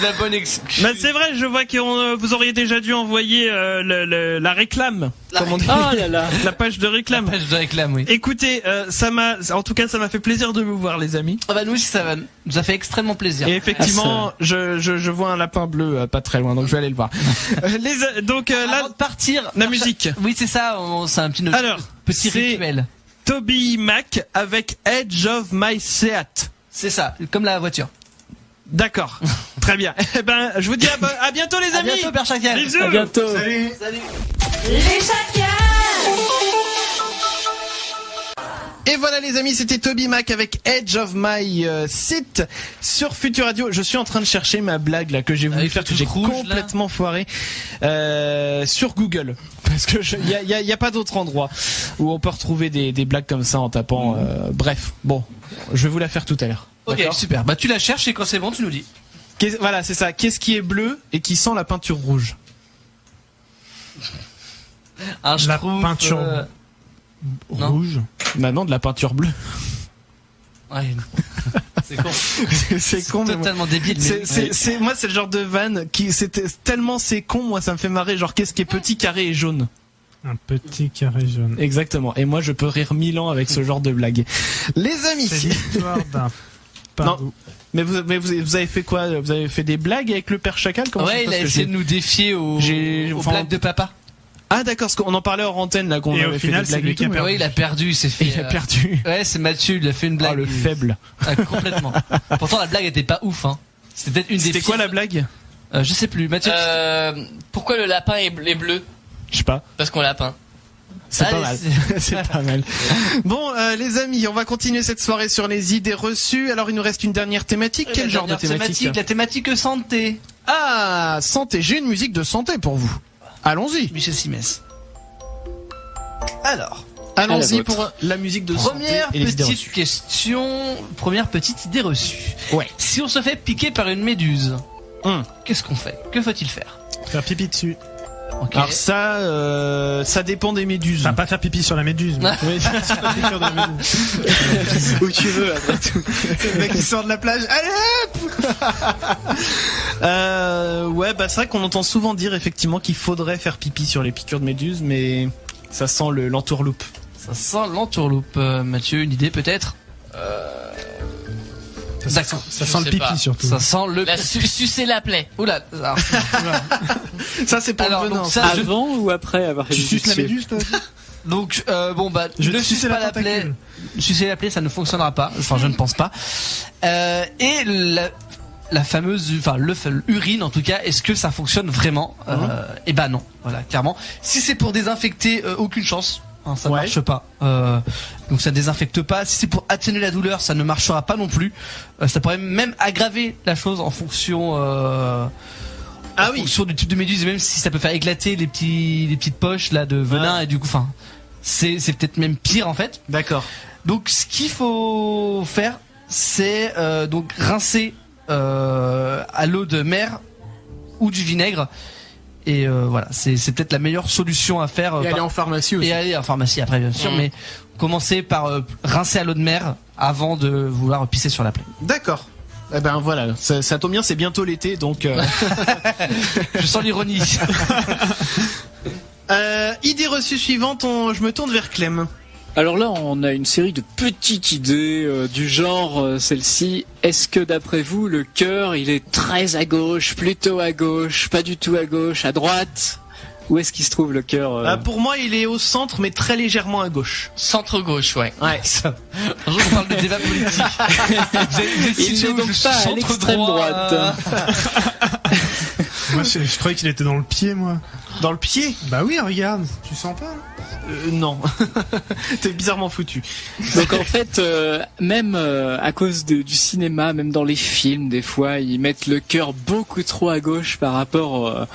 Speaker 4: La bonne excuse.
Speaker 1: Bah c'est vrai, je vois que vous auriez déjà dû envoyer la réclame. Comme on dit.
Speaker 7: Oh là là.
Speaker 1: La page de réclame.
Speaker 4: La page de réclame, oui.
Speaker 1: Écoutez, en tout cas ça m'a fait plaisir de vous voir les amis.
Speaker 4: Ah bah nous aussi ça nous a fait extrêmement plaisir.
Speaker 1: Et effectivement, je vois un lapin bleu pas très loin, donc je vais aller le voir.
Speaker 4: Avant de partir,
Speaker 1: la musique.
Speaker 4: Oui c'est ça, c'est un petit petit rituel.
Speaker 1: Toby Mac avec Edge of My Seat.
Speaker 4: C'est ça, comme la voiture.
Speaker 1: D'accord, très bien. Eh ben, je vous dis à bientôt les amis.
Speaker 4: À bientôt Père Chacal.
Speaker 1: Bisous.
Speaker 7: À bientôt.
Speaker 6: Salut.
Speaker 11: Les chacals.
Speaker 1: Et voilà les amis, c'était Toby Mac avec Edge of My Seat sur Future Radio. Je suis en train de chercher ma blague là que j'ai voulu faire, que j'ai complètement foiré sur Google, parce que il y a pas d'autre endroit où on peut retrouver des blagues comme ça en tapant. Bref, bon, je vais vous la faire tout à l'heure.
Speaker 4: Ok, super. Bah tu la cherches et quand c'est bon tu nous dis.
Speaker 1: Voilà, c'est ça. Qu'est-ce qui est bleu et qui sent la peinture rouge?
Speaker 6: La peinture rouge.
Speaker 1: Bah non, de la peinture bleue.
Speaker 4: Ouais. C'est con.
Speaker 1: C'est con.
Speaker 4: Totalement débile.
Speaker 1: Moi, c'est le genre de vanne c'était tellement c'est con, moi, ça me fait marrer. Genre, qu'est-ce qui est petit, carré et jaune?
Speaker 6: Un petit carré jaune.
Speaker 1: Exactement. Et moi, je peux rire 1000 ans avec ce genre de blague. Les amis.
Speaker 6: C'est l'histoire d'un
Speaker 1: Non. Mais vous avez fait quoi? Vous avez fait des blagues avec le Père Chacal?
Speaker 4: Ouais, il a essayé de nous défier aux blagues de papa.
Speaker 1: Ah d'accord, parce qu'on en parlait hors antenne là, qu'on avait fait des blagues et tout.
Speaker 4: Oui, il a perdu, il s'est fait.
Speaker 1: Il a perdu.
Speaker 4: Ouais, c'est Mathieu, il a fait une blague.
Speaker 1: Oh, le faible.
Speaker 4: Ah, complètement. Pourtant la blague était pas ouf, hein. C'était peut-être une des.
Speaker 1: C'était quoi la blague?
Speaker 4: Je sais plus. Mathieu.
Speaker 5: Pourquoi le lapin est bleu?
Speaker 1: Je sais pas.
Speaker 5: Parce qu'on l'a peint.
Speaker 1: C'est pas mal. C'est pas mal. Bon, les amis, on va continuer cette soirée sur les idées reçues. Alors, il nous reste une dernière thématique. Quel genre de thématique?
Speaker 4: La thématique santé.
Speaker 1: Ah, santé. J'ai une musique de santé pour vous. Allons-y.
Speaker 4: Michel Simès. Alors.
Speaker 1: Allons-y pour la musique de santé.
Speaker 4: Première petite idée reçue.
Speaker 1: Ouais.
Speaker 4: Si on se fait piquer par une méduse, qu'est-ce qu'on fait? Que faut-il faire?
Speaker 6: Faire pipi dessus.
Speaker 4: Okay.
Speaker 1: Alors ça dépend des méduses.
Speaker 6: Enfin, pas faire pipi sur la méduse. Mais... oui, sur la méduse.
Speaker 1: Où tu veux, après tout.
Speaker 6: C'est le mec qui sort de la plage. Allez hop.
Speaker 1: Ouais, bah c'est vrai qu'on entend souvent dire effectivement qu'il faudrait faire pipi sur les piqûres de méduses, mais ça sent l'entourloupe.
Speaker 4: Ça sent l'entourloupe. Mathieu, une idée peut-être?
Speaker 6: D'accord. Ça sent le pipi
Speaker 5: pas.
Speaker 6: surtout.
Speaker 4: Ça sent le.
Speaker 5: Sucer la plaie.
Speaker 4: Oula.
Speaker 1: Ça c'est pour le venin.
Speaker 7: Ça, avant ou après avoir fait
Speaker 6: tu suces la méduse, toi?
Speaker 4: Donc bon bah
Speaker 6: je
Speaker 4: ne suce pas la plaie. Sucer la plaie, ça ne fonctionnera pas. Enfin, je ne pense pas. Et la fameuse, enfin l'urine en tout cas, est-ce que ça fonctionne vraiment? Eh ben non. Voilà, clairement. Si c'est pour désinfecter, aucune chance. Hein, ça marche pas. Donc ça désinfecte pas. Si c'est pour atténuer la douleur, ça ne marchera pas non plus. Ça pourrait même aggraver la chose en fonction. En fonction du type de méduse, et même si ça peut faire éclater les petites poches là de venin et du coup, enfin, c'est peut-être même pire en fait.
Speaker 1: D'accord.
Speaker 4: Donc ce qu'il faut faire, c'est donc rincer à l'eau de mer ou du vinaigre Et voilà, c'est peut-être la meilleure solution à faire.
Speaker 1: Et aller en pharmacie aussi.
Speaker 4: Et aller en pharmacie après, bien sûr, mais commencer par rincer à l'eau de mer avant de vouloir pisser sur la plaie.
Speaker 1: D'accord. Eh ben voilà, ça tombe bien, c'est bientôt l'été, donc...
Speaker 4: Je sens l'ironie.
Speaker 1: Idée reçue suivante, je me tourne vers Clem.
Speaker 7: Alors là, on a une série de petites idées du genre celle-ci. Est-ce que d'après vous, le cœur, il est très à gauche, plutôt à gauche, pas du tout à gauche, à droite? Où est-ce qu'il se trouve le cœur
Speaker 1: Pour moi, il est au centre, mais très légèrement à gauche.
Speaker 5: Centre-gauche, ouais.
Speaker 1: Ouais.
Speaker 4: Ça. Un jour, on parle de débat politique. vous êtes
Speaker 7: il n'est donc pas à l'extrême droite.
Speaker 6: Moi, je croyais qu'il était dans le pied, moi.
Speaker 1: Dans le pied?
Speaker 6: Bah oui, regarde. Tu sens pas?
Speaker 1: Non. T'es bizarrement foutu.
Speaker 7: Donc en fait, même à cause du cinéma, même dans les films, des fois, ils mettent le cœur beaucoup trop à gauche par rapport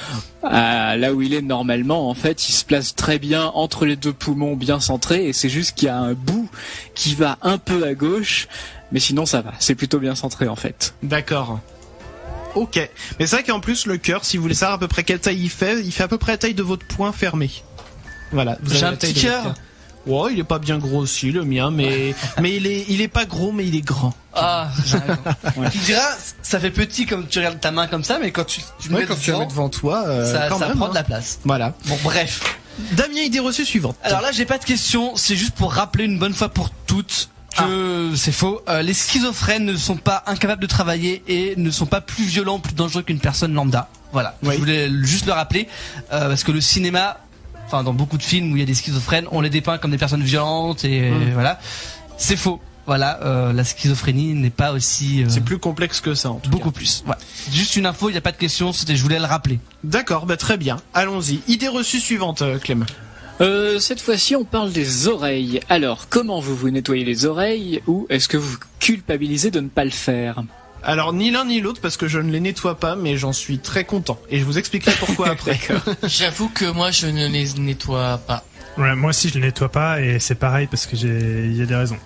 Speaker 7: à là où il est normalement. En fait, il se place très bien entre les deux poumons, bien centrés, et c'est juste qu'il y a un bout qui va un peu à gauche, mais sinon ça va. C'est plutôt bien centré en fait.
Speaker 1: D'accord. Ok. Mais c'est vrai qu'en plus, le cœur, si vous voulez savoir à peu près quelle taille il fait à peu près la taille de votre poing fermé. Voilà.
Speaker 4: J'ai un petit cœur.
Speaker 1: Ouais, il est pas bien gros aussi, le mien, mais il est pas gros, mais il est grand.
Speaker 4: Ah, j'ai raison. Ouais. Tu diras, ça fait petit comme tu regardes ta main comme ça, mais quand tu le mets
Speaker 1: devant toi,
Speaker 4: ça
Speaker 1: même,
Speaker 4: prend de la place.
Speaker 1: Voilà.
Speaker 4: Bon, bref.
Speaker 1: Damien, idée reçue suivante.
Speaker 4: Alors là, j'ai pas de question, c'est juste pour rappeler une bonne fois pour toutes que c'est faux. Les schizophrènes ne sont pas incapables de travailler et ne sont pas plus violents, plus dangereux qu'une personne lambda. Voilà. Oui. Je voulais juste le rappeler parce que le cinéma, enfin dans beaucoup de films où il y a des schizophrènes, on les dépeint comme des personnes violentes et voilà. C'est faux. Voilà, la schizophrénie n'est pas aussi...
Speaker 1: c'est plus complexe que ça en tout
Speaker 4: beaucoup
Speaker 1: cas.
Speaker 4: Plus. Voilà. Juste une info, il n'y a pas de question, je voulais le rappeler.
Speaker 1: D'accord, bah très bien. Allons-y. Idée reçue suivante, Clem.
Speaker 7: Cette fois-ci, on parle des oreilles. Alors, comment vous nettoyez les oreilles ou est-ce que vous culpabilisez de ne pas le faire?
Speaker 1: Alors, ni l'un ni l'autre parce que je ne les nettoie pas, mais j'en suis très content. Et je vous expliquerai pourquoi après.
Speaker 5: J'avoue que moi, je ne les nettoie pas.
Speaker 6: Ouais, moi aussi, je les nettoie pas et c'est pareil parce que il y a des raisons.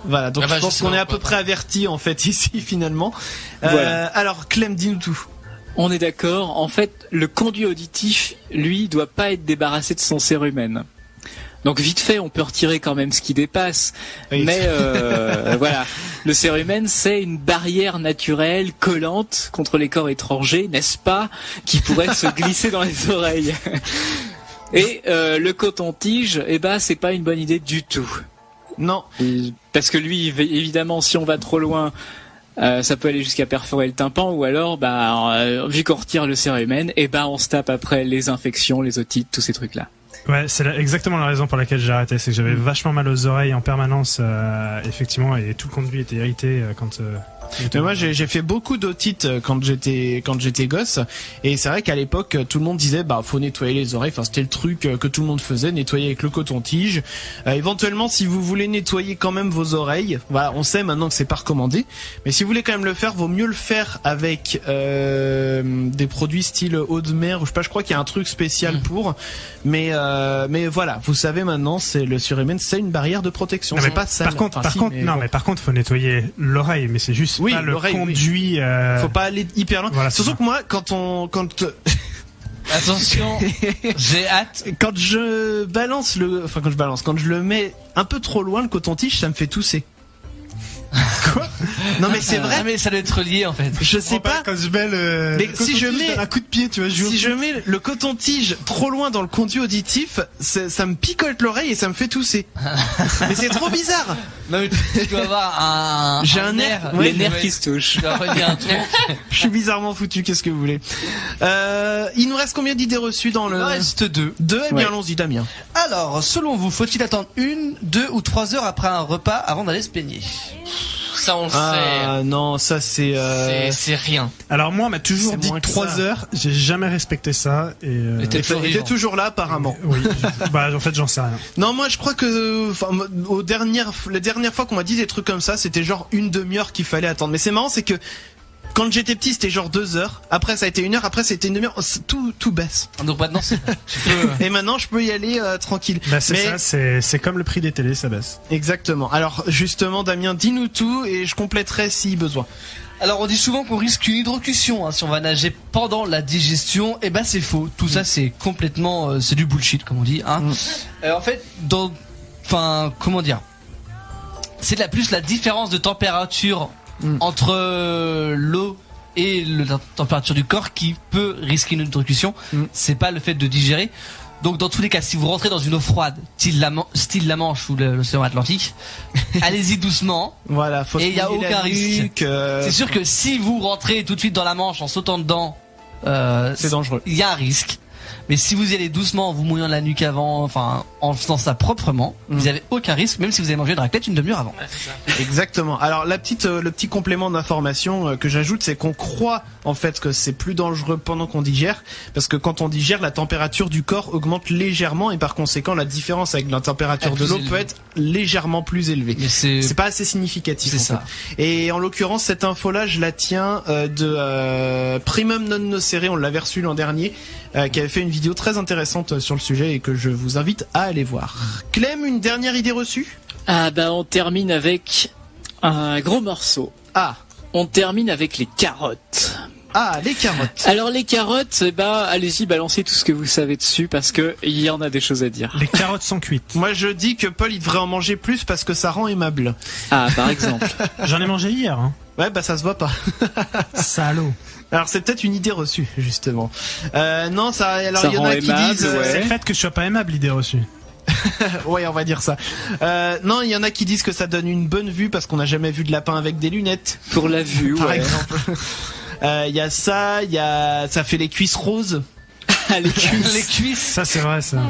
Speaker 1: Voilà, donc je pense qu'on est à peu près avertis en fait ici finalement. Voilà. Alors, Clem, dis-nous tout.
Speaker 7: On est d'accord. En fait, le conduit auditif, lui, doit pas être débarrassé de son cérumen. Donc vite fait, on peut retirer quand même ce qui dépasse. Oui. Mais voilà, le cérumen, c'est une barrière naturelle collante contre les corps étrangers, n'est-ce pas, qui pourrait se glisser dans les oreilles. Et le coton-tige, c'est pas une bonne idée du tout.
Speaker 1: Non.
Speaker 7: Parce que lui, évidemment, si on va trop loin, ça peut aller jusqu'à perforer le tympan, ou alors, vu qu'on retire le cérumen, on se tape après les infections, les otites, tous ces trucs-là.
Speaker 6: Ouais, c'est exactement la raison pour laquelle j'ai arrêté, c'est que j'avais vachement mal aux oreilles en permanence, effectivement, et tout le conduit était irrité quand.
Speaker 1: Mais moi j'ai fait beaucoup d'otites quand j'étais gosse et c'est vrai qu'à l'époque tout le monde disait faut nettoyer les oreilles, enfin c'était le truc que tout le monde faisait, nettoyer avec le coton-tige. Éventuellement si vous voulez nettoyer quand même vos oreilles, voilà, on sait maintenant que c'est pas recommandé, mais si vous voulez quand même le faire, vaut mieux le faire avec des produits style eau de mer ou je crois qu'il y a un truc spécial pour, mais voilà, vous savez maintenant, c'est le cérumen, c'est une barrière de protection.
Speaker 6: Non, mais pas par contre, par contre faut nettoyer l'oreille, mais c'est juste pas le conduit.
Speaker 1: Faut pas aller hyper loin. Voilà, surtout que moi, quand
Speaker 4: attention, j'ai hâte.
Speaker 1: Quand je le mets un peu trop loin le coton-tige, ça me fait tousser. Quoi? Non mais c'est vrai.
Speaker 4: Mais ça doit être lié en fait.
Speaker 1: Je sais pas.
Speaker 6: Quand je mets
Speaker 1: mais si je mets
Speaker 6: un coup de pied, tu vois,
Speaker 1: si je mets le coton-tige trop loin dans le conduit auditif, ça me picote l'oreille et ça me fait tousser. Mais c'est trop bizarre.
Speaker 4: Non mais tu dois avoir
Speaker 1: j'ai un nerf,
Speaker 7: les nerfs qui se touchent.
Speaker 1: Je suis bizarrement foutu. Qu'est-ce que vous voulez? Il nous reste combien d'idées reçues dans le?
Speaker 4: Il reste 2.
Speaker 1: Eh bien, allons-y, Damien.
Speaker 4: Alors, selon vous, faut-il attendre 1, 2 ou 3 heures après un repas avant d'aller se baigner?
Speaker 5: Ça on le sait.
Speaker 1: Ah non, ça c'est
Speaker 5: rien.
Speaker 6: Alors moi on m'a toujours dit 3 heures, j'ai jamais respecté ça et
Speaker 1: t'es toujours là apparemment.
Speaker 6: Oui, en fait j'en sais rien.
Speaker 1: Non, moi je crois que la dernière fois qu'on m'a dit des trucs comme ça, c'était genre une demi-heure qu'il fallait attendre. Mais c'est marrant, c'est que Quand j'étais petit, c'était genre 2 heures. Après, ça a été 1 heure. Après, c'était 1 demi-heure. Tout baisse.
Speaker 4: Donc maintenant,
Speaker 1: Et maintenant, je peux y aller tranquille.
Speaker 6: Bah, c'est comme le prix des télés, ça baisse.
Speaker 1: Exactement. Alors, justement, Damien, dis-nous tout et je compléterai si besoin.
Speaker 4: Alors, on dit souvent qu'on risque une hydrocution si on va nager pendant la digestion. Et ben, c'est faux. Tout ça, c'est complètement, c'est du bullshit, comme on dit. Hein. En fait, comment dire, c'est plus la différence de température entre l'eau et la température du corps qui peut risquer une hydrocution. C'est pas le fait de digérer. Donc dans tous les cas, si vous rentrez dans une eau froide, style la Manche ou l'océan Atlantique, allez-y doucement.
Speaker 1: Voilà, faut
Speaker 4: et il y a aucun risque. C'est sûr que si vous rentrez tout de suite dans la Manche en sautant dedans,
Speaker 1: c'est dangereux.
Speaker 4: Il y a un risque. Mais si vous y allez doucement, en vous mouillant la nuque avant, en faisant ça proprement, vous n'avez aucun risque, même si vous avez mangé une raclette une demi-heure avant.
Speaker 1: Exactement. Alors le petit complément d'information que j'ajoute, c'est qu'on croit en fait que c'est plus dangereux pendant qu'on digère, parce que quand on digère, la température du corps augmente légèrement et par conséquent la différence avec la température de l'eau peut être légèrement plus élevée.
Speaker 4: Mais
Speaker 1: c'est pas assez significatif.
Speaker 4: C'est ça.
Speaker 1: Et en l'occurrence, cette info-là, je la tiens de Primum Non Nocere, on l'avait reçu l'an dernier, qui avait fait une vidéo très intéressante sur le sujet et que je vous invite à aller voir. Clem, une dernière idée reçue ?
Speaker 7: On termine avec un gros morceau. On termine avec les carottes.
Speaker 1: Les carottes.
Speaker 7: Alors les carottes, allez-y, balancez tout ce que vous savez dessus parce que il y en a des choses à dire.
Speaker 6: Les carottes sont cuites.
Speaker 1: Moi je dis que Paul il devrait en manger plus parce que ça rend aimable.
Speaker 7: Par exemple.
Speaker 6: J'en ai mangé hier. Hein.
Speaker 1: Ouais, ça se voit pas.
Speaker 6: Salaud.
Speaker 1: Alors c'est peut-être une idée reçue justement. Non, ça. Alors il y en a qui disent.
Speaker 6: C'est le fait que je sois pas aimable, l'idée reçue.
Speaker 1: Ouais, on va dire ça. Non, il y en a qui disent que ça donne une bonne vue parce qu'on n'a jamais vu de lapin avec des lunettes.
Speaker 7: Pour la vue,
Speaker 1: par exemple. Il y a ça, ça fait les cuisses roses.
Speaker 7: Les cuisses.
Speaker 4: Les cuisses.
Speaker 6: Ça c'est vrai ça.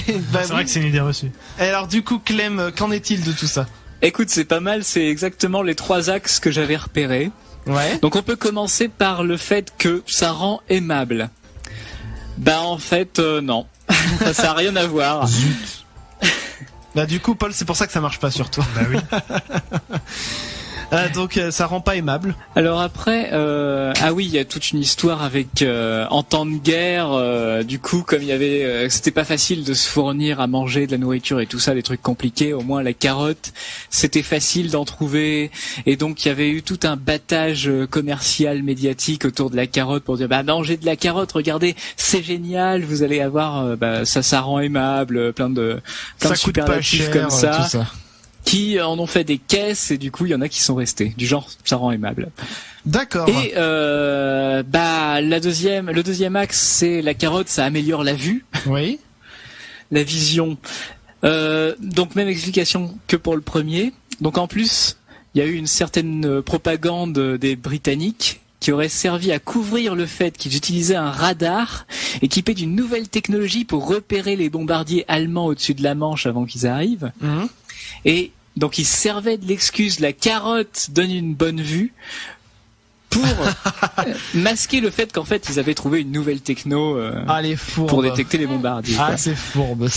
Speaker 6: C'est vrai que c'est une idée reçue.
Speaker 1: Et alors du coup, Clem, qu'en est-il de tout ça ?
Speaker 7: Écoute, c'est pas mal, c'est exactement les 3 axes que j'avais repérés.
Speaker 1: Ouais.
Speaker 7: Donc on peut commencer par le fait que ça rend aimable. En fait, non. Ça n'a rien à voir.
Speaker 1: Zut. Du coup, Paul, c'est pour ça que ça marche pas sur toi.
Speaker 6: Bah oui.
Speaker 1: Donc ça rend pas aimable.
Speaker 7: Alors après, il y a toute une histoire avec en temps de guerre. Du coup, comme il y avait, c'était pas facile de se fournir à manger de la nourriture et tout ça, des trucs compliqués. Au moins la carotte, c'était facile d'en trouver. Et donc il y avait eu tout un battage commercial médiatique autour de la carotte pour dire mangez de la carotte, regardez, c'est génial, vous allez avoir, ça rend aimable, plein de superlatifs comme ça.
Speaker 1: Tout ça.
Speaker 7: Qui en ont fait des caisses et du coup il y en a qui sont restés du genre ça rend aimable.
Speaker 1: D'accord.
Speaker 7: Et le deuxième axe c'est la carotte, ça améliore la vue.
Speaker 1: Oui.
Speaker 7: La vision. Donc même explication que pour le premier. Donc en plus il y a eu une certaine propagande des Britanniques qui aurait servi à couvrir le fait qu'ils utilisaient un radar équipé d'une nouvelle technologie pour repérer les bombardiers allemands au-dessus de la Manche avant qu'ils arrivent. Et donc ils servaient de l'excuse la carotte donne une bonne vue pour masquer le fait qu'en fait ils avaient trouvé une nouvelle techno pour détecter les bombardiers.
Speaker 1: C'est fourbe.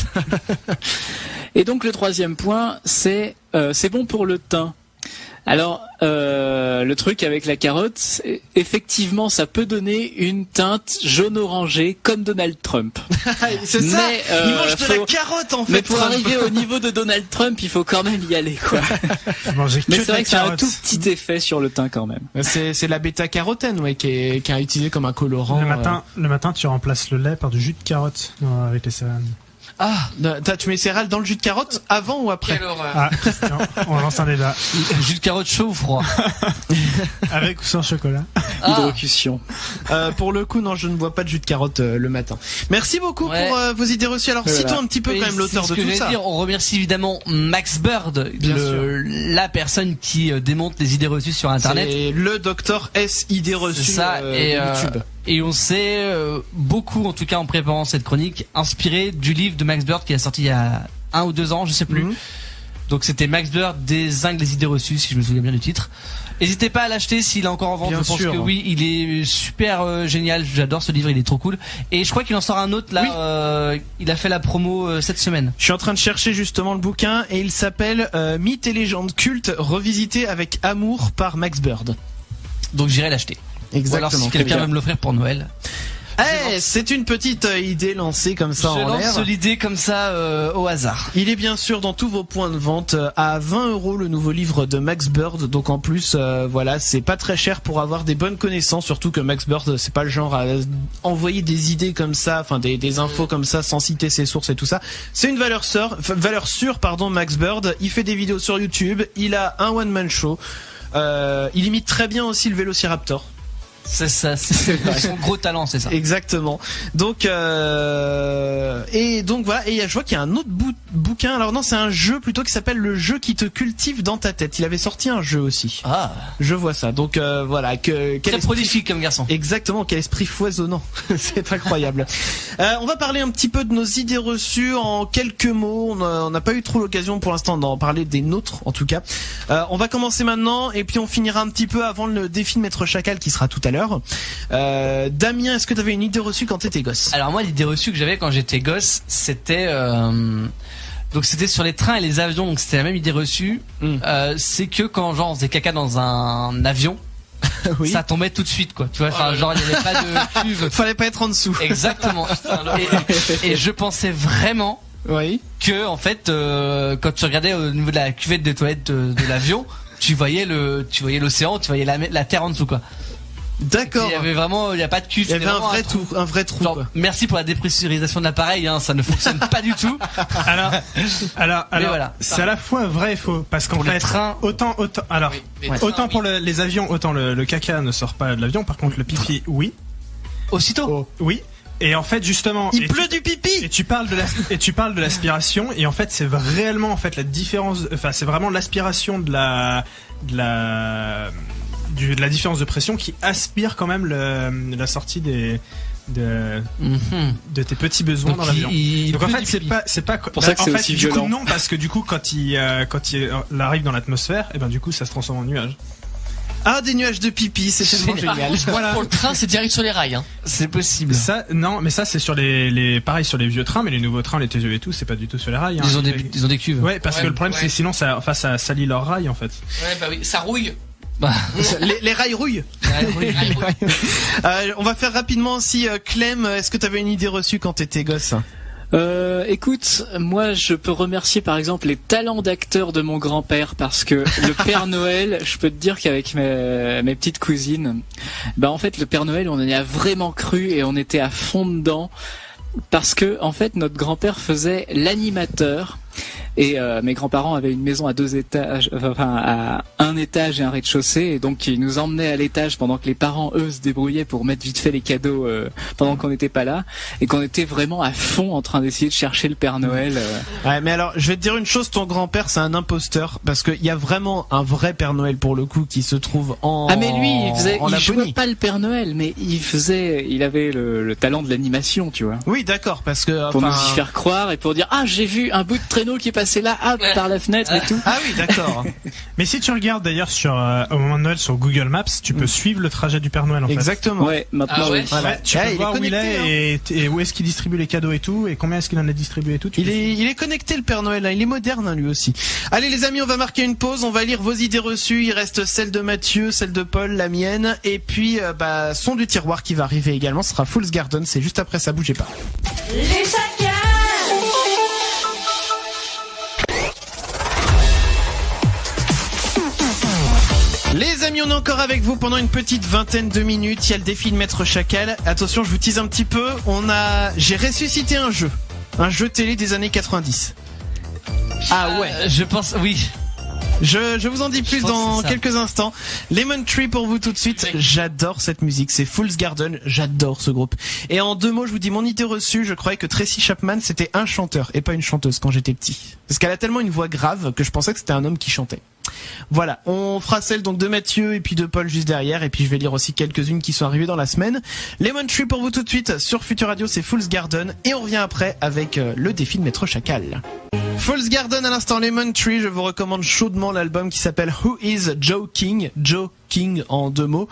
Speaker 7: Et donc le troisième point c'est bon pour le teint. Alors le truc avec la carotte, effectivement ça peut donner une teinte jaune-orangée comme Donald Trump.
Speaker 1: C'est ça. Il mange de la carotte en fait.
Speaker 7: Mais pour arriver au niveau de Donald Trump, il faut quand même y aller quoi. Mais c'est vrai que ça a un tout petit effet sur le teint quand même.
Speaker 1: C'est la bêta-carotène qui est utilisée comme un colorant.
Speaker 6: Le matin tu remplaces le lait par du jus de carotte avec les céréales.
Speaker 1: Tu mets céréales dans le jus de carotte avant ou après?
Speaker 5: Quelle horreur.
Speaker 6: Christian, on lance un débat.
Speaker 4: Jus de carotte chaud ou froid?
Speaker 6: Avec ou sans chocolat?
Speaker 7: Hydrocution.
Speaker 1: Pour le coup, non, je ne bois pas de jus de carotte le matin. Merci beaucoup pour vos idées reçues. Alors, citons un petit peu quand même l'auteur de tout ça.
Speaker 4: On remercie évidemment Max Bird, la personne qui démonte les idées reçues sur Internet.
Speaker 1: C'est le docteur S idées reçues YouTube.
Speaker 4: Et on s'est beaucoup, en tout cas en préparant cette chronique, inspiré du livre de Max Bird qui a sorti il y a 1 ou 2 ans, je sais plus. Donc c'était Max Bird dézingue les idées reçues, si je me souviens bien du titre. N'hésitez pas à l'acheter s'il est encore en vente. Je pense que oui, il est super génial. J'adore ce livre, il est trop cool. Et je crois qu'il en sort un autre là. Il a fait la promo cette semaine.
Speaker 1: Je suis en train de chercher justement le bouquin et il s'appelle Mythes et légendes cultes revisité avec amour par Max Bird.
Speaker 4: Donc j'irai l'acheter.
Speaker 1: Exactement.
Speaker 4: Ou alors si quelqu'un veut me l'offrir pour Noël.
Speaker 1: C'est une petite idée lancée comme ça en l'air.
Speaker 4: Je lance l'idée comme ça au hasard.
Speaker 1: Il est bien sûr dans tous vos points de vente à 20€ le nouveau livre de Max Bird. Donc en plus, voilà, c'est pas très cher pour avoir des bonnes connaissances. Surtout que Max Bird, c'est pas le genre à envoyer des idées comme ça, enfin des infos comme ça sans citer ses sources et tout ça. C'est une valeur sûre, Max Bird. Il fait des vidéos sur YouTube. Il a un one man show. Il imite très bien aussi le Vélociraptor.
Speaker 4: C'est ça, c'est son gros talent, c'est ça.
Speaker 1: Exactement. Donc voilà. Et je vois qu'il y a un autre bouquin. Alors non, c'est un jeu plutôt qui s'appelle Le jeu qui te cultive dans ta tête. Il avait sorti un jeu aussi.
Speaker 4: Ah.
Speaker 1: Je vois ça. Donc voilà.
Speaker 4: Très prolifique comme garçon.
Speaker 1: Exactement. Quel esprit foisonnant. C'est incroyable. On va parler un petit peu de nos idées reçues en quelques mots. On n'a pas eu trop l'occasion pour l'instant d'en parler des nôtres, en tout cas. On va commencer maintenant et puis on finira un petit peu avant le défi de Maître Chacal qui sera tout à l'heure. Damien, est-ce que tu avais une idée reçue quand t'étais gosse?
Speaker 4: Alors moi, l'idée reçue que j'avais quand j'étais gosse, c'était donc c'était sur les trains et les avions, donc c'était la même idée reçue. C'est que quand genre on faisait caca dans un avion, oui. Ça tombait tout de suite, quoi. Tu vois, enfin genre il n'y avait pas de cuve.
Speaker 1: Fallait pas être en dessous.
Speaker 4: Exactement. Et je pensais vraiment que en fait quand tu regardais au niveau de la cuvette de toilette de l'avion, tu voyais l'océan, tu voyais la terre en dessous, quoi.
Speaker 1: D'accord.
Speaker 4: Il y avait vraiment, il y a pas de cul.
Speaker 1: Il y avait un vrai trou.
Speaker 4: Genre, merci pour la dépressurisation de l'appareil, hein, ça ne fonctionne pas du tout.
Speaker 6: Alors, voilà. C'est à la fois vrai et faux, parce qu'en fait, autant pour les avions, autant le caca ne sort pas de l'avion. Par contre, le pipi, oui.
Speaker 4: Aussitôt.
Speaker 6: Oui. Et en fait, justement,
Speaker 1: il pleut du pipi.
Speaker 6: Et tu parles de l'aspiration, et en fait, c'est réellement en fait la différence. Enfin, c'est vraiment l'aspiration de la différence de pression qui aspire quand même la sortie de tes petits besoins
Speaker 4: donc
Speaker 6: dans l'avion. Donc en fait c'est pas
Speaker 7: pour ça que c'est aussi violent.
Speaker 6: Non, parce que du coup quand il arrive dans l'atmosphère, et ben du coup ça se transforme en nuage.
Speaker 1: Ah, des nuages de pipi, c'est tellement génial.
Speaker 5: Voilà. Pour le train, c'est direct sur les rails, hein.
Speaker 4: C'est possible.
Speaker 6: Ça, non, mais ça, c'est sur pareil, sur les vieux trains, mais les nouveaux trains, les TGV et tout, c'est pas du tout sur les rails, hein.
Speaker 4: Ils ont des cuves.
Speaker 6: Ouais, parce que le problème, c'est sinon, ça salit leurs rails, en fait.
Speaker 5: Ouais, bah oui, ça rouille.
Speaker 1: Les rails rouillent. On va faire rapidement aussi, Clem, est-ce que t'avais une idée reçue quand t'étais gosse?
Speaker 7: Écoute, moi je peux remercier par exemple les talents d'acteur de mon grand-père, parce que le Père Noël, je peux te dire qu'avec mes petites cousines, bah en fait le Père Noël on y a vraiment cru et on était à fond dedans, parce que en fait notre grand-père faisait l'animateur. Et mes grands-parents avaient une maison à 2 étages, enfin à 1 étage et un rez-de-chaussée, et donc ils nous emmenaient à l'étage pendant que les parents eux se débrouillaient pour mettre vite fait les cadeaux pendant qu'on n'était pas là, et qu'on était vraiment à fond en train d'essayer de chercher le Père Noël.
Speaker 1: Ouais, mais alors je vais te dire une chose, ton grand-père c'est un imposteur, parce qu'il y a vraiment un vrai Père Noël pour le coup qui se trouve en
Speaker 7: Ah mais lui il jouait pas le Père Noël, mais il avait le talent de l'animation, tu vois.
Speaker 1: Oui d'accord, parce que
Speaker 7: pour nous y faire croire et pour dire ah j'ai vu un bout de traîneau qui est passé là, par la fenêtre et tout.
Speaker 1: Ah oui, d'accord.
Speaker 6: Mais si tu regardes d'ailleurs au moment de Noël sur Google Maps, tu peux suivre le trajet du Père Noël en fait.
Speaker 1: Exactement.
Speaker 7: Ouais, maintenant oui.
Speaker 6: Voilà, tu peux voir où il est et où est-ce qu'il distribue les cadeaux et tout, et combien est-ce qu'il en a distribué et tout.
Speaker 1: Il est connecté le Père Noël, hein. Il est moderne hein, lui aussi. Allez les amis, on va marquer une pause, on va lire vos idées reçues. Il reste celle de Mathieu, celle de Paul, la mienne, et puis son du tiroir qui va arriver également. Ce sera Fool's Garden, c'est juste après ça, bougez pas.
Speaker 11: Les chacals.
Speaker 1: Les amis, on est encore avec vous pendant une petite vingtaine de minutes. Il y a le défi de Maître Chacal. Attention, je vous tease un petit peu. J'ai ressuscité un jeu télé des années 90.
Speaker 4: Ah ouais, je pense, oui.
Speaker 1: Je vous en dis plus dans quelques instants. Lemon Tree pour vous tout de suite. J'adore cette musique, c'est Fool's Garden, j'adore ce groupe. Et en 2 mots, je vous dis mon idée reçue. Je croyais que Tracy Chapman c'était un chanteur et pas une chanteuse quand j'étais petit, parce qu'elle a tellement une voix grave que je pensais que c'était un homme qui chantait. Voilà, on fera celle donc de Mathieu et puis de Paul juste derrière, et puis je vais lire aussi quelques-unes qui sont arrivées dans la semaine. Lemon Tree pour vous tout de suite sur Future Radio, c'est Fool's Garden, et on revient après avec le défi de Maître Chacal. Fool's Garden à l'instant, Lemon Tree, je vous recommande chaudement l'album qui s'appelle Who is Joe King en 2 mots,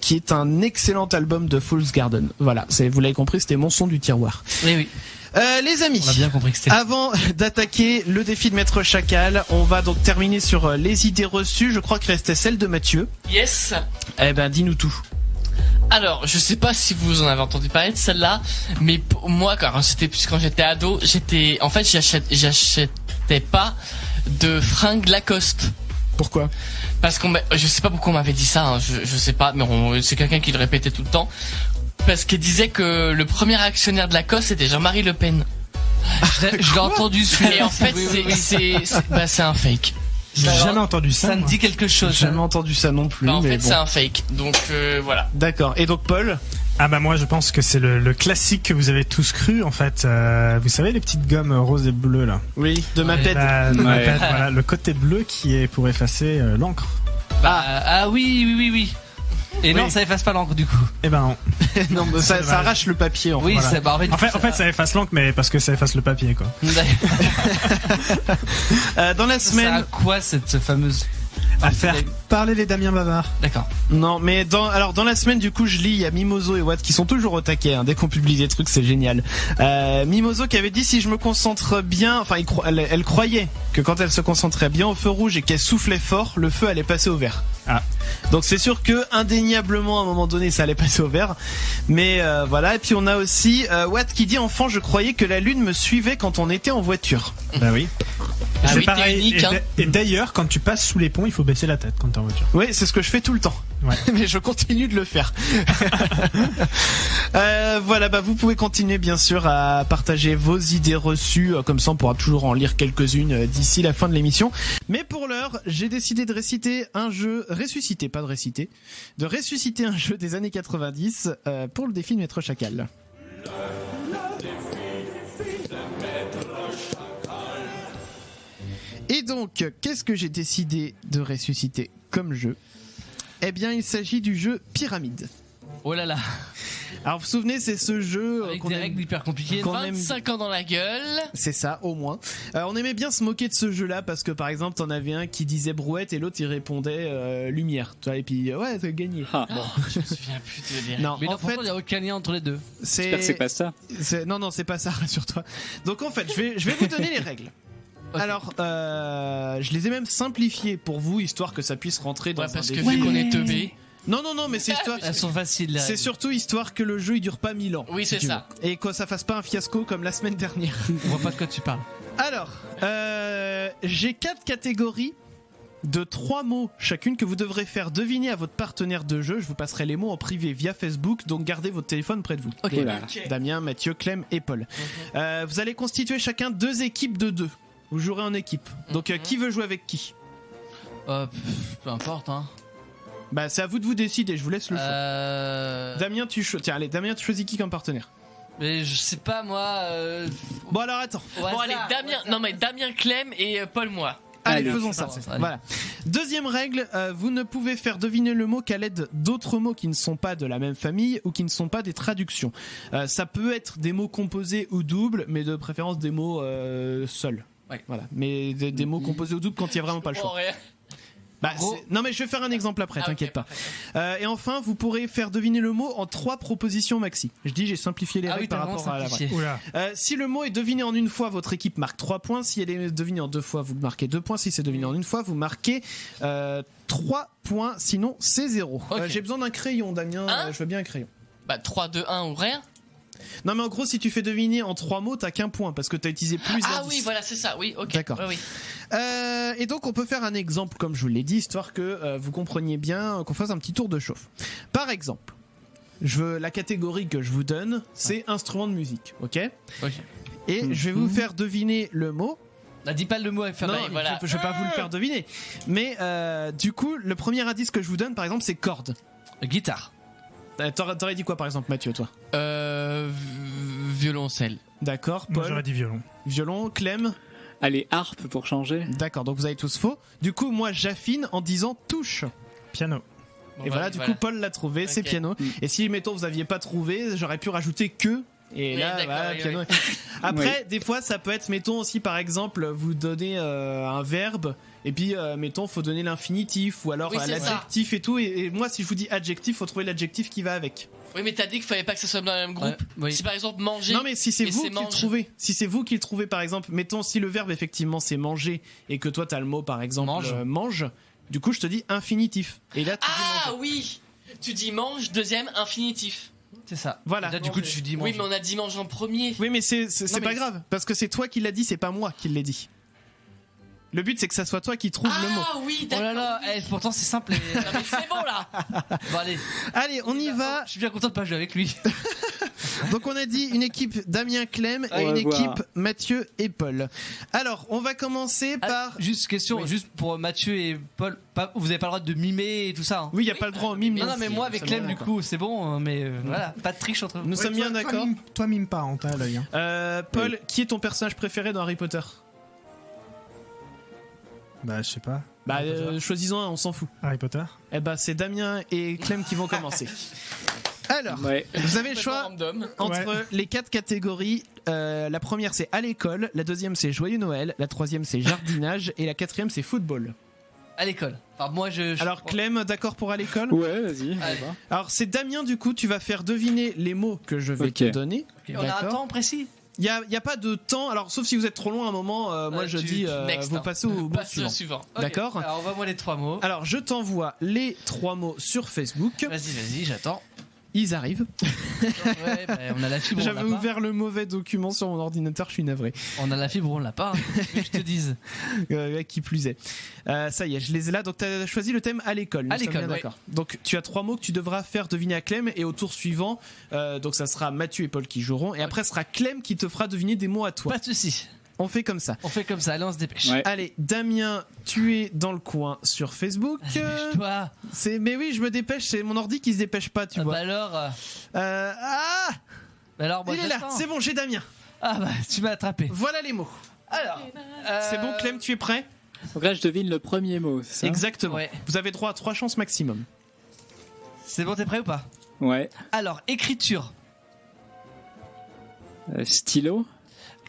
Speaker 1: qui est un excellent album de Fool's Garden. Voilà, vous l'avez compris, c'était mon son du tiroir.
Speaker 4: Oui.
Speaker 1: Les amis,
Speaker 4: on a bien compris que c'était...
Speaker 1: Avant d'attaquer le défi de Maître Chacal, on va donc terminer sur les idées reçues. Je crois qu'il restait celle de Mathieu.
Speaker 5: Yes.
Speaker 1: Eh ben, dis-nous tout.
Speaker 5: Alors, je sais pas si vous en avez entendu parler de celle-là, mais pour moi, quand j'étais ado, j'achetais pas de fringues Lacoste.
Speaker 1: Pourquoi?
Speaker 5: Parce je sais pas pourquoi on m'avait dit ça, hein, je sais pas, mais c'est quelqu'un qui le répétait tout le temps. Parce qu'il disait que le premier actionnaire de Lacoste c'était Jean-Marie Le Pen. Je l'ai entendu celui-là. Et en fait, c'est un fake.
Speaker 6: J'ai jamais entendu ça.
Speaker 4: Ça me dit quelque chose.
Speaker 1: J'ai jamais entendu ça non plus.
Speaker 5: En fait,
Speaker 1: bon.
Speaker 5: c'est un fake. Donc voilà.
Speaker 1: D'accord. Et donc Paul?
Speaker 6: Ah bah moi je pense que c'est le classique que vous avez tous cru en fait. Vous savez les petites gommes roses et bleues là.
Speaker 1: Oui, de ma pète.
Speaker 6: Voilà, le côté bleu qui est pour effacer l'encre.
Speaker 4: Oui. Et non, ça efface pas l'encre du coup.
Speaker 6: Eh ben non.
Speaker 1: Non, mais ça arrache le papier.
Speaker 4: Oui,
Speaker 6: voilà. En fait, ça efface l'encre, mais parce que ça efface le papier, quoi.
Speaker 1: Dans la semaine.
Speaker 4: Ça a quoi cette fameuse
Speaker 6: à faire parler les Damien Bavard.
Speaker 4: D'accord.
Speaker 1: Non, mais dans la semaine, du coup, je lis, il y a Mimoso et Watt qui sont toujours au taquet, hein, dès qu'on publie des trucs, c'est génial. Mimoso qui avait dit si je me concentre bien, enfin, elle croyait que quand elle se concentrait bien au feu rouge et qu'elle soufflait fort, le feu allait passer au vert. Ah. Donc c'est sûr que indéniablement à un moment donné ça allait passer au vert. Mais voilà, et puis on a aussi Watt qui dit enfant je croyais que la lune me suivait quand on était en voiture.
Speaker 6: Bah oui. C'est
Speaker 5: oui,
Speaker 6: pareil.
Speaker 5: unique,
Speaker 6: Et d'ailleurs quand tu passes sous les ponts il faut baisser la tête quand t'es en voiture.
Speaker 1: Oui, c'est ce que je fais tout le temps.
Speaker 6: Ouais.
Speaker 1: Mais je continue de le faire. Voilà, bah vous pouvez continuer bien sûr à partager vos idées reçues, comme ça on pourra toujours en lire quelques-unes d'ici la fin de l'émission. Mais pour l'heure, j'ai décidé de ressusciter un jeu un jeu des années 90 pour le défi de Maître Chacal. Et donc, qu'est-ce que j'ai décidé de ressusciter comme jeu ? Eh bien, il s'agit du jeu Pyramide.
Speaker 4: Oh là là.
Speaker 1: Alors, vous vous souvenez, c'est ce jeu
Speaker 4: avec des règles hyper compliquées.
Speaker 5: 25 ans dans la gueule.
Speaker 1: C'est ça, au moins. On aimait bien se moquer de ce jeu-là parce que, par exemple, t'en avais un qui disait brouette et l'autre il répondait lumière. Tu vois, et puis ouais, t'as gagné.
Speaker 5: Ah. Bon. Je me souviens plus de
Speaker 1: Non,
Speaker 4: mais
Speaker 1: en fait,
Speaker 4: il n'y a aucun lien entre les deux.
Speaker 7: J'espère que c'est pas ça.
Speaker 1: Non, c'est pas ça, rassure-toi. Donc en fait, je vais vous donner les règles. Okay. Alors, je les ai même simplifiées pour vous, histoire que ça puisse rentrer dans
Speaker 5: parce que vu qu'on est teubé.
Speaker 1: Non, mais c'est histoire.
Speaker 4: Elles sont faciles.
Speaker 1: C'est surtout histoire que le jeu il dure pas 1000 ans.
Speaker 5: Oui, c'est ça.
Speaker 1: Et que ça fasse pas un fiasco comme la semaine dernière.
Speaker 4: On voit pas de quoi tu parles.
Speaker 1: Alors, j'ai 4 catégories de 3 mots chacune que vous devrez faire deviner à votre partenaire de jeu. Je vous passerai les mots en privé via Facebook, donc gardez votre téléphone près de vous.
Speaker 4: Ok.
Speaker 1: Okay. Damien, Mathieu, Clem et Paul. Vous allez constituer chacun 2 équipes de 2. Vous jouerez en équipe. Donc qui veut jouer avec qui ?
Speaker 4: Peu importe, hein.
Speaker 1: Bah c'est à vous de vous décider, je vous laisse le choix. Damien, tu choisis qui comme partenaire ?
Speaker 4: Mais je sais pas moi.
Speaker 1: Bon alors attends.
Speaker 5: Bon allez, Damien, Clem et Paul moi.
Speaker 1: Allez, faisons ça. Voilà. Deuxième règle, vous ne pouvez faire deviner le mot qu'à l'aide d'autres mots qui ne sont pas de la même famille ou qui ne sont pas des traductions. Ça peut être des mots composés ou doubles, mais de préférence des mots seuls. Ouais. Voilà. Mais des mots composés ou doubles quand il n'y a vraiment pas le choix. Non mais je vais faire un exemple après, t'inquiète pas. Et enfin, vous pourrez faire deviner le mot en 3 propositions maxi. Je dis, j'ai simplifié les règles par rapport à la vraie. Si le mot est deviné en une fois, votre équipe marque 3 points. Si elle est devinée en 2 fois, vous marquez 2 points. Si c'est deviné en une fois, vous marquez 3 points. Sinon, c'est 0. Okay. J'ai besoin d'un crayon, Damien. Je veux bien un crayon.
Speaker 5: 3, 2, 1 ou rien.
Speaker 1: Non mais en gros si tu fais deviner en 3 mots t'as qu'un point parce que t'as utilisé plus d'indices.
Speaker 5: Ah oui voilà c'est ça, oui ok.
Speaker 1: D'accord.
Speaker 5: Oui.
Speaker 1: Et donc on peut faire un exemple comme je vous l'ai dit histoire que vous compreniez bien, qu'on fasse un petit tour de chauffe. Par exemple, la catégorie que je vous donne c'est instrument de musique, ok. Et je vais vous faire deviner le mot.
Speaker 4: Dis pas le mot avec
Speaker 1: voilà. Je vais pas vous le faire deviner. Mais du coup le premier indice que je vous donne par exemple c'est corde.
Speaker 4: Guitare.
Speaker 1: T'aurais dit quoi par exemple Mathieu toi ?
Speaker 5: Violoncelle.
Speaker 1: D'accord. Paul.
Speaker 6: Moi j'aurais dit violon.
Speaker 1: Violon. Clem.
Speaker 7: Allez, harpe pour changer.
Speaker 1: D'accord, donc vous avez tous faux. Du coup moi j'affine en disant touche.
Speaker 6: Piano.
Speaker 1: Et voilà, du coup Paul l'a trouvé, c'est piano. Et si mettons vous aviez pas trouvé, j'aurais pu rajouter que. Et là, voilà, piano. Après, des fois, ça peut être, mettons aussi, par exemple, vous donnez un verbe, et puis, mettons, faut donner l'infinitif, ou alors l'adjectif et tout. Et moi, si je vous dis adjectif, faut trouver l'adjectif qui va avec.
Speaker 5: Oui, mais t'as dit qu'il fallait pas que ça soit dans le même groupe. Oui. Si par exemple manger.
Speaker 1: Non, mais si c'est vous qui le trouvez. Si c'est vous qui le trouvez, par exemple, mettons, si le verbe, effectivement, c'est manger, et que toi, t'as le mot, par exemple, mange. Du coup, je te dis infinitif. Et là, tu dis manger.
Speaker 5: Oui! Tu dis mange, deuxième, infinitif.
Speaker 4: C'est ça.
Speaker 1: Voilà.
Speaker 4: Là, du coup, tu dis mange.
Speaker 5: Oui, mais on a dit mange en premier.
Speaker 1: Oui, mais c'est
Speaker 4: Non,
Speaker 1: pas
Speaker 4: mais-
Speaker 1: grave, parce que c'est toi qui l'as dit, c'est pas moi qui l'ai dit. Le but, c'est que ça soit toi qui trouve le mot.
Speaker 5: Ah oui,
Speaker 4: Oh
Speaker 5: d'accord.
Speaker 4: là là, pourtant c'est simple.
Speaker 5: Non, mais c'est bon là.
Speaker 4: Bon, allez.
Speaker 1: Allez, on y va.
Speaker 4: Je suis bien content de pas jouer avec lui.
Speaker 1: Donc on a dit une équipe Damien, Clem et
Speaker 7: On
Speaker 1: une
Speaker 7: va voir.
Speaker 1: équipe Mathieu et Paul. Alors, on va commencer par...
Speaker 4: Juste question, juste pour Mathieu et Paul, vous avez pas le droit de mimer et tout ça. Hein.
Speaker 1: Oui, il y a pas le droit au mime.
Speaker 4: Non, mais moi avec Clem, du coup, c'est bon, mais voilà, pas de triche entre vous.
Speaker 1: Nous sommes bien d'accord.
Speaker 6: Toi, mime pas, on t'a à l'œil.
Speaker 1: Paul, qui est ton personnage préféré dans Harry Potter?
Speaker 6: Bah, je sais pas.
Speaker 1: Bah, choisissons un, on s'en fout.
Speaker 6: Harry Potter.
Speaker 1: Eh bah, c'est Damien et Clem qui vont commencer. Alors,
Speaker 7: Ouais.
Speaker 1: vous avez le choix
Speaker 5: Random.
Speaker 1: entre les 4 catégories. La première, c'est à l'école. La deuxième, c'est joyeux Noël. La troisième, c'est jardinage. Et la quatrième, c'est football.
Speaker 4: À l'école. Enfin, moi,
Speaker 1: Alors, Clem, d'accord pour à l'école?
Speaker 7: Ouais, vas-y. on
Speaker 4: Allez.
Speaker 7: va.
Speaker 1: Alors, c'est Damien, du coup, tu vas faire deviner les mots que je vais
Speaker 7: Ok.
Speaker 1: te donner.
Speaker 4: On a un temps précis.
Speaker 1: Il y a pas de temps. Alors, sauf si vous êtes trop loin à un moment, moi
Speaker 4: Ouais,
Speaker 1: je
Speaker 4: tu-
Speaker 1: dis,
Speaker 5: next,
Speaker 1: vous
Speaker 5: hein.
Speaker 1: passez au mot
Speaker 5: Passe
Speaker 1: suivant.
Speaker 5: le suivant.
Speaker 4: Ok.
Speaker 1: D'accord.
Speaker 4: Alors, envoie-moi les 3 mots.
Speaker 1: Alors, je t'envoie les 3 mots sur Facebook.
Speaker 4: Vas-y, j'attends.
Speaker 1: Ils arrivent.
Speaker 4: Ouais, bah, on a la fibre, on
Speaker 1: J'avais
Speaker 4: l'a pas.
Speaker 1: ouvert le mauvais document sur mon ordinateur, je suis navré.
Speaker 4: On a la fibre, on l'a pas. Hein. Que je te dise.
Speaker 1: Qui plus est. Ça y est, je les ai là. Donc, tu as choisi le thème à l'école.
Speaker 4: À
Speaker 1: Nous sommes
Speaker 4: l'école,
Speaker 1: bien
Speaker 4: ouais.
Speaker 1: d'accord. Donc, tu as 3 mots que tu devras faire deviner à Clem. Et au tour suivant, donc ça sera Mathieu et Paul qui joueront. Et après, ce sera Clem qui te fera deviner des mots à toi.
Speaker 4: Pas de soucis.
Speaker 1: On fait comme ça.
Speaker 4: On fait comme ça, allez, on se dépêche.
Speaker 7: Ouais.
Speaker 1: Allez, Damien, tu es dans le coin sur Facebook.
Speaker 4: Toi.
Speaker 1: Mais oui, je me dépêche. C'est mon ordi qui se dépêche pas, tu vois.
Speaker 4: Bah alors,
Speaker 1: Bah
Speaker 4: alors, moi,
Speaker 1: il est là.
Speaker 4: j'attends.
Speaker 1: C'est bon, j'ai Damien.
Speaker 4: Ah bah, tu m'as attrapé.
Speaker 1: Voilà les mots.
Speaker 4: Alors,
Speaker 1: C'est bon, Clem, tu es prêt?
Speaker 7: Donc là, je devine le premier mot, c'est ça?
Speaker 1: Exactement.
Speaker 4: Ouais.
Speaker 1: Vous avez droit à 3 chances maximum.
Speaker 4: C'est bon, t'es prêt ou pas?
Speaker 7: Ouais.
Speaker 4: Alors, écriture,
Speaker 7: Stylo,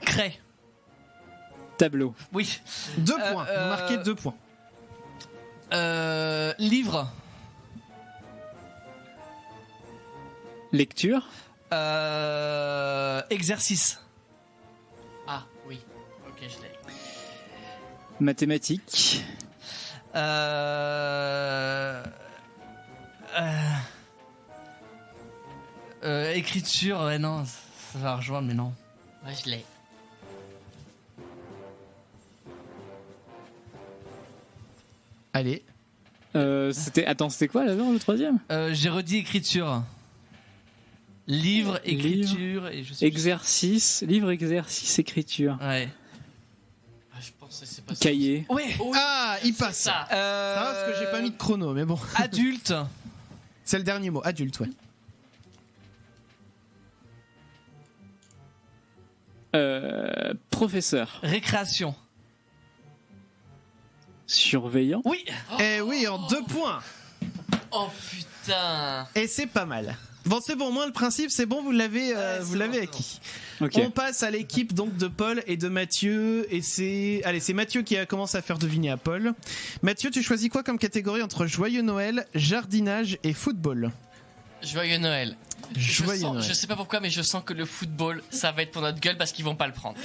Speaker 4: craie.
Speaker 7: tableau.
Speaker 4: Oui.
Speaker 1: 2 points. Vous
Speaker 4: euh,
Speaker 1: marquez 2 points.
Speaker 4: Livre.
Speaker 7: Lecture,
Speaker 4: Exercice.
Speaker 5: Ah oui. Ok, je l'ai.
Speaker 7: mathématiques,
Speaker 4: Écriture, ouais, non, ça va rejoindre, mais non.
Speaker 5: Ouais, je l'ai.
Speaker 1: Allez.
Speaker 7: c'était quoi là-dedans, le troisième?
Speaker 4: J'ai redit écriture. Livre, écriture, et je sais
Speaker 7: Exercice, livre, exercice, écriture.
Speaker 4: Ouais.
Speaker 5: Ah, je pensais que c'est pas ça.
Speaker 7: Cahier,
Speaker 4: Ouais.
Speaker 1: Ah, il passe.
Speaker 5: Ça.
Speaker 1: Ça va parce que j'ai pas mis de chrono, mais bon.
Speaker 4: Adulte.
Speaker 1: C'est le dernier mot. Adulte, ouais.
Speaker 7: professeur,
Speaker 4: Récréation.
Speaker 7: surveillant,
Speaker 4: Oui.
Speaker 1: Eh oui, en 2 points.
Speaker 5: Oh putain.
Speaker 1: Et c'est pas mal. Bon, c'est bon, moins le principe, c'est bon, vous l'avez acquis.
Speaker 7: ok.
Speaker 1: On passe à l'équipe donc de Paul et de Mathieu, et c'est Mathieu qui a commencé à faire deviner à Paul. Mathieu, tu choisis quoi comme catégorie entre joyeux Noël, jardinage et football?
Speaker 5: Joyeux Noël.
Speaker 1: Joyeux Noël.
Speaker 5: Je sais pas pourquoi, mais je sens que le football, ça va être pour notre gueule parce qu'ils vont pas le prendre.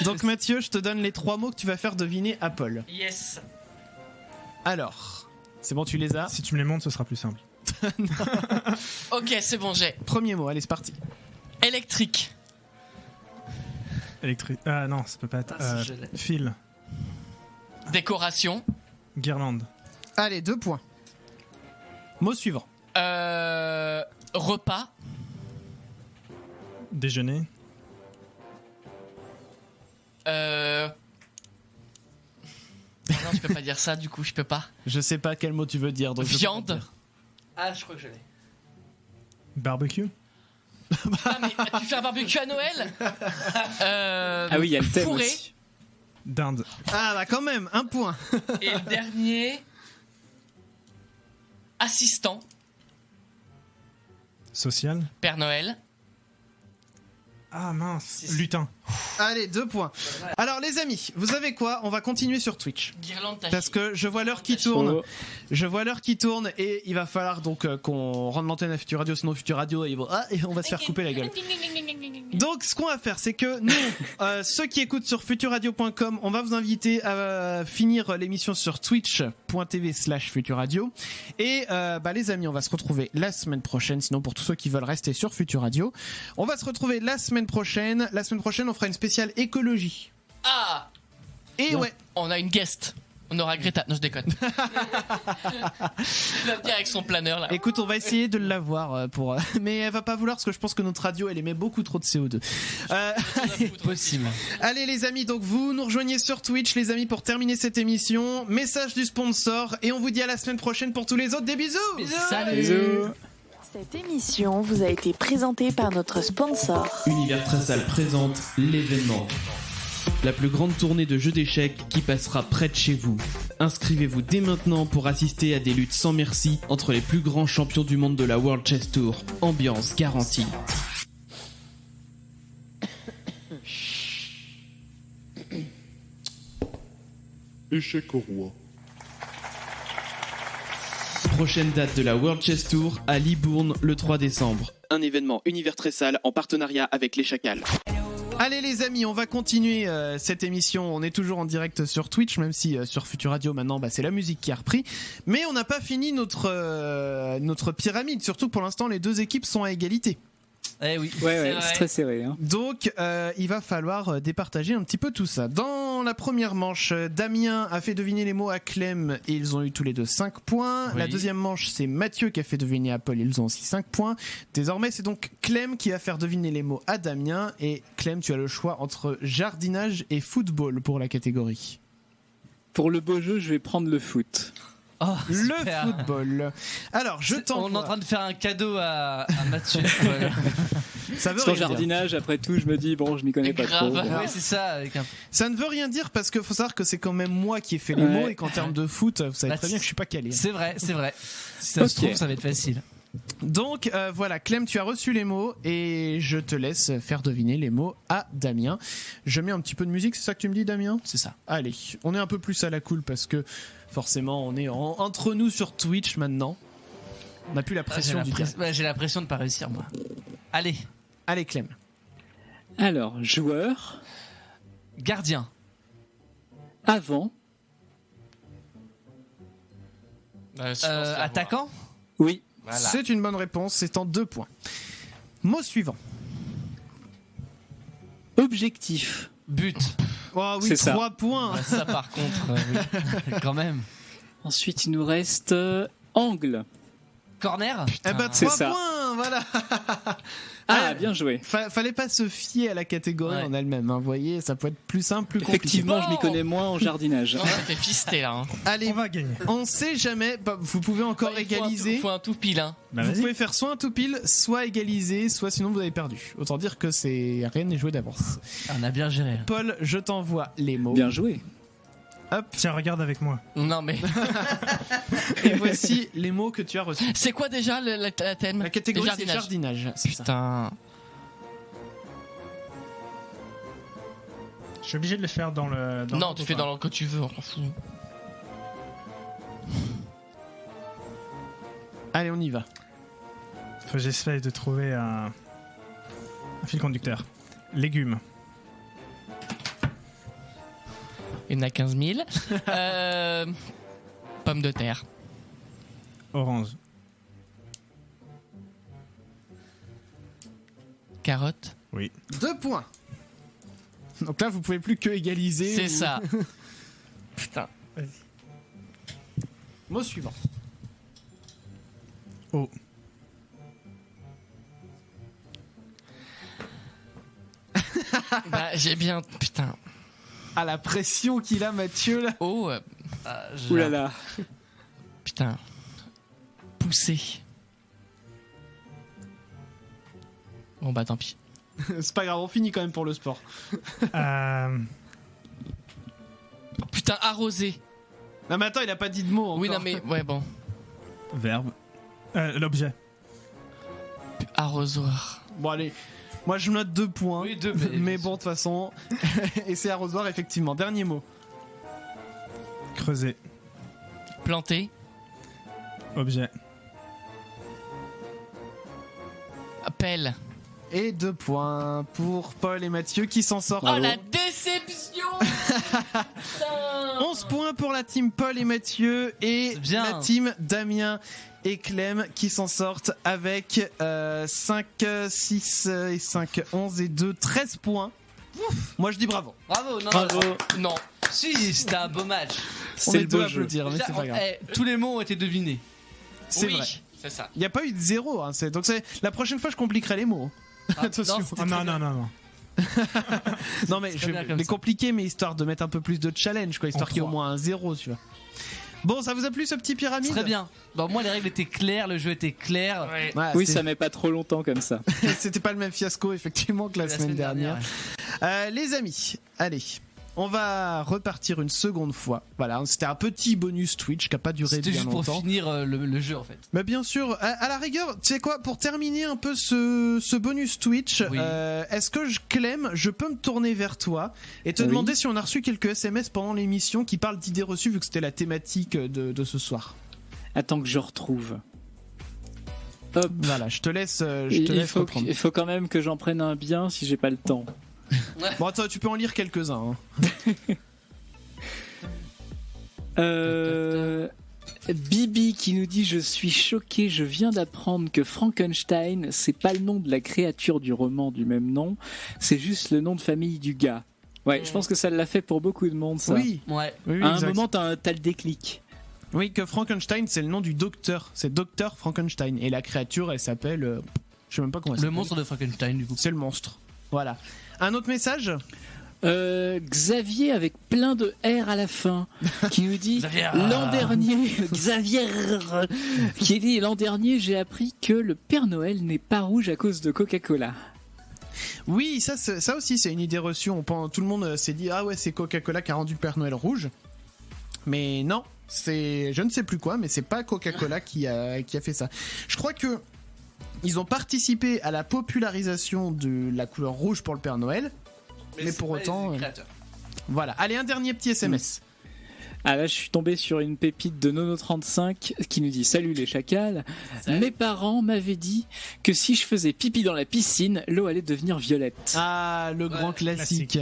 Speaker 1: Donc Mathieu, je te donne les 3 mots que tu vas faire deviner à Paul.
Speaker 5: Yes.
Speaker 1: Alors, c'est bon, tu les as?
Speaker 6: Si tu me les montres, ce sera plus simple.
Speaker 5: Ok, c'est bon, j'ai.
Speaker 1: Premier mot, allez, c'est parti.
Speaker 5: Électrique.
Speaker 6: Électrique. Ah non, ça peut pas être.
Speaker 4: Ah, si je l'ai.
Speaker 6: Fil.
Speaker 5: Décoration.
Speaker 6: Guirlande.
Speaker 1: Allez, 2 points. Mot suivant.
Speaker 5: Repas.
Speaker 6: Déjeuner.
Speaker 5: Non, je peux pas dire ça, du coup, je peux pas.
Speaker 1: Je sais pas quel mot tu veux dire. Donc je peux pas
Speaker 5: Viande.
Speaker 1: te dire.
Speaker 4: Ah, je crois que je l'ai.
Speaker 6: Barbecue.
Speaker 5: Ah, mais tu fais un barbecue à Noël?
Speaker 7: Ah oui, il y a le thème
Speaker 5: fourré.
Speaker 7: aussi.
Speaker 6: Dinde.
Speaker 1: Ah bah quand même, 1 point.
Speaker 5: Et le dernier. Assistant.
Speaker 6: Social.
Speaker 5: Père Noël.
Speaker 6: Ah mince. Lutin.
Speaker 1: Allez, 2 points. Alors les amis, vous savez quoi? On va continuer sur Twitch.
Speaker 5: Guirlande
Speaker 1: parce que je vois l'heure qui tourne. Je vois l'heure qui tourne et il va falloir donc qu'on rende l'antenne à Futur Radio, sinon Futur Radio et on va se faire couper la gueule. Donc ce qu'on va faire, c'est que nous, ceux qui écoutent sur futurradio.com, on va vous inviter à finir l'émission sur twitch.tv/Futur Radio. Et les amis, on va se retrouver la semaine prochaine. Sinon, pour tous ceux qui veulent rester sur Futur Radio, on va se retrouver la semaine prochaine. La semaine prochaine, on fera une spéciale écologie.
Speaker 5: Ah.
Speaker 1: Et
Speaker 5: bon,
Speaker 1: ouais,
Speaker 5: on a une guest. On aura Greta. Non, je déconne. Il va venir avec son planeur là.
Speaker 1: Écoute, on va essayer de l'avoir mais elle va pas vouloir parce que je pense que notre radio elle émet beaucoup trop de CO2.
Speaker 4: Possible.
Speaker 1: Allez les amis, donc vous nous rejoignez sur Twitch les amis pour terminer cette émission. Message du sponsor et on vous dit à la semaine prochaine pour tous les autres. Des bisous.
Speaker 5: Salut.
Speaker 7: Bisous.
Speaker 3: Cette émission vous a été présentée par notre sponsor.
Speaker 8: Univers Trassal présente l'événement. La plus grande tournée de jeux d'échecs qui passera près de chez vous. Inscrivez-vous dès maintenant pour assister à des luttes sans merci entre les plus grands champions du monde de la World Chess Tour. Ambiance garantie.
Speaker 9: Échec au roi.
Speaker 8: Prochaine date de la World Chess Tour à Libourne le 3 décembre. Un événement Univers Tressal en partenariat avec les Chacals.
Speaker 1: Allez les amis, on va continuer cette émission. On est toujours en direct sur Twitch, même si sur Futur Radio maintenant c'est la musique qui a repris. Mais on n'a pas fini notre pyramide, surtout pour l'instant les deux équipes sont à égalité.
Speaker 4: Eh oui,
Speaker 7: c'est très serré. Hein.
Speaker 1: Donc il va falloir départager un petit peu tout ça. Dans la première manche, Damien a fait deviner les mots à Clem et ils ont eu tous les deux 5 points. Oui. La deuxième manche, c'est Mathieu qui a fait deviner à Paul, ils ont aussi 5 points. Désormais, c'est donc Clem qui va faire deviner les mots à Damien. Et Clem, tu as le choix entre jardinage et football pour la catégorie.
Speaker 7: Pour le beau jeu, je vais prendre le foot.
Speaker 4: Oh,
Speaker 1: le football. Alors,
Speaker 4: on est en train de faire un cadeau à Mathieu.
Speaker 7: Ça veut rien dire. Jardinage, après tout, je me dis bon, je m'y connais pas trop.
Speaker 4: Ouais, c'est ça.
Speaker 1: Ça ne veut rien dire parce que faut savoir que c'est quand même moi qui ai fait les mots et qu'en termes de foot, vous savez très bien que je suis pas calé.
Speaker 4: C'est vrai. Si ça se trouve, ça va être facile.
Speaker 1: Donc voilà, Clem, tu as reçu les mots et je te laisse faire deviner les mots à Damien. Je mets un petit peu de musique, c'est ça que tu me dis, Damien ?
Speaker 4: C'est ça.
Speaker 1: Allez, on est un peu plus à la cool parce que forcément on est entre nous sur Twitch maintenant. On n'a plus la pression du direct.
Speaker 4: J'ai la pression de pas réussir moi. Allez
Speaker 1: Clem.
Speaker 7: Alors, joueur,
Speaker 4: gardien,
Speaker 7: avant,
Speaker 4: attaquant.
Speaker 7: Oui.
Speaker 1: Voilà. C'est une bonne réponse, c'est en 2 points. Mot suivant.
Speaker 7: Objectif.
Speaker 4: But.
Speaker 1: Oh oui, 3 points.
Speaker 4: Ouais, ça par contre, oui. Quand même.
Speaker 7: Ensuite, il nous reste angle.
Speaker 4: Corner.
Speaker 1: Putain, 3 points, voilà.
Speaker 7: Ah, bien joué.
Speaker 1: Fallait pas se fier à la catégorie en elle-même, hein. Vous voyez, ça peut être plus simple, plus compliqué.
Speaker 7: Effectivement, je m'y connais moins en jardinage.
Speaker 5: Non, ça fait fister là. Hein.
Speaker 1: Allez,
Speaker 6: on va gagner.
Speaker 1: On sait jamais, vous pouvez encore égaliser.
Speaker 5: Il faut un tout pile, hein.
Speaker 1: Vous pouvez faire soit un tout pile, soit égaliser, soit sinon vous avez perdu. Autant dire que rien n'est joué d'avance.
Speaker 4: On a bien géré.
Speaker 1: Paul, je t'envoie les mots.
Speaker 7: Bien joué.
Speaker 1: Hop.
Speaker 6: Tiens, regarde avec moi.
Speaker 5: Non mais.
Speaker 1: Et voici les mots que tu as reçus.
Speaker 5: C'est quoi déjà la thème ?
Speaker 1: La catégorie c'est jardinage.
Speaker 5: Putain.
Speaker 6: Je suis obligé de le faire dans le.
Speaker 5: Non, tu fais dans le que tu veux, on s'en fout.
Speaker 1: Allez, on y va.
Speaker 6: Faut que j'essaye de trouver un fil conducteur. Légumes.
Speaker 5: Il y en a 15 000. Pommes de terre.
Speaker 6: Orange.
Speaker 5: Carotte.
Speaker 6: Oui.
Speaker 1: 2 points. Donc là, vous pouvez plus que égaliser.
Speaker 5: C'est ça. Putain.
Speaker 1: Vas-y. Mot suivant.
Speaker 6: Oh.
Speaker 5: Bah, j'ai bien. Putain.
Speaker 1: Ah, la pression qu'il a, Mathieu, là.
Speaker 5: Oh.
Speaker 7: Oulala.
Speaker 5: Putain. Pousser. Bon, bah, tant pis.
Speaker 1: C'est pas grave, on finit quand même pour le sport.
Speaker 5: Putain, arroser.
Speaker 1: Non, mais attends, il a pas dit de mot encore.
Speaker 5: Oui, non, mais. Ouais, bon.
Speaker 6: Verbe. L'objet.
Speaker 5: Arrosoir.
Speaker 1: Bon, allez. Moi je note 2 points.
Speaker 4: Oui, 2,
Speaker 1: mais bon, de toute façon. Et c'est arrosoir, effectivement. Dernier mot.
Speaker 6: Creuser.
Speaker 5: Planter.
Speaker 6: Objet.
Speaker 5: Pelle.
Speaker 1: Et 2 points pour Paul et Mathieu qui s'en sortent.
Speaker 5: Oh la déception.
Speaker 1: 11 points pour la team Paul et Mathieu et la team Damien et Clem qui s'en sortent avec 5, 6 et 5, 11 et 2, 13 points. Moi je dis bravo.
Speaker 4: Bravo, non,
Speaker 5: Bravo.
Speaker 4: non. Si, c'était un beau match.
Speaker 1: On est deux à applaudir, mais c'est pas grave.
Speaker 4: Tous les mots ont été devinés.
Speaker 1: C'est vrai.
Speaker 5: C'est ça.
Speaker 1: Il n'y a pas eu de 0. Hein, donc la prochaine fois je compliquerai les mots. Attention.
Speaker 6: Non.
Speaker 1: Non mais je vais les compliquer, mais histoire de mettre un peu plus de challenge, quoi, histoire qu'il y ait au moins un 0, tu vois. Bon, ça vous a plu ce petit pyramide?
Speaker 4: Très bien. Bon, moi les règles étaient claires, le jeu était clair.
Speaker 5: Ouais.
Speaker 1: Ouais,
Speaker 7: Oui, ça met pas trop longtemps comme ça.
Speaker 1: C'était pas le même fiasco effectivement que la semaine dernière. Les amis, allez. On va repartir une seconde fois. Voilà, c'était un petit bonus Twitch qui a pas duré bien longtemps.
Speaker 4: C'était juste pour finir le jeu en fait.
Speaker 1: Mais bien sûr, à la rigueur, tu sais quoi, pour terminer un peu ce bonus Twitch,
Speaker 4: Oui.
Speaker 1: est-ce que Clem, je peux me tourner vers toi et te demander si on a reçu quelques SMS pendant l'émission qui parlent d'idées reçues vu que c'était la thématique de ce soir.
Speaker 7: Attends que je retrouve. Hop.
Speaker 1: Voilà, je te laisse reprendre.
Speaker 7: Il faut quand même que j'en prenne un bien si j'ai pas le temps.
Speaker 1: Bon, attends, tu peux en lire quelques-uns.
Speaker 7: Bibi qui nous dit: je suis choqué, je viens d'apprendre que Frankenstein, c'est pas le nom de la créature du roman du même nom, c'est juste le nom de famille du gars. Ouais, je pense que ça l'a fait pour beaucoup de monde, ça.
Speaker 1: Oui.
Speaker 4: Ouais.
Speaker 1: Oui,
Speaker 7: à un
Speaker 1: exact.
Speaker 7: moment, t'as le déclic.
Speaker 1: Oui, que Frankenstein, c'est le nom du docteur. C'est Docteur Frankenstein. Et la créature, elle s'appelle... je sais même pas comment elle
Speaker 4: Le
Speaker 1: s'appelle.
Speaker 4: monstre de Frankenstein du coup.
Speaker 1: C'est le monstre. Voilà. Un autre message?
Speaker 7: Xavier avec plein de R à la fin qui nous dit
Speaker 4: Xavier.
Speaker 7: l'an dernier Xavier qui dit l'an dernier j'ai appris que le Père Noël n'est pas rouge à cause de Coca-Cola.
Speaker 1: Oui, ça aussi, c'est une idée reçue. Tout le monde s'est dit, ah ouais, c'est Coca-Cola qui a rendu le Père Noël rouge. Mais non, c'est, je ne sais plus quoi, mais c'est pas Coca-Cola qui a fait ça. Je crois que ils ont participé à la popularisation de la couleur rouge pour le Père Noël. Mais pour autant, voilà. Allez, un dernier petit SMS.
Speaker 7: Ah là, je suis tombé sur une pépite de Nono35 qui nous dit: salut les chacals.
Speaker 4: Salut.
Speaker 7: Mes parents m'avaient dit que si je faisais pipi dans la piscine, l'eau allait devenir violette.
Speaker 1: Ah, le grand classique.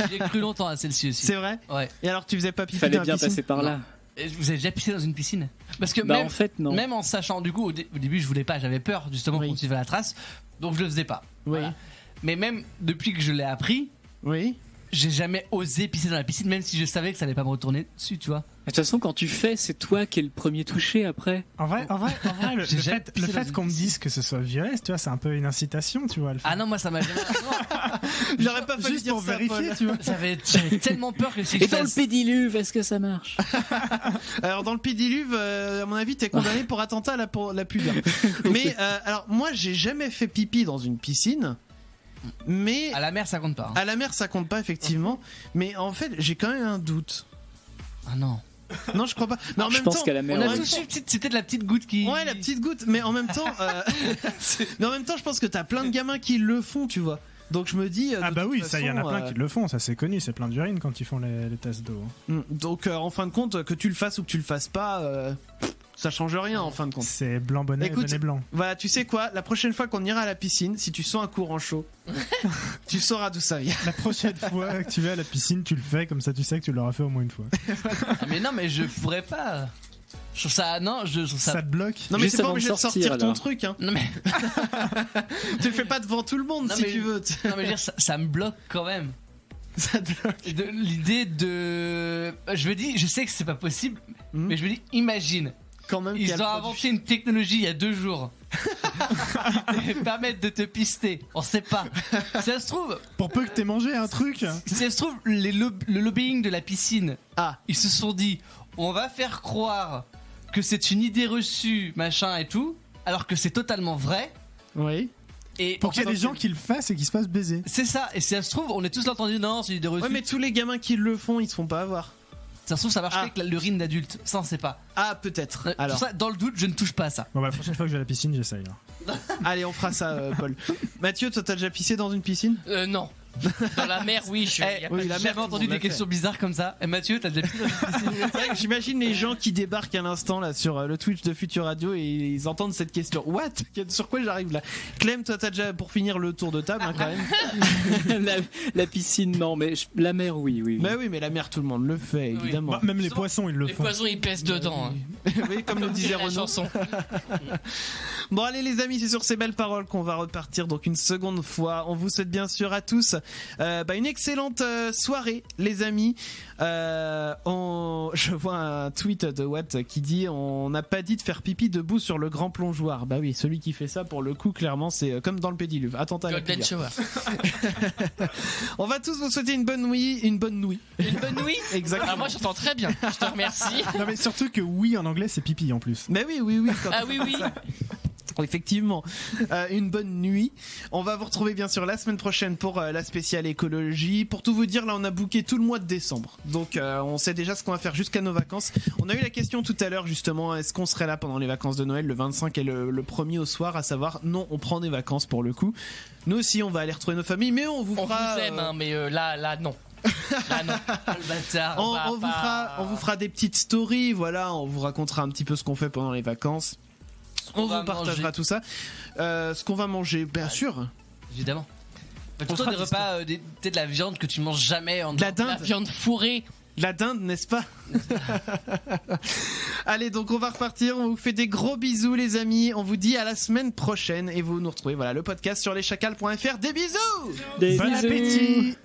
Speaker 4: J'ai cru longtemps à celle-ci aussi.
Speaker 1: C'est vrai?
Speaker 4: Ouais.
Speaker 1: Et alors, tu faisais pas pipi
Speaker 7: Fallait
Speaker 1: dans la
Speaker 7: bien
Speaker 1: piscine?
Speaker 7: passer par là.
Speaker 4: Et vous avez déjà pissé dans une piscine? Parce que
Speaker 7: Bah
Speaker 4: même,
Speaker 7: en fait non.
Speaker 4: même en sachant du coup au début je voulais pas, j'avais peur justement
Speaker 1: Oui.
Speaker 4: qu'on suive la trace, donc je le faisais pas.
Speaker 1: Oui.
Speaker 4: Voilà. Mais même depuis que je l'ai appris,
Speaker 1: Oui.
Speaker 4: j'ai jamais osé pisser dans la piscine, même si je savais que ça allait pas me retourner dessus, tu vois.
Speaker 7: De toute façon, quand tu fais, c'est toi qui es le premier touché après.
Speaker 6: En vrai, le
Speaker 4: J'ai jamais
Speaker 6: fait
Speaker 4: pissé dans une
Speaker 6: qu'on me
Speaker 4: piscine.
Speaker 6: dise que ce soit violet, tu vois, c'est un peu une incitation, tu vois. Le fait.
Speaker 4: Ah non, moi ça m'a jamais.
Speaker 1: J'aurais pas fallu
Speaker 6: Juste
Speaker 1: dire
Speaker 6: pour
Speaker 1: ça,
Speaker 6: vérifier,
Speaker 1: Paul.
Speaker 6: tu vois.
Speaker 4: J'avais tellement peur que si
Speaker 7: Et
Speaker 4: je
Speaker 7: dans le
Speaker 4: fasse...
Speaker 7: pédiluve, est-ce que ça marche?
Speaker 1: Alors dans le pédiluve, à mon avis, t'es condamné pour attentat à la pudeur. Mais alors moi, j'ai jamais fait pipi dans une piscine. Mais
Speaker 4: À la mer ça compte pas. Hein.
Speaker 1: à la mer, ça compte pas effectivement. Mais en fait, j'ai quand même un doute.
Speaker 4: Ah non.
Speaker 1: Non, je crois pas. Mais en
Speaker 7: Je
Speaker 1: même
Speaker 7: pense
Speaker 1: temps,
Speaker 7: qu'à la mer,
Speaker 4: On a
Speaker 7: ouais.
Speaker 4: tous eu c'était de la petite goutte qui.
Speaker 1: ouais, la petite goutte. Mais en même temps, mais en même temps, je pense que t'as plein de gamins qui le font, tu vois. Donc je me dis.
Speaker 6: Ah
Speaker 1: de
Speaker 6: bah
Speaker 1: toute
Speaker 6: oui, ça y en a
Speaker 1: façon,
Speaker 6: plein qui le font, ça c'est connu, c'est plein d'urine quand ils font les tests d'eau.
Speaker 1: Donc en fin de compte, que tu le fasses ou que tu le fasses pas, ça change rien en fin de compte.
Speaker 6: C'est blanc bonnet,
Speaker 1: Écoute,
Speaker 6: bonnet blanc.
Speaker 1: Voilà, tu sais quoi, la prochaine fois qu'on ira à la piscine, si tu sens un courant chaud, tu sauras d'où ça vient.
Speaker 6: La prochaine fois que tu vas à la piscine, tu le fais, comme ça tu sais que tu l'auras fait au moins une fois.
Speaker 4: Ah, mais non, mais je pourrais pas. Je trouve ça. Non, je trouve ça.
Speaker 6: Ça te bloque.
Speaker 1: Non mais
Speaker 7: Juste
Speaker 1: c'est pas
Speaker 7: avant de
Speaker 1: obligé de sortir
Speaker 7: sortir,
Speaker 1: ton
Speaker 7: alors.
Speaker 1: truc, hein.
Speaker 4: Non mais.
Speaker 1: Tu le fais pas devant tout le monde
Speaker 4: Non,
Speaker 1: si
Speaker 4: mais-
Speaker 1: tu veux.
Speaker 4: Non mais je veux dire, ça me bloque quand même.
Speaker 1: Ça te bloque.
Speaker 4: L'idée de. Je me dis, je sais que c'est pas possible, mais je me dis, imagine.
Speaker 1: Quand même. qu'il y
Speaker 4: Ils
Speaker 1: a
Speaker 4: ont
Speaker 1: le produit.
Speaker 4: inventé une technologie il y a 2 jours qui te permettent de te pister. On sait pas. Si ça se trouve,
Speaker 6: Pour peu que t'aies mangé un truc.
Speaker 4: si ça se trouve, le lobbying de la piscine,
Speaker 1: Ah,
Speaker 4: ils se sont dit, on va faire croire que c'est une idée reçue, machin et tout, alors que c'est totalement vrai.
Speaker 1: oui.
Speaker 4: Et
Speaker 6: Pour qu'il y ait des gens qui le fassent et qui se fassent baiser.
Speaker 4: c'est ça. Et si ça se trouve, on est tous là en train de dire non, c'est une idée reçue.
Speaker 1: Ouais, mais tous les gamins qui le font, ils se font pas avoir.
Speaker 4: Ça se trouve, ça marche avec l'urine d'adulte. Ça, on sait pas.
Speaker 1: Ah, peut-être.
Speaker 4: Alors. Pour ça, dans le doute, je ne touche pas à ça.
Speaker 6: Bon, bah, la prochaine fois que je vais à la piscine, j'essaye.
Speaker 1: Allez, on fera ça, Paul. Mathieu, toi, t'as déjà pissé dans une piscine?
Speaker 5: Non. Dans la mer, oui.
Speaker 1: Oui, la mer,
Speaker 4: jamais entendu des questions bizarres comme ça. Et Mathieu, t'as déjà pissé dans une piscine?
Speaker 1: C'est vrai que j'imagine les gens qui débarquent à l'instant là sur le Twitch de Futur Radio et ils entendent cette question. What? Sur quoi j'arrive là? Clem, toi, t'as déjà, pour finir le tour de table, hein, quand même.
Speaker 7: la piscine, non, mais la mer, oui.
Speaker 1: Mais oui, mais la mer, tout le monde le fait, évidemment.
Speaker 6: Bah, même les poissons, ils le font.
Speaker 5: Les poissons, ils pèsent dedans.
Speaker 1: Oui, comme le disait Renaud. Bon, allez, les amis, c'est sur ces belles paroles qu'on va repartir donc une seconde fois. On vous souhaite bien sûr à tous une excellente soirée, les amis. Je vois un tweet de Watt qui dit: on n'a pas dit de faire pipi debout sur le grand plongeoir. Bah oui, celui qui fait ça, pour le coup, clairement, c'est comme dans le pédiluve. Attentat à la
Speaker 5: Golden Shower.
Speaker 1: On va tous vous souhaiter une bonne nuit.
Speaker 5: Une bonne nuit?
Speaker 1: Exactement.
Speaker 5: Alors moi, j'entends très bien. Je te remercie.
Speaker 6: Non, mais surtout que oui, en anglais, c'est pipi en plus.
Speaker 1: Mais oui.
Speaker 5: Ah oui.
Speaker 1: Effectivement, une bonne nuit. On va vous retrouver bien sûr la semaine prochaine pour la spéciale écologie. Pour tout vous dire, là on a booké tout le mois de décembre. Donc on sait déjà ce qu'on va faire jusqu'à nos vacances. On a eu la question tout à l'heure justement, est-ce qu'on serait là pendant les vacances de Noël le 25 et le 1er au soir? À savoir, non, on prend des vacances pour le coup. Nous aussi on va aller retrouver nos familles, mais on vous fera...
Speaker 5: On vous aime, mais là non. Ah non, le bâtard.
Speaker 1: On vous fera des petites stories, voilà, on vous racontera un petit peu ce qu'on fait pendant les vacances. On vous partagera tout ça. Ce qu'on va manger, bien sûr.
Speaker 4: Évidemment. Plutôt des repas, de la viande que tu manges jamais en
Speaker 1: la dinde.
Speaker 5: La viande fourrée.
Speaker 1: La dinde, n'est-ce pas? Allez, donc on va repartir. On vous fait des gros bisous, les amis. On vous dit à la semaine prochaine. Et vous nous retrouvez, le podcast sur leschacals.fr. Des bisous!
Speaker 7: Bon
Speaker 1: appétit!